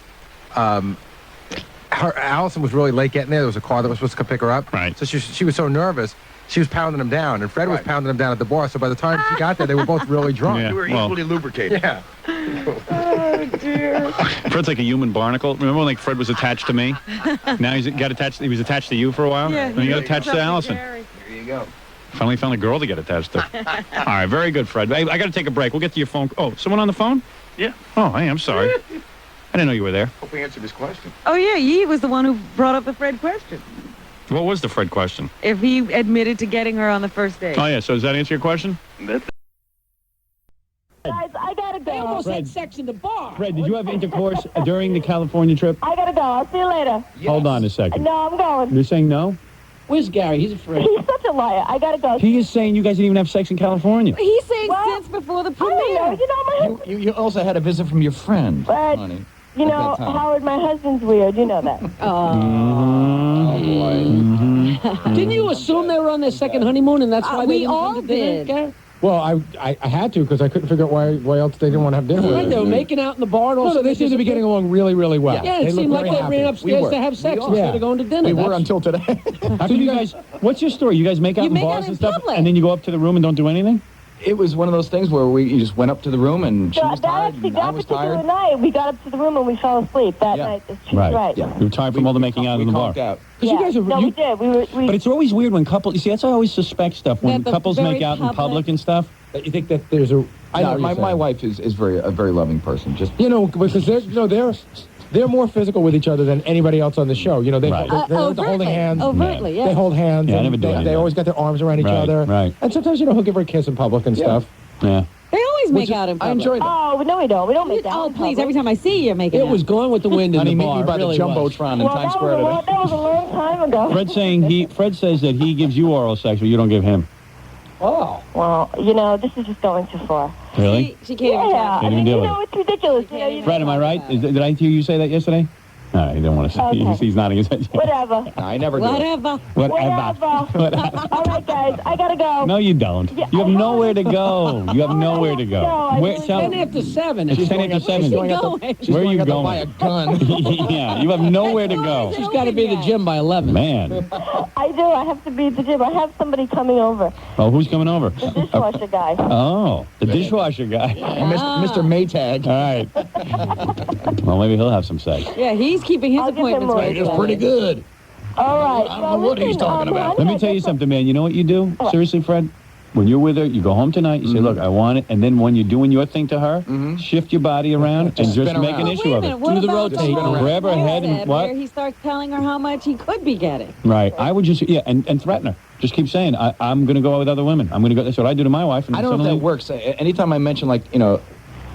Allison was really late getting there. There was a car that was supposed to come pick her up. Right. So she was so nervous. she was pounding him down, and Fred was pounding him down at the bar. So by the time she got there, they were both really drunk. Yeah, You were well. equally lubricated. Yeah. Oh, dear. Fred's like a human barnacle. Remember when like Fred was attached to me? Now he's got attached. He was attached to you for a while. Yeah, and he got attached to Allison. There you go. Finally found a girl to get attached to. All right, very good, Fred. I got to take a break. We'll get to your phone. Oh, someone on the phone? Yeah. Oh, hey, I'm sorry. I didn't know you were there. Hope we answered this question. Oh, yeah, Yee was the one who brought up the Fred question. What was the Fred question? If he admitted to getting her on the first date. Oh, yeah. So does that answer your question? Guys, I gotta go. They almost had sex in the bar. Fred, did you have intercourse during the California trip? I gotta go. I'll see you later. Hold on a second. No, I'm going. You're saying no? Where's Gary? He's afraid. He's such a liar. I gotta go. He is saying you guys didn't even have sex in California. He's saying since before the premiere. You know, my husband. You also had a visit from your friend, But, honey. you know, that time. Howard, my husband's weird. You know that. Oh, boy. Didn't you assume they were on their second honeymoon, and that's why they we didn't all come to dinner, did. Gary? Well, I had to because I couldn't figure out why else they didn't want to have dinner with Right, us. they were making out in the bar, and all No, of a sudden they seemed to be getting along really, really well. Yeah, it seemed looked like very they happy. ran upstairs to have sex instead of going to dinner. We were That's- until today. So you guys, what's your story? You guys make out You in make bars out and in stuff, public. and then you go up to the room and don't do anything? It was one of those things where you just went up to the room and she was tired and I was particular tired. night, we got up to the room and we fell asleep that night. She's right. Yeah. You were tired from all the making out in the bar. Out. Yeah. You guys are, No, we did. We But it's always weird when couples, you see, that's why I always suspect stuff, when That the couples very make out in public- public and stuff. You think that there's a... I know No, what my you're my saying. wife is a very loving person. Just Because they're more physical with each other than anybody else on the show. You know, they're holding hands. Overtly, yeah. They hold hands. Yeah, I and never do any of they that. always got their arms around each Right, other. right. And sometimes, he'll give her a kiss in public and stuff. Yeah. They always make out in I public. enjoy that. Oh, no, we don't. We don't make out. Oh, in please, public. every time I see you, you're making It out. was gone with the wind in Honey, the meet bar. me by It the really was. Jumbotron in Well, Times that Square was, today. that was a long time ago. Fred's saying Fred says that he gives you oral sex, but you don't give him. Oh. Well, you know, this is just going too far. Really? She can't even Yeah, talk. Can't I even mean, do you it. know, it's ridiculous. You know, you Fred, am I right? Did I hear you say that yesterday? No, he didn't want to say. Okay. He's nodding his head. Whatever. No, I never do. Whatever. Whatever. All right, guys, I gotta go. No, you don't. Yeah, You have I know. nowhere to go. You have nowhere to go. No, I Where, really tell, don't. 10 after 7. it's 10 after 7. Where Where are you to buy a going? gun. Yeah, you have nowhere to go. She's got to be at the gym by 11. Man. I do. I have to be at the gym. I have somebody coming over. Oh, who's coming over? The dishwasher guy. Oh, the dishwasher guy. Mr. Maytag. All right. Well, maybe he'll have some sex. Yeah, he's keeping his I'll give him appointments more. right. It's pretty good. All right. I don't know what he's talking about. Let me tell you something, man. You know what you do? Seriously, Fred? When you're with her, you go home tonight, you say, look, I want it. And then when you're doing your thing to her, shift your body around and just spin make an around. issue of it. What Do the about rotate. whole Grab her head and concept what? Where he starts telling her how much he could be getting. Right. I would just, and threaten her. Just keep saying, I'm going to go out with other women. I'm going to go. That's what I do to my wife. And I don't know if suddenly- that works. Anytime I mention, like, you know,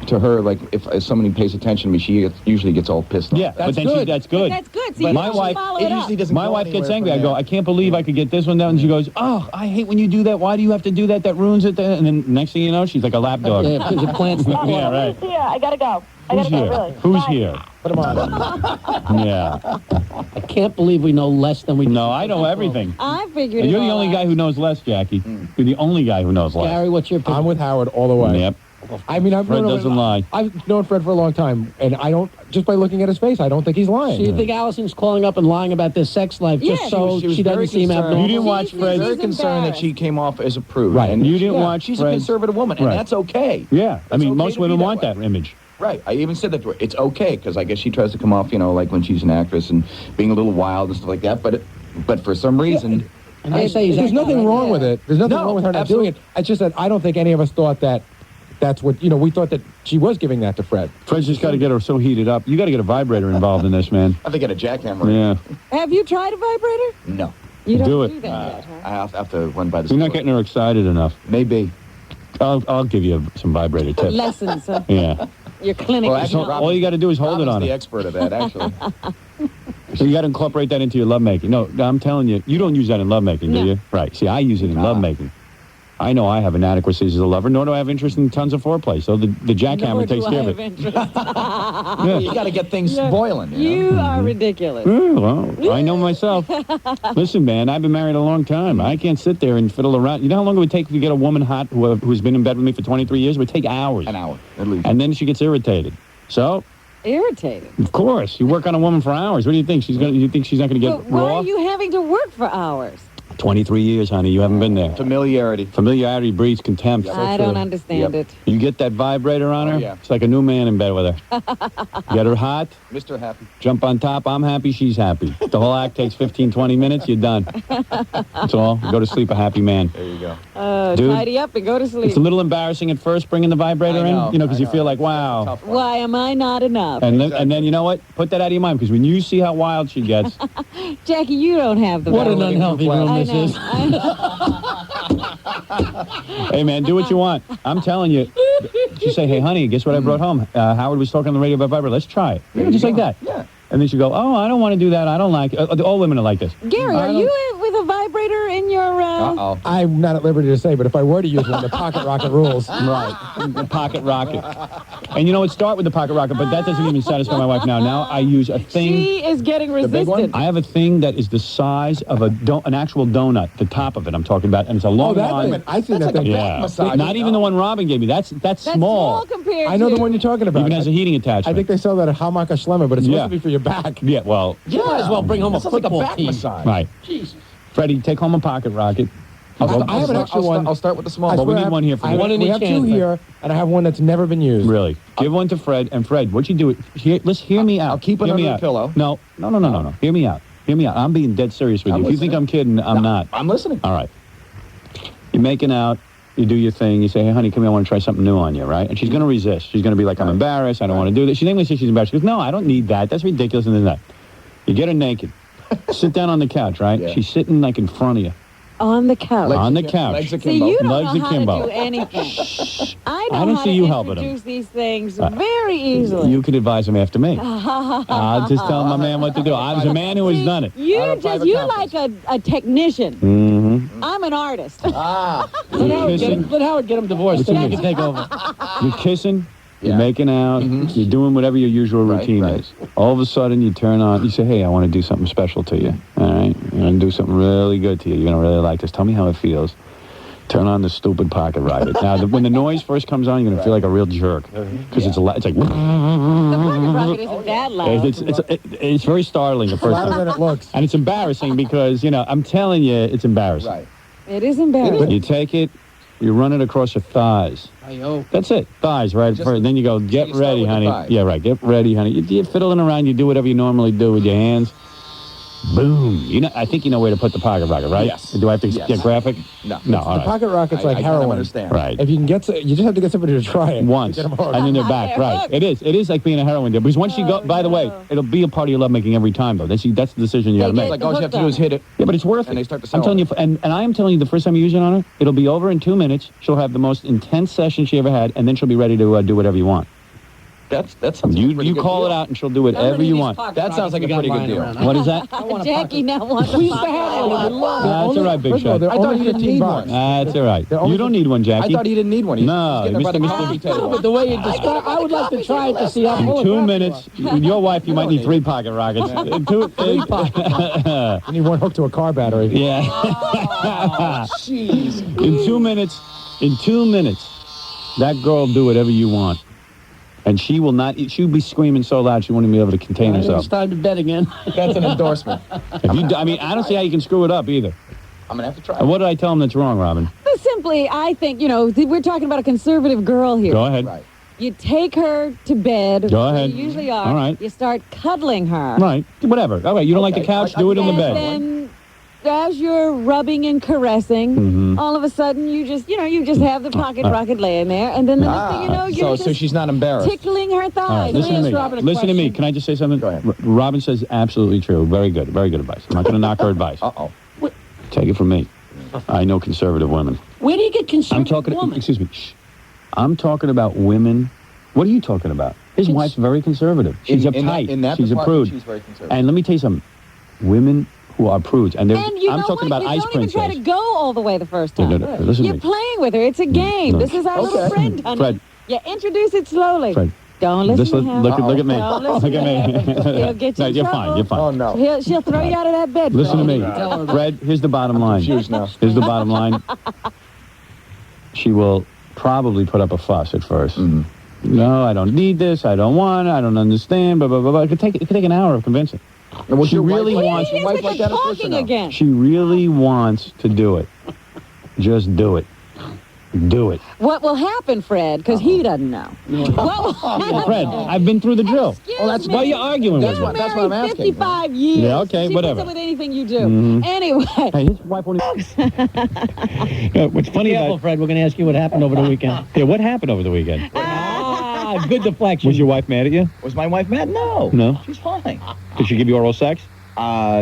to her, like, if somebody pays attention to me, she usually gets all pissed off. Yeah, but then that's good. That's good. See, But you my should wife- follow It it up. usually doesn't My go wife gets anywhere angry. from I go, there. I can't believe I could get this one down. And she goes, oh, I hate when you do that. Why do you have to do that? That ruins it. And then next thing you know, she's like a lap dog. Yeah, because it plants the Yeah, right. Who's here? I gotta go. I Who's gotta go, here? really. Who's Bye. here? Put 'em on. Yeah. I can't believe we know less than we do. No, I know everything. I figured You're it the all only out. guy who knows less, Jackie. You're the only guy who knows less. Gary, what's your I'm opinion? with Howard all the way. Yep. I mean, Fred doesn't lie. I've known Fred for a long time, and I don't, just by looking at his face, I don't think he's lying. So you think Allison's calling up and lying about their sex life Yeah. just so She was she very doesn't seem concerned. abnormal? You didn't watch She's Fred. Very She's concerned that embarrassed. she came off as a prude. Right. And You didn't watch She's a Fred. conservative woman, and Right. that's okay. Yeah. I mean, okay most to be women that want way. that image. Right. I even said that to her. It's okay, because I guess she tries to come off, you know, like when she's an actress and being a little wild and stuff like that. But for some reason, And they say he's There's acting nothing like wrong that. with it. There's nothing No, wrong with her not absolutely. doing it. It's just that I don't think any of us thought that that's what, we thought that she was giving that to Fred. Fred's just got to get her so heated up. You got to get a vibrator involved in this, man. I think I had a jackhammer. Yeah. Have you tried a vibrator? No. You don't Do it. do that yet, huh? I have to run by the You're not store. getting her excited enough. Maybe. I'll give you some vibrator tips. Lessons. Yeah. Your clinic. Well, is actually, not- All you got to do is hold it Robin's on the her. expert of that, actually. So you got to incorporate that into your lovemaking. No, I'm telling you, you don't use that in lovemaking, do No. you? Right. See, I use it in lovemaking. I know I have inadequacies as a lover, nor do I have interest in tons of foreplay. So the jackhammer Nor do takes I care of have it. interest. Yeah. You got to get things Yeah. boiling. You know? You are ridiculous. Yeah, well, I know myself. Listen, man, I've been married a long time. I can't sit there and fiddle around. You know how long it would take to get a woman hot who's been in bed with me for 23 years? It would take hours. An hour, at least. And then she gets irritated. So, Irritated. of course, you work on a woman for hours. What do you think? You think she's not going to get But why raw? are you having to work for hours? 23 years, honey. You haven't been there. Familiarity. Familiarity breeds contempt. I don't understand it. You get that vibrator on her? yeah. It's like a new man in bed with her. Get her hot. Mr. Happy. Jump on top. I'm happy. She's happy. The whole act takes 15, 20 minutes. You're done. That's all. You go to sleep a happy man. There you go. Dude, Tidy up and go to sleep. it's a little embarrassing at first bringing the vibrator in, because you feel like, wow. Why am I not enough? And then you know what? Put that out of your mind, because when you see how wild she gets. Jackie, you don't have the What an vibrator. unhealthy room this is. I know. Hey, man, do what you want. I'm telling you. She say, hey, honey, guess what I brought home? Howard was talking on the radio about vibrator. Let's try it. Just like that. Yeah. And then she go, oh, I don't want to do that. I don't like it. All women are like this. Gary, are you with a vibrator in your... I'm not at liberty to say, but if I were to use one, the pocket rocket rules. Right. The pocket rocket. And you know, it start with the pocket rocket, but that doesn't even satisfy my wife now. Now I use a thing. She is getting resistant. I have a thing that is the size of an actual donut, the top of it I'm talking about, and it's a long line. I think that's like a back massage. Not even the one Robin gave me. That's small. Compared I know to... the one you're talking about. Even has a heating attachment. I think they sell that at Hamaka Schlemmer, but it's supposed to be for your back. Yeah, well. You might as well bring home a That's like football back team. massage. Right. Jeez. Freddie, take home a pocket rocket. I have an extra one. I'll start with the small Well, one. we need one here for you. One in We each have two hand. here, and I have one that's never been used. Really? Give one to Fred. And Fred, what you do, let's hear me out. I'll keep it Hear me under the out. pillow. No. Hear me out. Hear me out. I'm being dead serious with you. If you think I'm kidding, I'm not. I'm listening. All right. You're making out. You do your thing. You say, hey, honey, come here. I want to try something new on you, right? And she's going to resist. She's going to be like, I'm embarrassed. I don't want to do this. She's going to say she's embarrassed. She goes, no, I don't need that. That's ridiculous. And then that. You get her naked. Sit down on the couch, right? Yeah. She's sitting like in front of you. On the couch. On the couch. Legs See, akimbo. you don't Legs know how akimbo. to do anything. I know I don't how see to you helping him. introduce these things very easily. You could advise him after me. I'll just tell my man what to do. I was a man who has done it. You're like a technician. Mm-hmm. I'm an artist. You're kissing. Let Howard get him divorced, then he can take over. You're kissing. You're making out. You're doing whatever your usual routine is. All of a sudden, you turn on. You say, hey, I want to do something special to you. All right? I'm going to do something really good to you. You're going to really like this. Tell me how it feels. Turn on the stupid pocket rocket. Now, when the noise first comes on, you're going to feel like a real jerk. Because it's like... The pocket rocket isn't that loud. It's very startling at first. Louder than it looks. And it's embarrassing because, I'm telling you, it's embarrassing. Right. It is embarrassing. You take it, you run it across your thighs. That's it. Thighs, right? Then you go, get ready, honey. Yeah, right. Get ready, honey. You're fiddling around. You do whatever you normally do with your hands. Boom. I think you know where to put the pocket rocket, right? Yes. Do I have to get graphic? No. All The pocket rocket's like I heroin. understand. Right. If you can get, you just have to get somebody to try it. Once. To get 'em hooked. And then they're back. Right. It is. It is like being a heroin dealer. Because once you go, by the way, it'll be a part of your lovemaking every time, though. That's the decision you got to make. Like all you have to do is hit it. Yeah, but it's worth it. And they start to I'm sell telling you, and I am telling you, the first time you use it on her, it'll be over in 2 minutes. She'll have the most intense session she ever had, and then she'll be ready to do whatever you want. That's You call it out, and she'll do whatever you want. That sounds like a pretty good deal. What is that? Jackie now wants a We used to have pocket one. rocket. We loved That's all right, big shot. I thought he didn't need one. That's all right. You don't need one, Jackie. I thought he didn't need one. He's No, getting it by the Mr. coffee No, table. but the way you describe, I would like to try it to see how In full 2 of minutes, with your wife, you might need 3 pocket rockets. You need one hooked to a car battery. Yeah. Jeez. In 2 minutes, that girl will do whatever you want. And she will not, she'll be screaming so loud she won't even be able to contain herself. It's time to bed again. That's an endorsement. I don't see how you can screw it up either. I'm going to have to try And what did I tell him that's wrong, Robin? But simply, I think, we're talking about a conservative girl here. Go ahead. Right. You take her to bed. Go ahead. You usually are. All right. You start cuddling her. Right. Whatever. All right. You don't like the couch? Do it in the bed. And as you're rubbing and caressing, all of a sudden you just have the pocket rocket laying there, and then the next thing you know, you're so she's not embarrassed. tickling her All thighs. right, listen to me. Can I just say something? Go ahead. Robin says absolutely true. Very good advice. I'm not going to knock her advice. Uh-oh. Take it from me. I know conservative women. Where do you get conservative woman? Excuse me. Shh. I'm talking about women. What are you talking about? His wife's very conservative. She's uptight. In that she's a department, prude. she's very conservative. And let me tell you something. Women who are prudes, and I'm talking about ice You don't even try to princess. go all the way the first time. No, listen to You're me. playing with her. It's a game. This is our little friend, honey. Fred. You introduce it slowly. Fred. Don't listen to him. Look at me. Don't Look listen at to him. me. He'll get you in You're trouble. fine. You're fine. Oh, no. She'll throw you out of that bed. Listen to me. Tell her. Fred, here's the bottom line. confused now. Here's the bottom line. She will probably put up a fuss at first. No, I don't need this. I don't want it. I don't understand. Blah, blah, blah, blah. It could take an hour of convincing. She really wants. Your wife like that talking again. She really wants to do it. Just do it. Do it. What will happen, Fred? Because he doesn't know. What will happen? Fred, I've been through the drill. That's why you're arguing with me. That's what I'm asking. 55 years. Yeah, okay, she whatever. puts up with anything you do. Mhm. Anyway. Hey, his wife won't what's funny about... Fred, we're going to ask you what happened over the weekend. Yeah, what happened over the weekend? Good deflection. Was your wife mad at you? Was my wife mad? No. No? She's fine. Did she give you oral sex?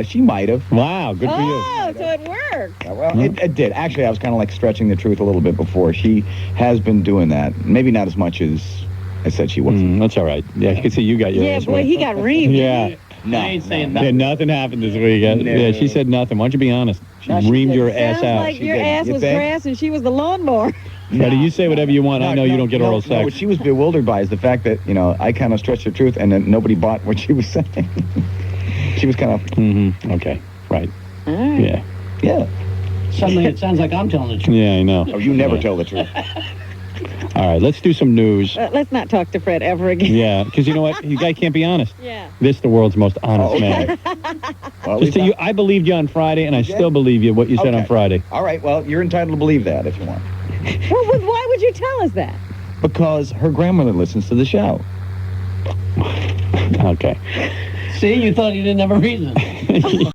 She might have. Wow, good for you. Oh, so it worked. Well, it did. Actually, I was kind of like stretching the truth a little bit before. She has been doing that. Maybe not as much as I said she was. That's all right. Yeah, I can see you got your ass boy, wet. he got reamed. Yeah. No, I ain't saying Yeah, nothing happened this weekend. No. Yeah, she said nothing. Why don't you be honest? She reamed your ass Sounds out. like your did. ass You was think? grass and she was the lawnmower. Freddie, you say whatever you want. I know you don't get oral No, sex. what she was bewildered by is the fact that, I kind of stretched the truth and then nobody bought what she was saying. She was kind of... Mm-hmm. Okay. Right. All right. Yeah. Yeah. Suddenly it sounds like I'm telling the truth. Yeah, I know. Oh, you never tell the truth. All right, let's do some news. Let's not talk to Fred ever again. Yeah, because you know what? You guy can't be honest. Yeah. This the world's most honest man. Well, Just so you, I believed you on Friday, and I still believe you what you said on Friday. All right, well, you're entitled to believe that if you want. Well, why would you tell us that? Because her grandmother listens to the show. Okay. See, you thought you didn't have a reason.